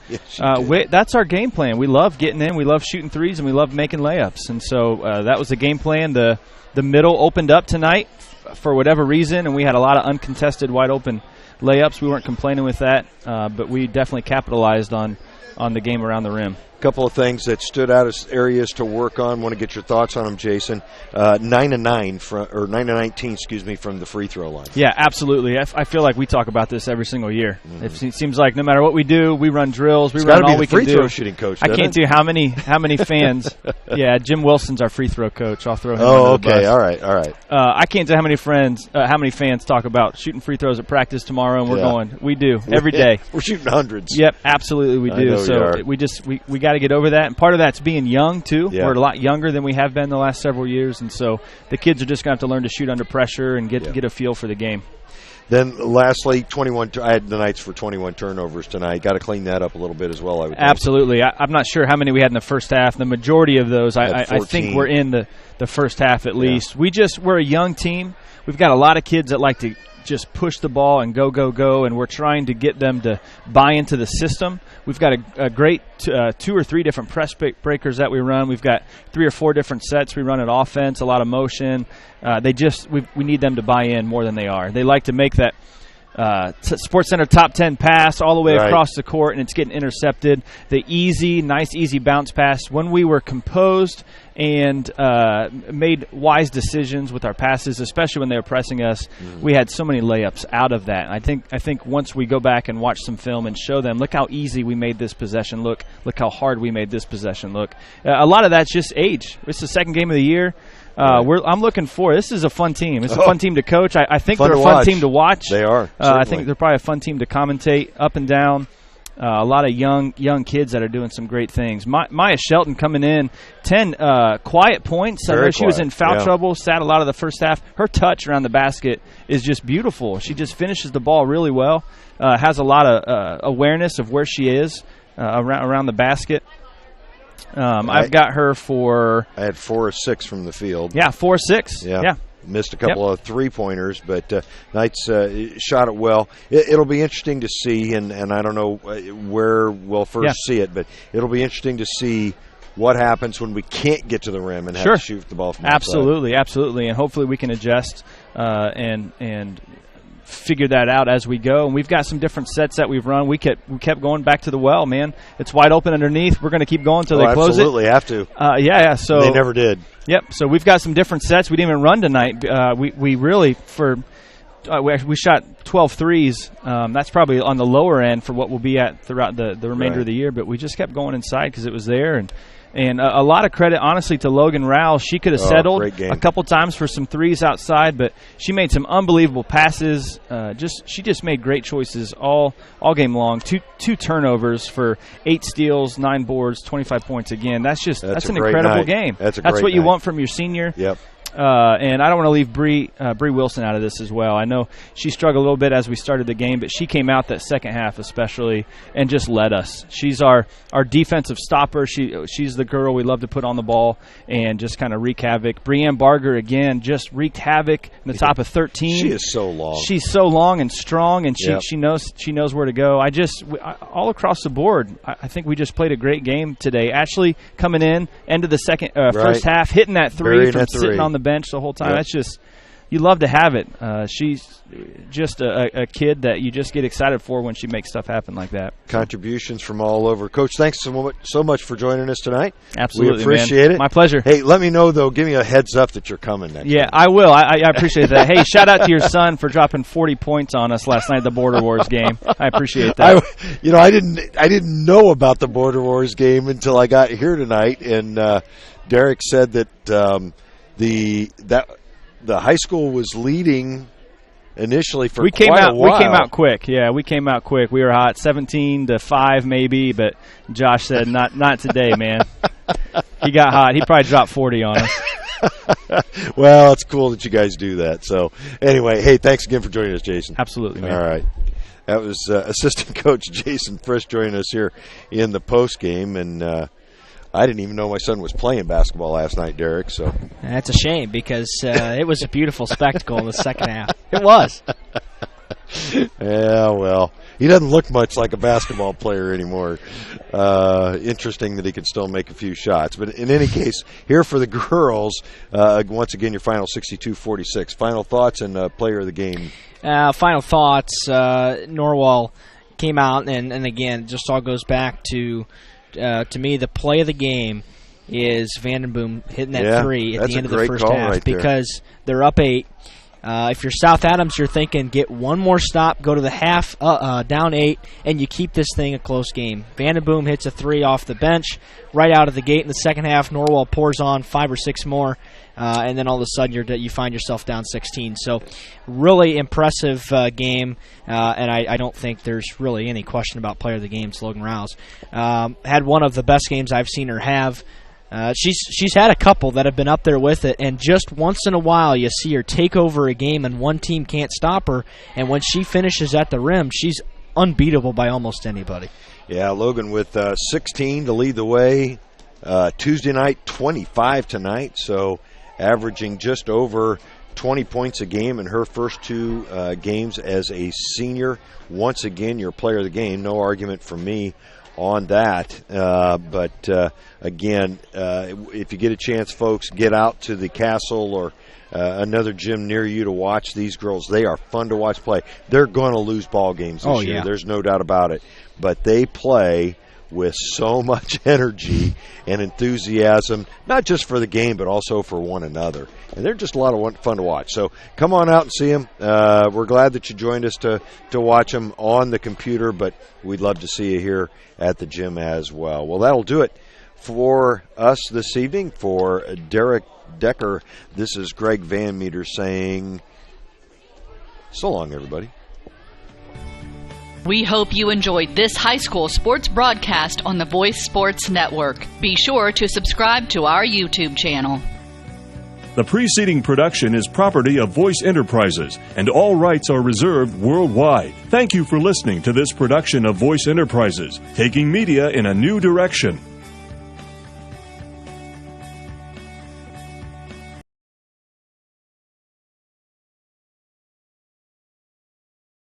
that's our game plan. We love getting in, we love shooting threes, and we love making layups. And so that was the game plan. The middle opened up tonight for whatever reason, and we had a lot of uncontested, wide-open layups. We weren't complaining with that, but we definitely capitalized on the game around the rim. Couple of things that stood out as areas to work on. Want to get your thoughts on them, Jason. 9-19 from the free throw line. Yeah, absolutely. I feel like we talk about this every single year. Mm-hmm. It seems like no matter what we do, we run drills, we run all we can do. Free throw shooting coach. I can't tell you how many fans. Yeah, Jim Wilson's our free throw coach. I'll throw him. Oh, under the bus. All right. I can't tell how many fans talk about shooting free throws at practice tomorrow, and we're going. We do every day. We're shooting hundreds. Yep, absolutely we do. So we got to get over that, and part of that's being young too. Yeah. We're a lot younger than we have been the last several years, and so the kids are just going to have to learn to shoot under pressure and get a feel for the game. Then lastly, 21. I had the Knights for 21 turnovers tonight. Got to clean that up a little bit as well, I would think. Absolutely. I'm not sure how many we had in the first half. The majority of those, I think, were in the first half at least. We're a young team. We've got a lot of kids that like to just push the ball and go, and we're trying to get them to buy into the system. We've got a great 2 or 3 different press breakers that we run. We've got 3 or 4 different sets we run at offense, a lot of motion. We need them to buy in more than they are. They like to make that Sports Center top 10 pass all the way across the court, and it's getting intercepted. The nice easy bounce pass. When we were composed and made wise decisions with our passes, especially when they were pressing us, we had so many layups out of that. I think once we go back and watch some film and show them, look how easy we made this possession look how hard we made this possession look. A lot of that's just age. It's the second game of the year. I'm looking forward. This is a fun team. It's a fun team to coach. I think they're a fun team to watch. They are. I think they're probably a fun team to commentate up and down. A lot of young kids that are doing some great things. Maya Shelton coming in, 10 quiet points. I know she was in foul trouble, sat a lot of the first half. Her touch around the basket is just beautiful. She just finishes the ball really well, has a lot of awareness of where she is around the basket. I've got her for... I had 4 or 6 from the field. Yeah, 4 or 6. Yeah. missed a couple of three-pointers, but Knights shot it well. It'll be interesting to see, and I don't know where we'll first see it, but it'll be interesting to see what happens when we can't get to the rim and have to shoot the ball from outside. Absolutely, and hopefully we can adjust and figure that out as we go. And we've got some different sets that we've run. We kept going back to the well, man. It's wide open underneath. We're going to keep going until they close absolutely, it. Absolutely, have to. So they never did. Yep. So we've got some different sets. We didn't even run tonight. We really we shot 12 threes. That's probably on the lower end for what we'll be at throughout the remainder of the year. But we just kept going inside because it was there. And a lot of credit, honestly, to Logan Rouse. She could have settled a couple times for some threes outside, but she made some unbelievable passes. She just made great choices all game long. Two turnovers for 8 steals, 9 boards, 25 points again. That's an incredible game. That's what you want from your senior. Yep. And I don't want to leave Bree Wilson out of this as well. I know she struggled a little bit as we started the game, but she came out that second half especially and just led us. She's our defensive stopper. She's the girl we love to put on the ball and just kind of wreak havoc. Breanne Barger, again, just wreaked havoc in the top of 13. She is so long. She's so long and strong, and she knows where to go. All across the board, I think we just played a great game today. Ashley coming in, end of the first half, hitting that three from sitting on the bench the whole time. That's just, you love to have it. She's just a kid that you just get excited for when she makes stuff happen like that. Contributions from all over. Coach, thanks so much for joining us tonight. Absolutely, we appreciate it. My pleasure. Hey, let me know, though. Give me a heads up that you're coming next week. I will. I appreciate that. Hey, shout out to your son for dropping 40 points on us last night at the Border Wars game. I appreciate that. I didn't know about the Border Wars game until I got here tonight, and Derek said that the high school was leading initially for quite a while. We came out quick. Yeah, we came out quick. We were hot, 17-5 maybe, but Josh said not today, man. He got hot. He probably dropped 40 on us. Well, it's cool that you guys do that. So anyway, hey, thanks again for joining us, Jason. Absolutely, man. All right. That was assistant coach Jason Frisch joining us here in the post game, and I didn't even know my son was playing basketball last night, Derek. So that's a shame because it was a beautiful spectacle in the second half. It was. Yeah, well, he doesn't look much like a basketball player anymore. Interesting that he can still make a few shots. But in any case, here for the girls, once again, your final 62-46. Final thoughts and player of the game. Final thoughts, Norwell came out, and again, just all goes back to me, the play of the game is Vandenboom hitting that three at the end of the first half because they're up 8. If you're South Adams, you're thinking get one more stop, go to the half, down 8, and you keep this thing a close game. Vandenboom hits a 3 off the bench right out of the gate in the second half. Norwell pours on 5 or 6 more, and then all of a sudden you find yourself down 16. So really impressive game, and I don't think there's really any question about player of the game. It's Logan Rouse. Had one of the best games I've seen her have. She's had a couple that have been up there with it, and just once in a while you see her take over a game and one team can't stop her, and when she finishes at the rim, she's unbeatable by almost anybody. Yeah, Logan with 16 to lead the way. Tuesday night, 25 tonight, so averaging just over 20 points a game in her first 2 games as a senior. Once again, your player of the game. No argument from me on that. But again, if you get a chance, folks, get out to the Castle or another gym near you to watch these girls. They are fun to watch play. They're going to lose ball games this year. There's no doubt about it. But they play with so much energy and enthusiasm, not just for the game, but also for one another. And they're just a lot of fun to watch. So come on out and see them. We're glad that you joined us to watch them on the computer, but we'd love to see you here at the gym as well. Well, that'll do it for us this evening. For Derek Decker, this is Greg Van Meter saying so long, everybody. We hope you enjoyed this high school sports broadcast on the Voice Sports Network. Be sure to subscribe to our YouTube channel. The preceding production is property of Voice Enterprises, and all rights are reserved worldwide. Thank you for listening to this production of Voice Enterprises, taking media in a new direction.